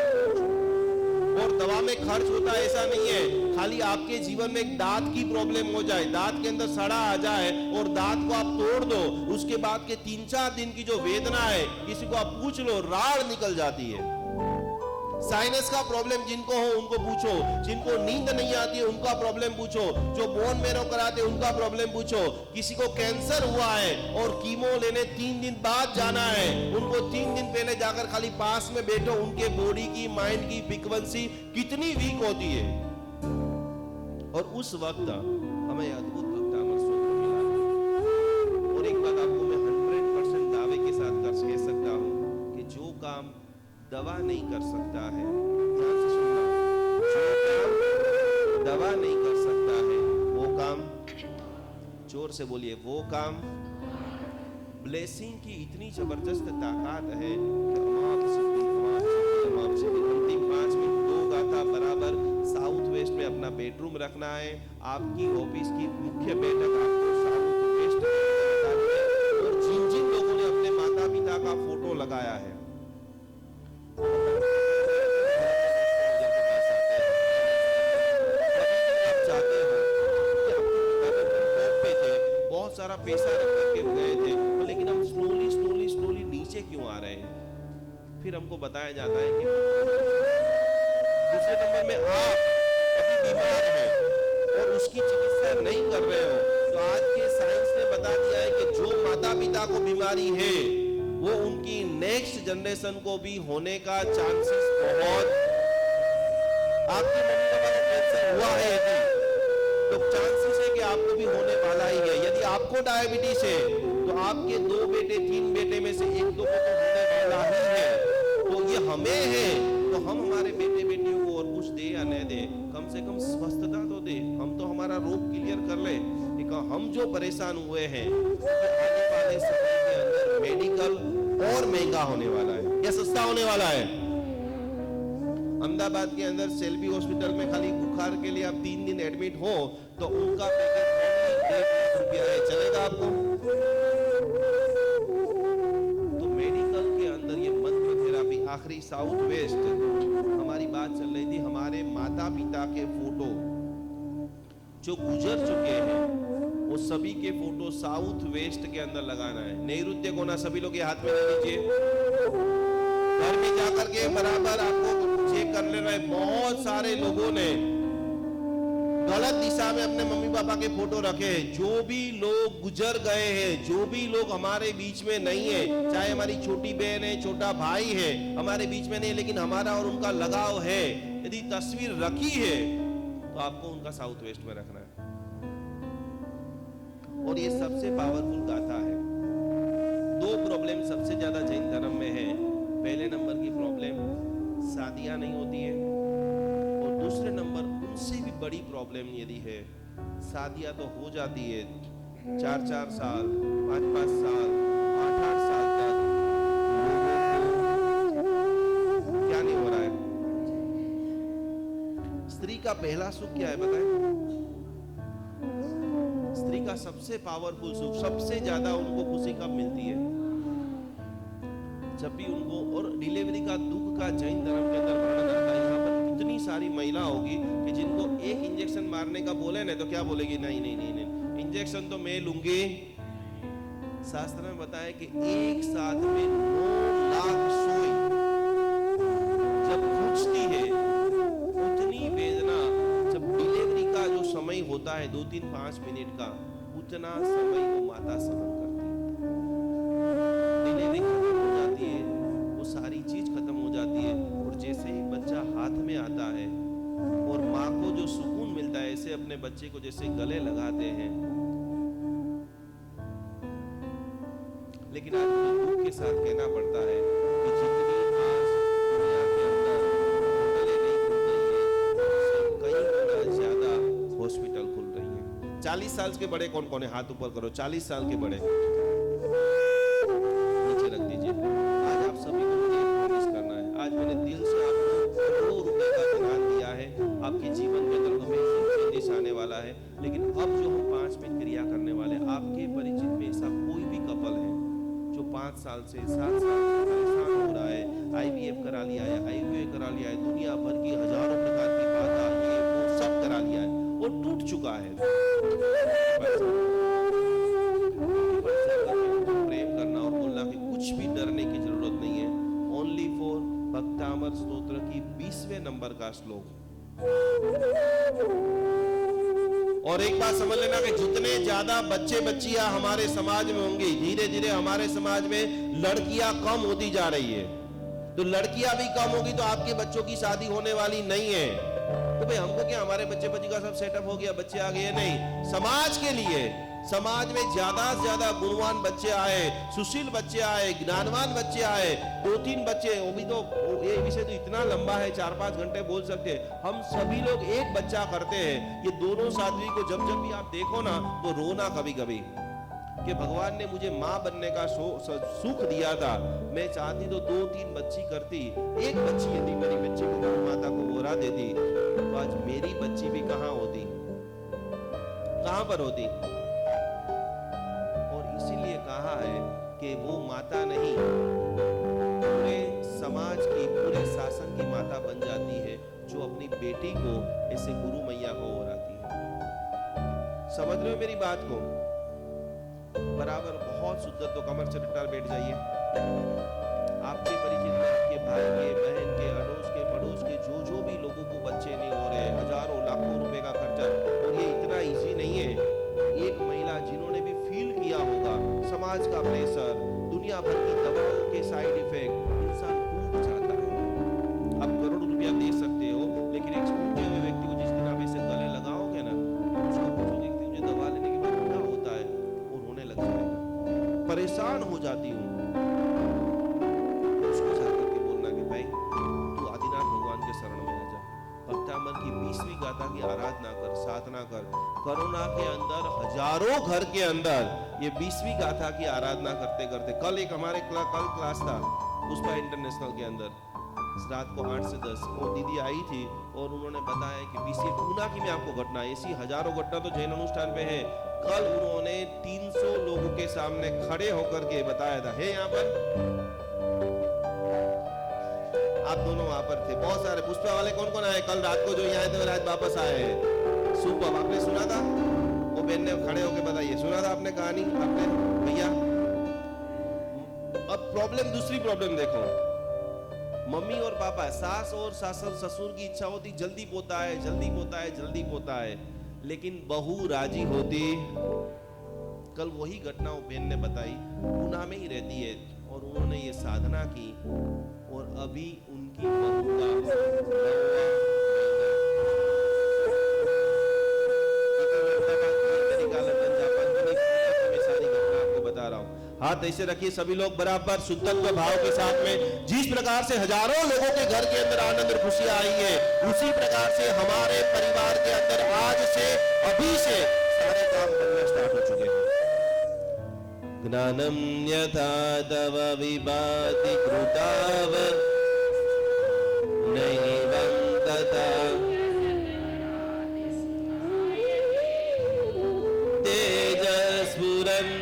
और दवा में खर्च होता ऐसा नहीं है, खाली आपके जीवन में एक दांत की प्रॉब्लम हो जाए, दांत के अंदर सड़ा आ जाए और दांत को आप तोड़ दो, उसके बाद के 3-4 दिन की जो वेदना है, किसी को आप पूछ लो, राड़ निकल जाती है। साइनस का प्रॉब्लम जिनको हो उनको पूछो, जिनको नींद नहीं आती है उनका प्रॉब्लम पूछो, जो बोन मैरो कराते उनका प्रॉब्लम पूछो, किसी को कैंसर हुआ है और कीमो लेने 3 दिन बाद जाना है, उनको 3 दिन पहले जाकर खाली पास में बैठो, उनके बॉडी की, माइंड की फ्रीक्वेंसी कितनी वीक होती है। और उस वक्त हमें अद्भुत भक्तामर सूत्र मिला। और एक बात आपको मैं 100% दावे के साथ कह सकता हूं कि जो काम दवा नहीं कर सकता है, ध्यान से सुनना, जो काम दवा नहीं कर सकता है वो काम, जोर से बोलिए, वो काम, ब्लेसिंग की इतनी जबरदस्त ताकत है कि अंतिम 5 मिनट 2 गाथा बराबर साउथ वेस्ट में अपना बेडरूम रखना है, आपकी ऑफिस की मुख्य बैठक आपको साउथ वेस्ट में, और जिन जिन लोगों ने अपने माता पिता का फोटो लगाया है, बहुत सारा पैसा रख करके गए थे, तो लेकिन हम स्लोली नीचे क्यों आ रहे हैं? फिर हमको बताया जाता है कि दूसरे नंबर में आप अभी बीमार हैं और उसकी चिकित्सा नहीं कर रहे हो, तो आज के साइंस ने बता दिया है कि जो माता पिता को बीमारी है वो उनकी नेक्स्ट जनरेशन को भी होने का चांसेस बहुत, आपकी मम्मी पापा को कैंसर हुआ है तो चांसेस है कि आपको भी होने वाला ही है। यदि आपको डायबिटीज है तो आपके 2 बेटे 3 बेटे में से 1-2 को तो होने वाला ही है। तो ये हमें है, तो हम हमारे बेटे बेटियों को और कुछ दे या न दे, कम से कम स्वस्थता तो दे, हम तो हमारा रोग क्लियर कर ले। हम जो परेशान हुए हैं, आने वाले समय के अंदर मेडिकल और महंगा होने वाला है या सस्ता होने वाला है। अहमदाबाद के अंदर सेल्फी हॉस्पिटल में खाली बुखार के लिए आप 3 दिन एडमिट हो तो उनका पैकेज 1.5 लाख रुपया है, चलेगा आपको? आखिरी साउथ वेस्ट हमारी बात चल रही थी, हमारे माता पिता के फोटो जो गुजर चुके हैं वो सभी के फोटो साउथ वेस्ट के अंदर लगाना है। नैऋत्य कोना सभी लोग ये हाथ में ले लीजिए, घर में जाकर के बराबर आपको चेक कर लेना है। बहुत सारे लोगों ने गलत दिशा में अपने मम्मी पापा के फोटो रखे हैं। जो भी लोग गुजर गए हैं, जो भी लोग हमारे बीच में नहीं है, चाहे हमारी छोटी बहन है, छोटा भाई है, हमारे बीच में नहीं, लेकिन हमारा और उनका लगाव है, यदि तस्वीर रखी है तो आपको उनका साउथ वेस्ट में रखना है। और ये सबसे पावरफुल गाथा है। दो प्रॉब्लम सबसे ज्यादा जैन धर्म में है। पहले नंबर की प्रॉब्लम शादियां नहीं होती है, और दूसरे नंबर उनसे भी बड़ी प्रॉब्लम यदि है, शादियां तो हो जाती है 4-4 साल, 5-5 साल, 8-8 साल तक लोगों को क्या नहीं हो रहा है। स्त्री का पहला सुख क्या है बताएं? स्त्री का सबसे पावरफुल सुख, सबसे ज्यादा उनको खुशी कब मिलती है? जब भी उनको, और डिलीवरी का दुख का जैन धर्म के अंदर वर्णन आता है। यहाँ पर कितनी सारी महिला होगी कि जिनको एक इंजेक्शन मारने का बोले ना तो क्या बोलेगी, नहीं नहीं नहीं नहीं, इंजेक्शन तो मैं लूंगी। शास्त्र में बताया कि एक साथ में 9 लाख सुई जब खींचती है, उतनी वेदना जब डिलीवरी का जो समय होता है 2-3-5 मिनट का, उतना समय वो माता सहन करती है। डिलीवरी खत्म हो जाती है, वो सारी चीज खत्म हो जाती है, और जैसे ही बच्चा हाथ में आता है और माँ को जो सुकून मिलता है, ऐसे अपने बच्चे को जैसे गले लगाते हैं। लेकिन आज मुझे दुख के साथ कहना पड़ता है कि जितनी आज दुनिया के अंदर होटलें नहीं खुल रही है, उससे कई गुना ज्यादा हॉस्पिटल खुल रही है। 40 साल के बड़े कौन कौन है? हाथ ऊपर करो। 40 साल के बड़े नीचे रख दीजिए। आज आप सभी को मुझे प्रॉमिस करना है, आज मैंने दिल से आपको करोड़ों रुपए का ध्यान दिया है। आपके जीवन के अंदर हमेशा चेंजेस आने वाला है। लेकिन अब जो हम 5 मिनट क्रिया करने वाले, आपके परिचित में ऐसा कोई भी कपल है जो 5 साल से 7 साल से परेशान हो रहा है, IVF करा लिया है, IUI करा लिया है, दुनिया भर की हजारों प्रकार की बातें ये वो सब करा लिया है और टूट चुका है, प्रेम करना और बोलना कि कुछ भी डरने की जरूरत नहीं है। ओनली फॉर भक्तामर स्तोत्र की 20वें नंबर का श्लोक। और एक बात समझ लेना कि जितने ज्यादा बच्चे बच्चियां हमारे समाज में होंगी, धीरे धीरे हमारे समाज में लड़कियां कम होती जा रही है। तो लड़कियां भी कम होगी तो आपके बच्चों की शादी होने वाली नहीं है। तो भाई हमको क्या, हमारे बच्चे बच्ची का सब सेटअप हो गया, बच्चे आ गए? नहीं, समाज के लिए, समाज में ज्यादा से ज्यादा गुणवान बच्चे आए, सुशील बच्चे आए, ज्ञानवान बच्चे आए, 2-3 बच्चे। वो भी तो ये विषय तो इतना लंबा है, 4-5 घंटे बोल सकते हैं। हम सभी लोग एक बच्चा करते हैं। ये दोनों साध्वी को जब जब भी आप देखो ना तो रोना कभी कभी कि भगवान ने मुझे माँ बनने का सुख दिया था, मैं चाहती तो 2-3 बच्ची करती। एक बच्ची यदि मेरी बच्ची को गौ माता को बोरा देती तो आज मेरी बच्ची भी कहाँ होती, कहाँ पर होती। और इसीलिए कहा है कि वो माता नहीं, पूरे समाज की, पूरे शासन की माता बन जाती है जो अपनी बेटी को ऐसे गुरु मैया को ओराती है। समझ रहे हो मेरी बात को? बराबर बहुत शुद्ध। तो कमर से रट्टा बैठ जाइए। आपके परिचित में आपके भाई के, बहन के, अड़ोस के, पड़ोस के जो भी लोगों को बच्चे नहीं हो रहे, हजारों लाखों रुपए का खर्चा, और ये इतना इजी नहीं है। एक महिला जिन्होंने भी फील किया होगा समाज का प्रेशर, दुनिया भर की दवाओं के साइड इफेक्ट, इंसान टूट जाता है। आप करोड़ रुपया दे सकते हो, लेकिन एक टूटे हुए व्यक्ति को जिस दिन आप ऐसे गले लगाओगे ना, उसको पूछोगे कि मुझे दवा लेने के बाद क्या होता है, वो रोने लग जाएगा, परेशान हो जाती हूँ। उसको जाकर के बोलना कि भाई तू आदिनाथ भगवान के शरण में आ जा, भक्तामर की 20वीं गाथा की आराधना कर, साधना कर। कोरोना के अंदर हजारों घर के अंदर ये 20वीं गाथा की आराधना करते करते, कल एक हमारे कल क्लास था पुष्पा इंटरनेशनल के अंदर, रात को 8 से 10 वो दीदी आई थी और उन्होंने बताया कि 20 पूना की मैं आपको घटना, ऐसी हजारों घटना तो जैन अनुष्ठान पे है। कल उन्होंने 300 लोगों के सामने खड़े होकर के बताया था, है यहाँ पर आप दोनों वहां पर थे, बहुत सारे पुष्पा वाले कौन कौन आए कल रात को, जो यहाँ थे आज वापस आए हैं। सुपर, आपने सुना था? वो बहन ने खड़े होके बताइए, सुना था आपने कहानी आपने भैया? अब प्रॉब्लम, दूसरी प्रॉब्लम देखो, मम्मी और पापा, सास और ससुर की इच्छा होती जल्दी पोता है, जल्दी पोता है, जल्दी पोता है, लेकिन बहू राजी होती। कल वही घटना वो बहन ने बताई, पूना में ही रहती है और उन्होंने ये साधना की और अभी उनकी बहू का हाथ ऐसे रखिए सभी लोग बराबर शुद्धत्व भाव के साथ में। जिस प्रकार से हजारों लोगों के घर के अंदर आनंद और खुशियां आई है, उसी प्रकार से हमारे परिवार के अंदर आज से, अभी से सारे काम बनना स्टार्ट हो चुके हैं। ज्ञानम यथा तव विभाति कृताव नैवं तथा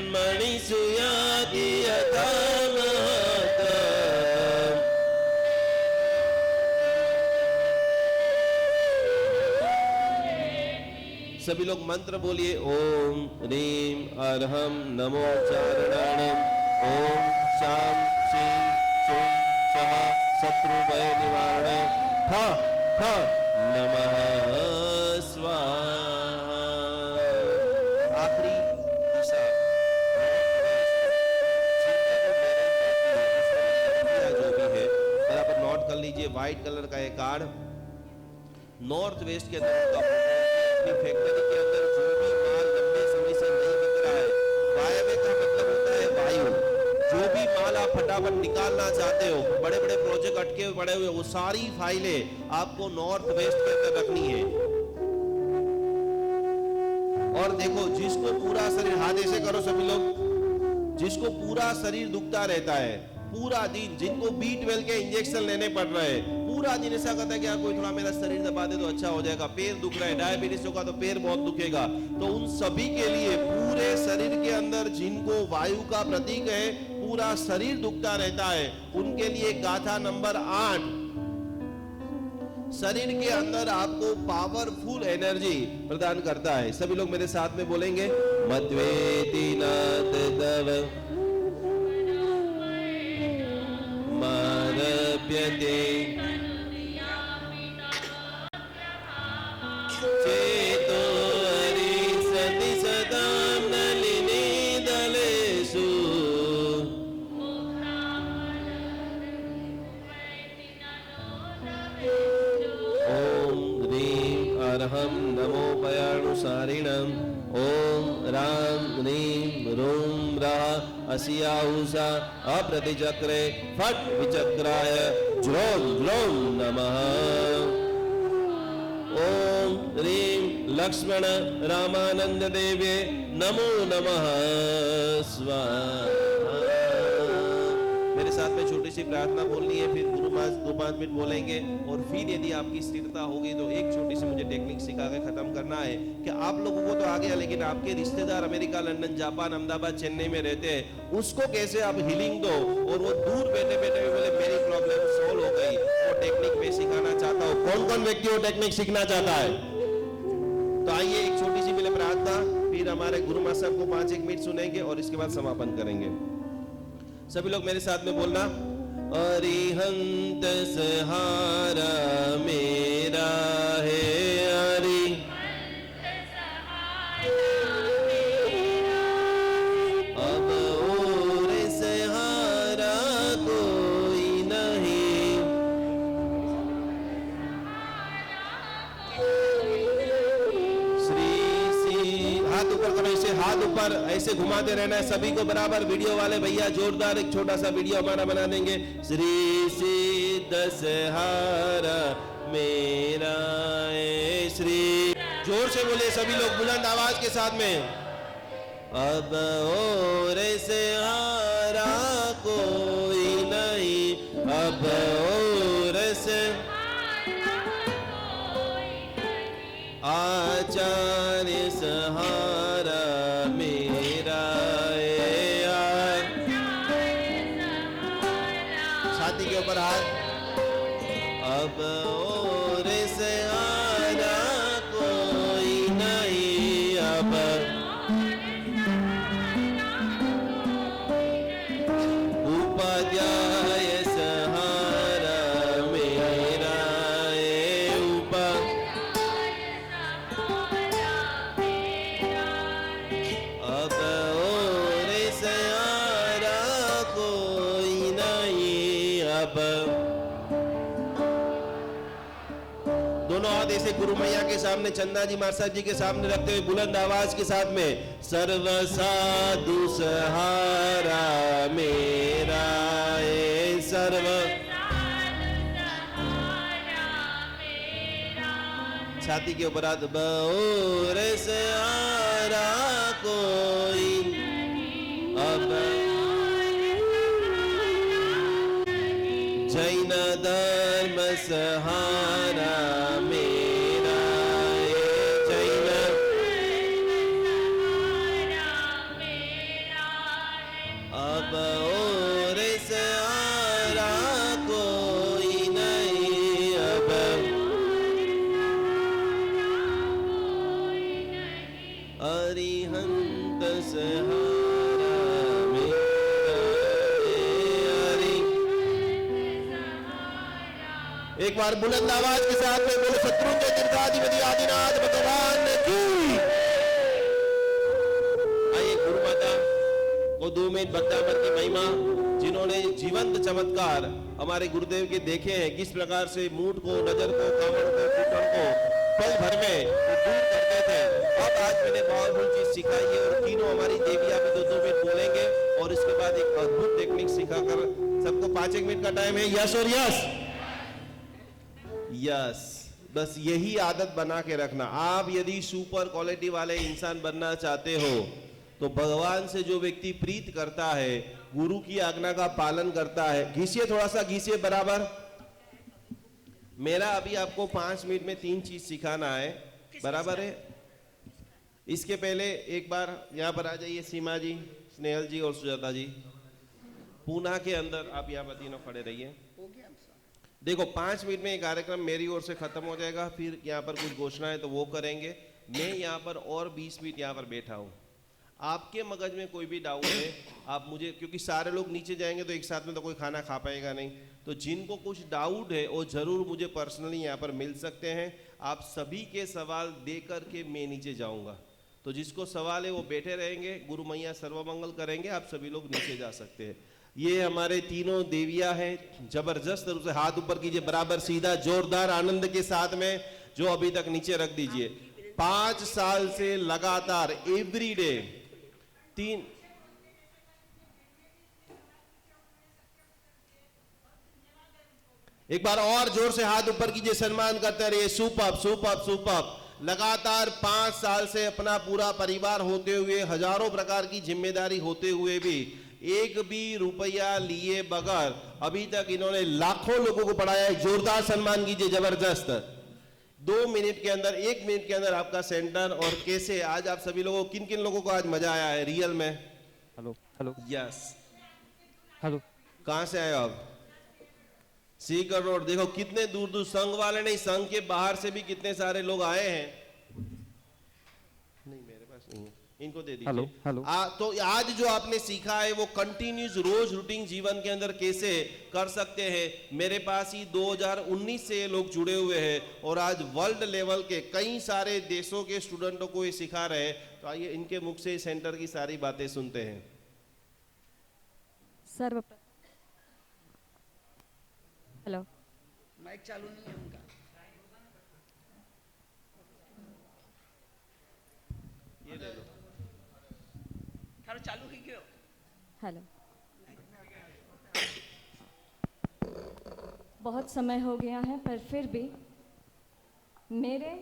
मणिसुयाति यथा महता। सभी लोग मंत्र बोलिए, ओम ह्रीं अर्हं नमो चारणाणम, ओम शाम श्रीं चुं सः शत्रु भय निवारणे, ठ नमः स्वाहा। आखिरी दिशा जो भी है बराबर नोट कर लीजिए। व्हाइट कलर का एक कार्ड नॉर्थ वेस्ट के अंदर अपनी फैक्ट्री के अंदर जो भी माल लंबे समय से नहीं बिक रहा है, वायव्य का मतलब होता है वायु, जो भी माल आप फटाफट निकालना चाहते हो, बड़े बड़े प्रोजेक्ट अटके हुए पड़े हुए, वो सारी फाइलें आपको नॉर्थ वेस्ट के अंदर रखनी है। और देखो, जिसको पूरा शरीर, हाथ ऐसे करो सभी लोग, जिसको पूरा शरीर दुखता रहता है पूरा दिन, जिनको B12 के इंजेक्शन लेने पड़ रहे हैं, पूरा दिन ऐसा करता है कि यार कोई थोड़ा मेरा शरीर दबा दे तो अच्छा हो जाएगा, पैर दुख रहा है, डायबिटीज होगा तो पैर बहुत दुखेगा, तो उन सभी के लिए पूरे शरीर के अंदर जिनको वायु का प्रतीक है, पूरा शरीर दुखता रहता है, उनके लिए गाथा नंबर 8 शरीर के अंदर आपको पावरफुल एनर्जी प्रदान करता है। सभी लोग मेरे साथ में बोलेंगे, मद्वेति नाथ तव मारप्यते चेतो हरिसति सदां नलिनी दलेषु ओम ह्रीं अर्हं नमो पयाणुसारिणं, ओम राम ह्रीं रूं रः अस्याहुषा अप्रतिचक्रे फट् विचक्राय ज्लों ग्लों नमः। ओम ह्रीं लक्ष्मण रामानंद देव्ये नमो नमः स्वाहा। मेरे साथ में छोटी सी प्रार्थना बोलनी है, फिर गुरु महाराज 2-5 मिनट बोलेंगे और फिर यदि आपकी स्थिरता होगी तो एक छोटी सी मुझे टेक्निक सिखा के खत्म करना है कि आप लोगों को तो आ गया, लेकिन आपके रिश्तेदार America, London, Japan, Ahmedabad, Chennai में रहते हैं, उसको कैसे आप हीलिंग दो और वो दूर बैठे बैठे भी बोले मेरी प्रॉब्लम सॉल्व हो गई, वो टेक्निक मैं सिखाना चाहता हूँ। कौन कौन व्यक्ति वो टेक्निक सीखना चाहता है? तो आइए एक छोटी सी पहले प्रार्थना, फिर हमारे गुरु महाराज साहब को 5-1 मिनट सुनेंगे और इसके बाद समापन करेंगे। सभी लोग मेरे साथ में बोलना, अरिहंत सहारा मेरा है, अब और सहारा कोई नहीं, हाथ ऊपर करो, ऐसे हाथ ऊपर ऐसे घुमाते रहना है सभी को बराबर। वीडियो वाले भैया जोरदार एक छोटा सा वीडियो हमारा बना देंगे। श्री सिद्ध सहारा मेरा है श्री, जोर से बोले सभी लोग बुलंद आवाज के साथ में, अब और सहारा कोई नहीं, अब और से आचार्य सहारा मेरा है। छाती के ऊपर हाथ, अब और से आना कोई नहीं, अब उपाध्याय सहारा मेरा ए अब और सहारा कोई नहीं, अब दोनों हाथ ऐसे गुरु मैया के सामने, चंदा जी मार साहब जी के सामने रखते हुए बुलंद आवाज के साथ में, सर्व साधु सहारा मेरा ए सर्व छाती के ऊपर हाथ, और सहारा कोई अब जैन धर्म सहारा मेरा ए जैन अब और सहारा कोई नहीं, अब अरिहंत सहारा मेरा ए एक बार बुलंद आवाज के साथ में बोलो, शत्रुंजय तीर्थाधिपति आदिनाथ भगवान की। आइए गुरु माता को 2 मिनट भक्तामन की महिमा, जिन्होंने जीवंत चमत्कार हमारे गुरुदेव के देखे हैं, किस प्रकार से मूड को, नजर को, कामड़ को, घुटन को पल भर में दूर करते थे। अब आज मैंने पावरफुल चीज सिखाई है और तीनों हमारी देवियां भी 2-2 मिनट बोलेंगे और इसके बाद एक अद्भुत टेक्निक सिखाकर सबको 5-1 मिनट का टाइम है। यस और यस, यस, बस यही आदत बना के रखना। आप यदि सुपर क्वालिटी वाले इंसान बनना चाहते हो तो भगवान से जो व्यक्ति प्रीत करता है, गुरु की आज्ञा का पालन करता है, घिसिए थोड़ा सा, घिसिए बराबर। मेरा अभी आपको 5 मिनट में 3 चीज सिखाना है, बराबर है। इसके पहले एक बार यहाँ पर आ जाइए, सीमा जी, स्नेहल जी और सुजाता जी। पूना के अंदर आप यहाँ पर तीनों खड़े रहिए। देखो 5 मिनट में ये कार्यक्रम मेरी ओर से खत्म हो जाएगा, फिर यहाँ पर कुछ घोषणा है तो वो करेंगे। मैं यहाँ पर और 20 मिनट यहाँ पर बैठा हूँ। आपके मगज में कोई भी डाउट है आप मुझे, क्योंकि सारे लोग नीचे जाएंगे तो एक साथ में तो कोई खाना खा पाएगा नहीं, तो जिनको कुछ डाउट है वो जरूर मुझे पर्सनली यहाँ पर मिल सकते हैं। आप सभी के सवाल दे करके मैं नीचे जाऊँगा, तो जिसको सवाल है वो बैठे रहेंगे, गुरु मैया सर्वमंगल करेंगे, आप सभी लोग नीचे जा सकते हैं। ये हमारे तीनों देवियां हैं, जबरदस्त रूप से हाथ ऊपर कीजिए, बराबर सीधा जोरदार आनंद के साथ में, जो अभी तक नीचे रख दीजिए। 5 साल से लगातार एवरीडे 3 एक बार और जोर से हाथ ऊपर कीजिए, सम्मान करते रहिए। Superb superb superb. लगातार 5 साल से अपना पूरा परिवार होते हुए, हजारों प्रकार की जिम्मेदारी होते हुए भी एक भी रुपया लिए बगैर अभी तक इन्होंने लाखों लोगों को पढ़ाया है। जोरदार सम्मान कीजिए, जबरदस्त। 2 मिनट के अंदर, 1 मिनट के अंदर आपका सेंटर, और कैसे आज आप सभी लोगों, किन किन लोगों को आज मजा आया है रियल में? हेलो हेलो यस, हेलो, कहां से आए हो आप? सीकर रोड। देखो कितने दूर दूर, संघ वाले नहीं, संघ के बाहर से भी कितने सारे लोग आए हैं। नहीं मेरे पास नहीं है, इनको दे दीजिए। Hello hello. तो आज जो आपने सीखा है वो कंटिन्यूस रोज रूटीन जीवन के अंदर कैसे कर सकते हैं। मेरे पास ही 2019 से ये लोग जुड़े हुए हैं और आज वर्ल्ड लेवल के कई सारे देशों के स्टूडेंटों को ये सिखा रहे हैं। तो आइए इनके मुख से सेंटर की सारी बातें सुनते हैं। सर्वप्रथम हेलो, माइक चालू नहीं है उनका। ये ले लो। थारो चालू ही क्यों? हेलो। बहुत समय हो गया है, पर फिर भी मेरे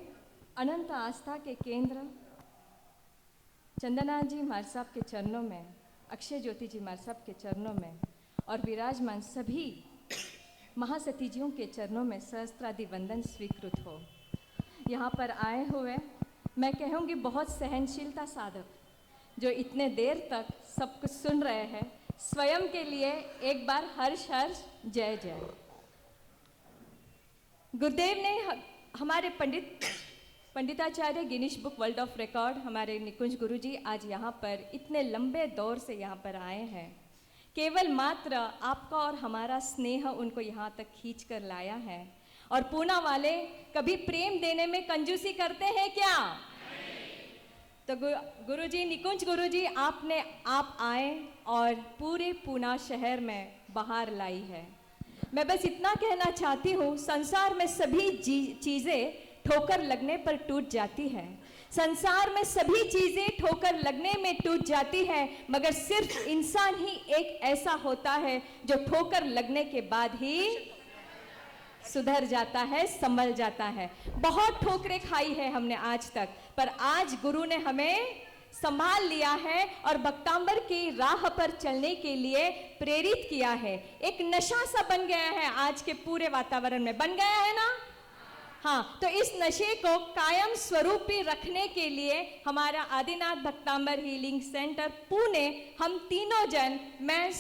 अनंत आस्था के केंद्र चंदना जी मार साहब के चरणों में, अक्षय ज्योति जी मार साहब के चरणों में और विराजमान सभी महासतीजियों के चरणों में सहस्त्रादि वंदन स्वीकृत हो। यहाँ पर आए हुए मैं कहूँगी बहुत सहनशीलता साधक, जो इतने देर तक सब कुछ सुन रहे हैं, स्वयं के लिए एक बार हर्ष हर्ष जय जय। गुरुदेव ने हमारे पंडिताचार्य गिनीश बुक वर्ल्ड ऑफ रिकॉर्ड हमारे निकुंज गुरुजी आज यहाँ पर इतने लंबे दौर से यहाँ पर आए हैं। केवल मात्र आपका और हमारा स्नेह उनको यहाँ तक खींच कर लाया है। और पूना वाले कभी प्रेम देने में कंजूसी करते हैं क्या? तो गुरुजी, निकुंज गुरुजी, आप आए और पूरे पूना शहर में बाहर लाई है। मैं बस इतना कहना चाहती हूँ, संसार में सभी चीज़ें ठोकर लगने पर टूट जाती है। संसार में सभी चीज़ें ठोकर लगने में टूट जाती है, मगर सिर्फ इंसान ही एक ऐसा होता है जो ठोकर लगने के बाद ही सुधर जाता है, संभल जाता है। बहुत ठोकरें खाई है हमने आज तक, पर आज गुरु ने हमें संभाल लिया है और भक्तांबर की राह पर चलने के लिए प्रेरित किया है। एक नशा सा बन गया है आज के पूरे वातावरण में, बन गया है ना? हाँ, तो इस नशे को कायम स्वरूपी रखने के लिए हमारा आदिनाथ भक्तांबर हीलिंग सेंटर पुणे, हम तीनों जन, मैं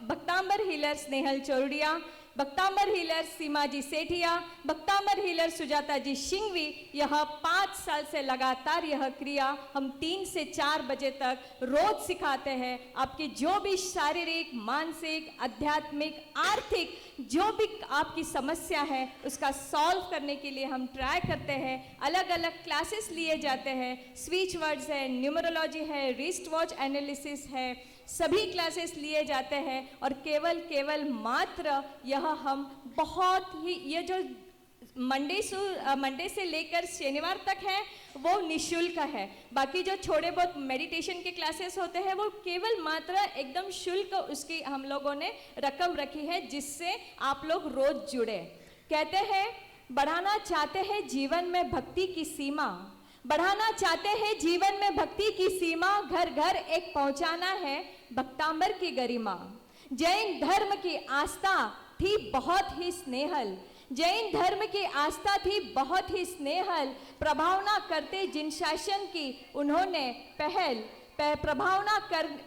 भक्तांबर हीलर स्नेहल चौरडिया, भक्तांबर हीलर सीमा जी सेठिया, भक्तांबर हीलर सुजाता जी सिंघवी, यह 5 साल से लगातार यह क्रिया हम 3 से 4 बजे तक रोज सिखाते हैं। आपकी जो भी शारीरिक, मानसिक, आध्यात्मिक, आर्थिक जो भी आपकी समस्या है उसका सॉल्व करने के लिए हम ट्राई करते हैं। अलग अलग क्लासेस लिए जाते हैं, स्विच वर्ड्स है, न्यूमरोलॉजी है, रिस्ट वॉच एनालिसिस है, सभी क्लासेस लिए जाते हैं। और केवल मात्र यह हम बहुत ही, ये जो मंडे से लेकर शनिवार तक है वो निशुल्क है। बाकी जो छोटे बहुत मेडिटेशन के क्लासेस होते हैं वो केवल मात्र एकदम शुल्क उसकी हम लोगों ने रकम रखी है, जिससे आप लोग रोज जुड़े। कहते हैं बढ़ाना चाहते हैं जीवन में भक्ति की सीमा, बढ़ाना चाहते हैं जीवन में भक्ति की सीमा, घर घर एक पहुंचाना है भक्तांबर की गरिमा। जैन धर्म की आस्था थी बहुत ही स्नेहल, जैन धर्म की आस्था थी बहुत ही स्नेहल। प्रभावना करते जिन शासन की उन्होंने पहल, प्रभावना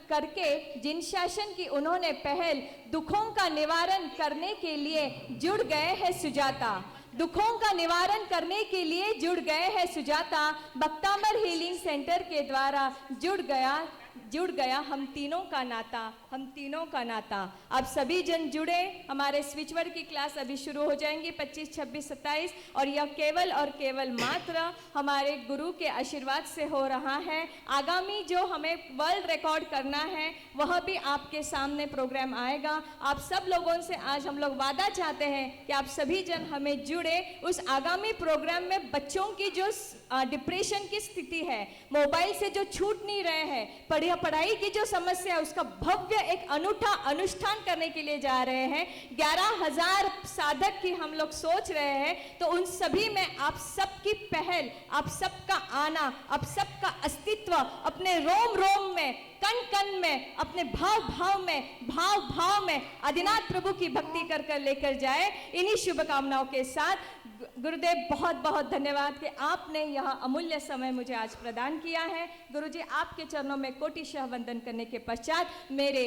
करके जिन शासन की उन्होंने पहल, दुखों का निवारण करने के लिए जुड़ गए हैं सुजाता, दुखों का निवारण करने के लिए जुड़ गए हैं सुजाता। भक्तांबर हीलिंग सेंटर के द्वारा जुड़ गया हम तीनों का नाता, हम तीनों का नाता। आप सभी जन जुड़े, हमारे स्विचवर्ड की क्लास अभी शुरू हो जाएंगी 25, 26, 27, और यह केवल और केवल मात्र हमारे गुरु के आशीर्वाद से हो रहा है। आगामी जो हमें वर्ल्ड रिकॉर्ड करना है वह भी आपके सामने प्रोग्राम आएगा। आप सब लोगों से आज हम लोग वादा चाहते हैं कि आप सभी जन हमें जुड़े। उस आगामी प्रोग्राम में बच्चों की जो डिप्रेशन की स्थिति है, मोबाइल से जो छूट नहीं रहे हैं, पढ़ाई की जो समस्या है, उसका भव्य एक अनूठा अनुष्ठान करने के लिए जा रहे हैं। 11,000 साधक की हम लोग सोच रहे हैं। तो उन सभी में आप सबकी पहल, आप सबका आना, आप सबका अस्तित्व अपने रोम रोम में, कण कण में, अपने भाव भाव में आदिनाथ प्रभु की भक्ति कर कर लेकर जाए। इन्हीं शुभकामनाओं के साथ गुरुदेव बहुत बहुत धन्यवाद कि आपने यह अमूल्य समय मुझे आज प्रदान किया है। गुरुजी, आपके चरणों में कोटिशः वंदन करने के पश्चात मेरे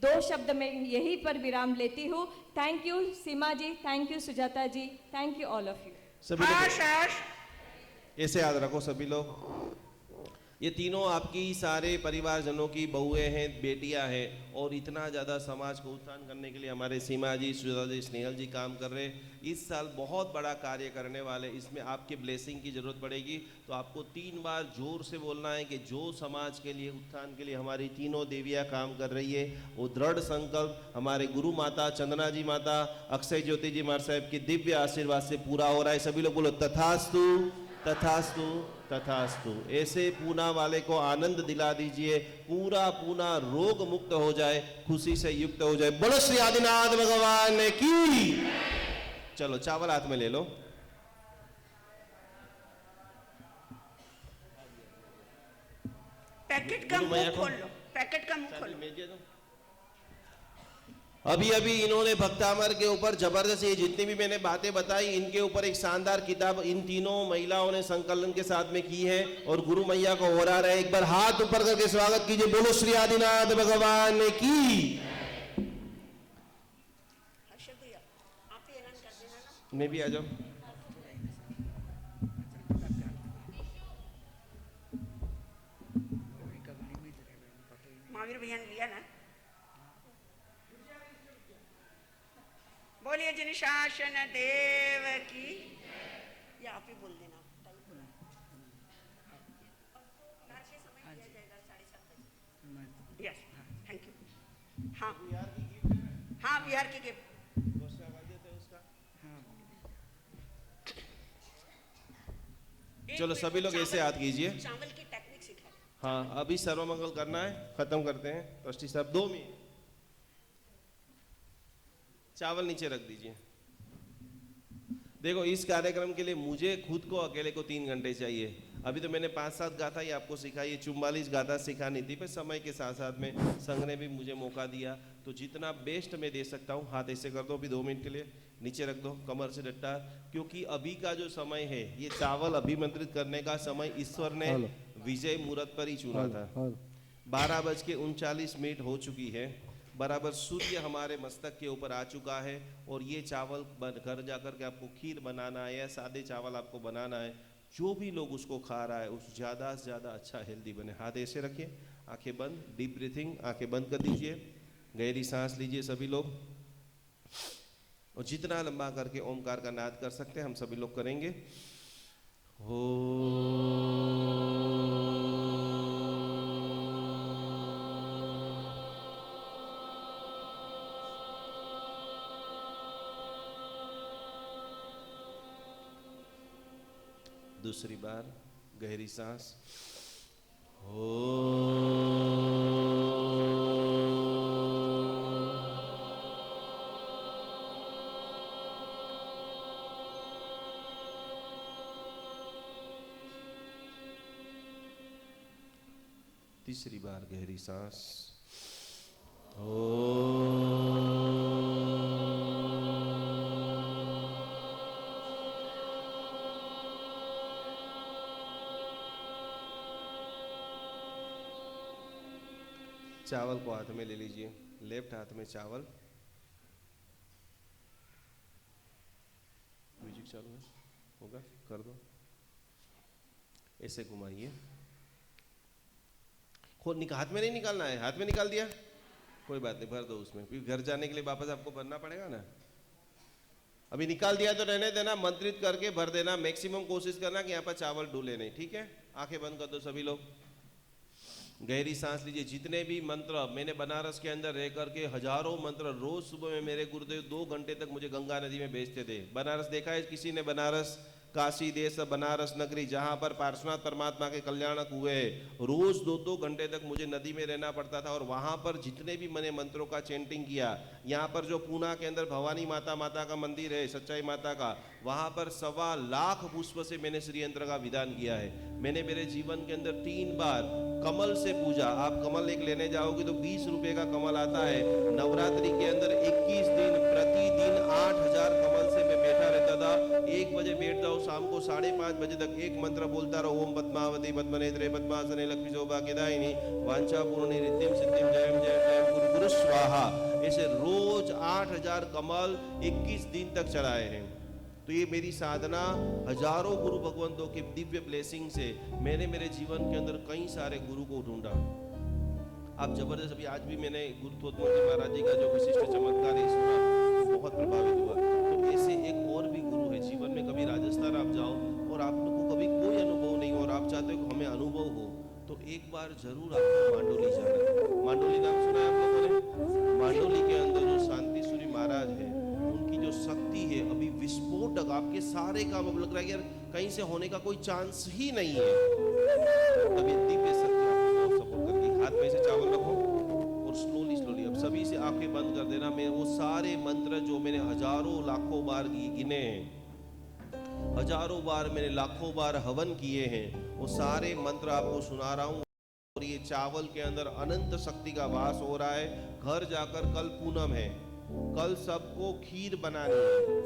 2 शब्द में यहीं पर विराम लेती हूँ। Thank you Seema ji, thank you Sujata ji, thank you all of you. सभी लोग ऐसे याद रखो, सभी लोग, ये तीनों आपकी सारे परिवारजनों की बहुएं हैं, बेटियां हैं, और इतना ज़्यादा समाज को उत्थान करने के लिए हमारे सीमा जी, सुजाता जी, स्नेहल जी काम कर रहे हैं। इस साल बहुत बड़ा कार्य करने वाले, इसमें आपके ब्लेसिंग की ज़रूरत पड़ेगी। तो आपको 3 बार जोर से बोलना है कि जो समाज के लिए, उत्थान के लिए हमारी तीनों देवियाँ काम कर रही है, वो दृढ़ संकल्प हमारे गुरु माता चंदना जी माता, अक्षय ज्योति जी मार साहब की दिव्य आशीर्वाद से पूरा हो रहा है। सभी लोग बोलो तथास्तु, तथास्तु, तथास्तु। ऐसे पूना वाले को आनंद दिला दीजिए, पूरा पूना रोग मुक्त हो जाए, खुशी से युक्त हो जाए। बोलो श्री आदिनाथ भगवान की। चलो चावल हाथ में ले लो। पैकेट का मुंह खोल लो, पैकेट का मुंह खोलो। अभी अभी इन्होंने भक्तामर के ऊपर जबरदस्त, ये जितनी भी मैंने बातें बताई, इनके ऊपर एक शानदार किताब इन तीनों महिलाओं ने संकलन के साथ में की है, और गुरु मैया को हो रहा है। एक बार हाथ ऊपर करके स्वागत कीजिए। बोलो श्री आदिनाथ भगवान की। हर्षद भैया, आप ही ऐलान कर देना ना। मैं भी आ जाऊं। महावीर भैया ने लिया ना। बोलिए जिन शासन देव की, ये आप ही बोल देना। Yes, thank you. हाँ हाँ, बिहार की गिफ्ट। चलो सभी लोग ऐसे हाथ कीजिए। चावल की टेक्निक सिखा। हाँ, अभी सर्वमंगल करना है, खत्म करते हैं। ट्रस्टी साहब 2 मिनट, चावल नीचे रख दीजिए। देखो, इस कार्यक्रम के लिए मुझे खुद को अकेले को 3 घंटे चाहिए। अभी तो मैंने 5-7 गाथा ही आपको सिखाई है, 44 गाथा सिखानी थी, पर समय के साथ साथ में संघ ने भी मुझे मौका दिया, तो जितना बेस्ट मैं दे सकता हूँ। हाथ ऐसे कर दो अभी 2 मिनट के लिए, नीचे रख दो, कमर से डट्टा, क्योंकि अभी का जो समय है ये चावल अभिमंत्रित करने का समय ईश्वर ने विजय मुहूर्त पर ही चुना था। 12:39 हो चुकी है, बराबर सूर्य हमारे मस्तक के ऊपर आ चुका है, और ये चावल घर जाकर के आपको खीर बनाना है या सादे चावल आपको बनाना है। जो भी लोग उसको खा रहा है उस ज़्यादा से ज़्यादा अच्छा हेल्दी बने। हाथ ऐसे रखिए, आंखें बंद, डीप ब्रीथिंग, आंखें बंद कर दीजिए, गहरी सांस लीजिए सभी लोग, और जितना लंबा करके ओमकार का नाद कर सकते हैं हम सभी लोग करेंगे। हो दूसरी बार गहरी सांस। तीसरी बार गहरी सांस। चावल को हाथ में ले लीजिए, लेफ्ट हाथ में चावल। म्यूजिक चालू है, होगा, कर दो। ऐसे घुमाइए, हाथ में नहीं निकालना है, हाथ में निकाल दिया कोई बात नहीं, भर दो उसमें, क्योंकि घर जाने के लिए वापस आपको भरना पड़ेगा ना। अभी निकाल दिया तो रहने देना, मंत्रित करके भर देना। मैक्सिमम कोशिश करना कि यहाँ पर चावल डूले नहीं, ठीक है। आंखें बंद कर दो सभी लोग, गहरी सांस लीजिए। जितने भी मंत्र मैंने बनारस के अंदर रह करके हजारों मंत्र रोज सुबह में मेरे गुरुदेव 2 घंटे तक मुझे गंगा नदी में भेजते थे। बनारस देखा है किसी ने? बनारस काशी देश बनारस नगरी, जहाँ पर पार्श्वनाथ परमात्मा के कल्याणक हुए, रोज 2-2 घंटे तक मुझे नदी में रहना पड़ता था, और वहाँ पर जितने भी मैंने मंत्रों का चैंटिंग किया। यहाँ पर जो पूना के अंदर भवानी माता का मंदिर है, सच्चाई माता का, वहाँ पर 1.25 लाख पुष्प से मैंने श्री यंत्र का विधान किया है। मैंने मेरे जीवन के अंदर 3 बार कमल से पूजा। आप कमल एक लेने जाओगे तो 20 रुपए का कमल आता है। नवरात्रि के अंदर 21 दिन प्रतिदिन 8000 कमल से मैं बैठा रहता था। 1 बजे बैठ जाओ, शाम को 5:30 बजे तक एक मंत्र बोलता रहो, ओम पद्मावती पद्मनेत्रे पद्मासने लक्ष्मी सौभाग्यदायिनी वांछा पूर्णी रिद्धिम सिद्धिम जयम जयम जयम गुरु गुरु स्वाहा। ऐसे रोज 8000 कमल 21 दिन तक चलाए हैं। तो ये मेरी साधना, हजारों गुरु भगवंतों के दिव्य ब्लेसिंग से मैंने मेरे जीवन के अंदर कई सारे गुरु को ढूंढा। आप जबरदस्त, अभी आज भी मैंने गुरु थोतमोजी महाराज जी का जो विशिष्ट चमत्कार है सुना, तो बहुत प्रभावित हुआ। तो ऐसे एक और भी गुरु है जीवन में। कभी राजस्थान आप जाओ और आपको कभी कोई अनुभव नहीं हो और आप चाहते हो हमें अनुभव हो, तो एक बार जरूर आपको मांडोली जाना है। मांडोली नाम सुना है आप लोगों ने? मांडोली के अंदर जो शांतिसूरी महाराज है, उनकी जो शक्ति है अभी विस्फोटक, आपके सारे काम अब लग रहा है यार कहीं से होने का कोई चांस ही नहीं है। अभी दिव्य शक्ति आपको सपोर्ट करके हाथ में से चावल रखो और स्लोली स्लोली अब सभी से आंखें बंद कर देना। मैं वो सारे मंत्र जो मैंने हजारों लाखों बार गिने हैं, हजारों बार मैंने लाखों बार हवन किए हैं, वो सारे मंत्र आपको सुना रहा हूँ। और ये चावल के अंदर अनंत शक्ति का वास हो रहा है। घर जाकर, कल पूनम है, कल सबको खीर बनानी है।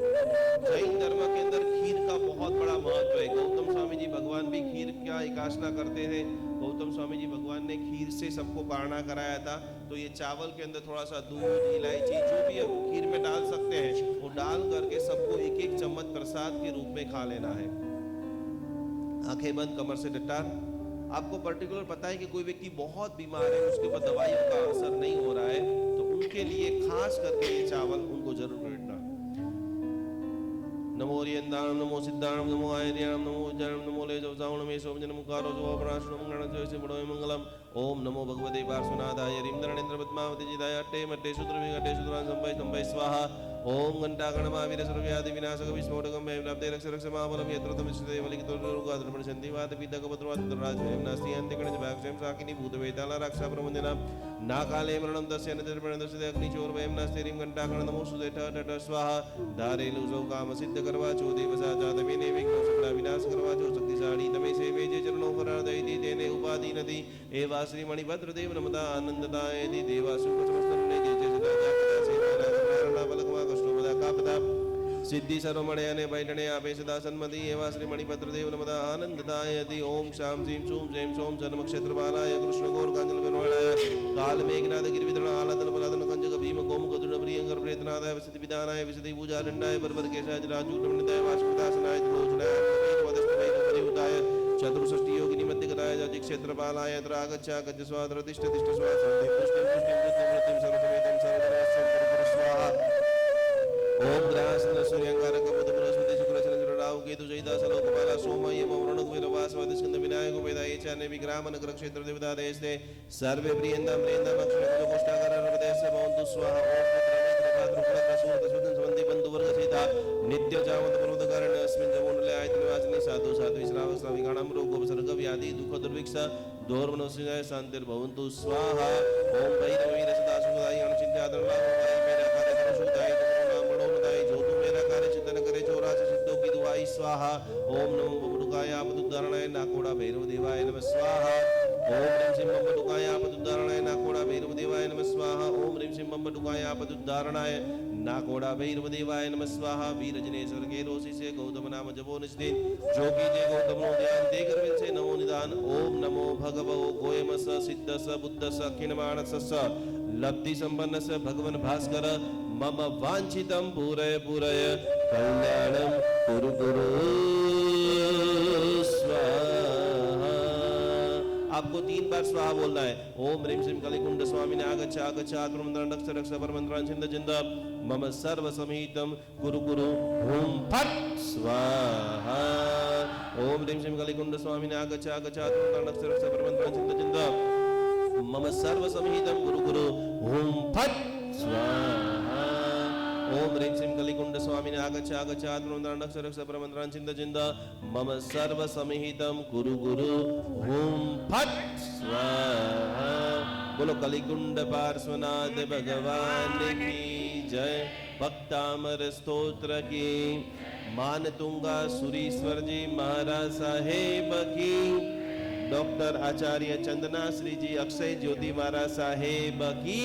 जैन धर्म के अंदर खीर का बहुत बड़ा महत्व है। गौतम स्वामी जी भगवान भी खीर का उपासना करते थे। गौतम स्वामी जी भगवान ने खीर से सबको पारणा कराया था। तो ये चावल के अंदर थोड़ा सा दूध, इलायची, जो भी आप खीर में डाल सकते हैं, वो डाल करके सबको 1-1 चम्मच प्रसाद के रूप में खा लेना है। आंखें बंद, कमर से डट्टा। आपको पर्टिकुलर पता है कि कोई व्यक्ति बहुत बीमार है, उसके ऊपर दवाइयों का खास करके ये चावल उनको जरूर भेजना। नमो रियंदानम नमो सिद्धानम नमो आयर्यानम नमो उज्जानम नमो लेजवसावण में सोमजन मुखारो जो अपराशुरम गणजयसे बड़ोय मंगलम। ओम नमो भगवते पार्श्वनाथाय रिंद्रणेन्द्र पद्मावती जिदाय अट्टे मट्टे शूद्रभि घटे शूद्रान संभय संभय स्वाहा। ओम घंटा गणमावीर सर्वव्याधि विनाशक विस्फोटकम मे व्याप्ते रक्ष रक्ष महाबलम यत्र तमिष्ठते वलिकितो रोगाद्रमण संधि वात पीतक पत्रवात राजमेव नास्ति अन्ते गणज भागक्षेम साकिनी भूतवेताला रक्षा प्रमंजनम ना काले मरणम तस्य न निर्मण दस्य अग्निचोर वयम नास्ति रिम घंटा गण नमो सुदे ठठ स्वाहा। धारेलु सौ काम सिद्ध करवा चो देवसा जातवे ने विघ्नो सकला विनाश करवा चो शक्तिशाली तमे सेवे जे चरणों पर दैति देने उपाधि नदी एवा श्री मणिभद्र देव नमता आनंददाय यदि देवासु को समस्त ने जे जे सदा जाता से नारायण बलकमा कष्टो मदा कापदा सिद्धि सर्वमणयने बैठने आपे सदा सन्मति एवा श्री मणिभद्र देव नमता आनंददाय यदि ओम शाम श्रीम सोम जैम सोम जन्म क्षेत्र बालाय कृष्ण गौर कांजल विरमणाय काल मेघनाद गिरिविदरण आलादन बलादन कंजक भीम गोम गदुण प्रियंकर प्रेतनादाय विसिद्धि विधानाय विसिद्धि पूजा दंडाय बरबर केशाय राजू नमनदाय वासुदासनाय लोचनाय वदस्तमय परिउदाय चतुर्षष्टि योगिनी मध्य गदाय जि क्षेत्र बालाय त्रागच्छ गज स्वाद्र तिष्ठ तिष्ठ स्वाद पुष्टि पुष्टि सर्वसमेतम सर्वदर्शनं स्वाहा। ओम ग्रासन सूर्यंकारक बुध बृहस्पति शुक्र चंद्र राहु केतु जयदा सलो कपाला सोम यम वरुण कुबेर वासवति स्कंद विनायक वेदाय चाने विग्राम नगर क्षेत्र देवता देशते सर्वे प्रियंदम प्रियंदम अक्षर कोष्ठाकर हृदयस्य भवन्तु स्वाहा। ओम पुत्र सूरत सुदन संबंधी बंधु वर्ग सहिता नित्य जामत पर्वतकारण अस्मिन् जमोनले आयतन वाचनी साधु साधु श्राव श्राविकाणां रोग उपसर्ग व्याधि दुख दुर्भिक्ष दोर्मनोसिनाय शांतिर्भवन्तु स्वाहा। ओम भैरवी रसदा सुदाय अणचिंत्यादर लाभवाय मेरा कार्य सर्वसुदाय स्वाहा। ओम नमो बबडुकाय आपदुद्धारणाय नाकोड़ा भैरव देवाय नमः स्वाहा। ओम ह्रीं श्रीं बबडुकाय आपदुद्धारणाय नाकोड़ा भैरव देवाय नमः स्वाहा। ओम ह्रीं श्रीं बबडुकाय आपदुद्धारणाय नाकोड़ा भैरव देवाय नमः स्वाहा। वीरजनेश्वर के रोषि से गौतम नाम जपो निस्दिन जो कीजे गौतम नो ध्यान देकर विल से नमो निदान। ओम नमो भगवो गोयमस सिद्धस बुद्धस अखिलमानसस लब्धि संपन्नस भगवन भास्कर मम वांछितं पूरय पूरय कल्याणं कुरु कुरु स्वाहा। आपको 3 बार स्वाहा बोलना है। ओम ह्रीं श्रीं कलिकुंड स्वामिने आगच्छ आगच्छ आत्ममंत्रं रक्ष रक्ष परमंत्रं छिंद छिंद मम सर्व समीहितं कुरु कुरु हुम फट स्वाहा। ओम ह्रीं श्रीं कलिकुंड स्वामिने आगच्छ आगच्छ आत्ममंत्रं रक्ष रक्ष परमंत्रं छिंद छिंद मम सर्व समीहितं कुरु कुरु हुम फट स्वाहा। ओम ह्रीं श्रीं कलिकुंड स्वामिने आगच्छ आगच्छ आत्ममंत्रं रक्ष रक्ष परमंत्रं छिंद छिंद मम सर्व समीहितं कुरु कुरु हुम फट स्वाहा। बोलो कलिकुंड पार्श्वनाथ भगवान की जय। भक्तामर स्तोत्र की मानतुंगा सुरीश्वर जी महाराज साहेब की। डॉक्टर आचार्य चंदना श्री जी अक्षय ज्योति महाराज साहेब की।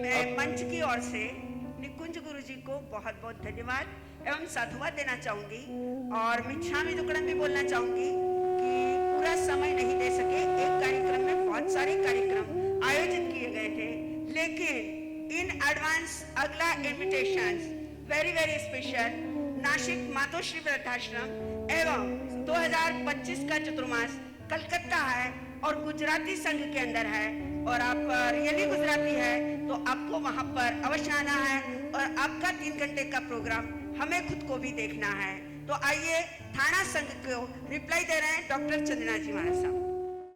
मैं मंच की ओर से निकुंज गुरु जी को बहुत बहुत धन्यवाद एवं साधुवाद देना चाहूंगी और मिच्छामी दुक्कड़म भी बोलना चाहूंगी कि पूरा समय नहीं दे सके। एक कार्यक्रम में बहुत सारे कार्यक्रम आयोजित किए गए थे, लेकिन इन एडवांस अगला invitation very very special Nashik Matoshri वृद्धाश्रम एवं 2025 का चतुर्मास कलकत्ता है और गुजराती संघ के अंदर है और आप रियली गुजराती है तो आपको वहां पर अवश्य आना है और आपका 3 घंटे का प्रोग्राम हमें खुद को भी देखना है। तो आइए थाना संघ को रिप्लाई दे रहे हैं डॉक्टर चंदना जी महाराज साहब।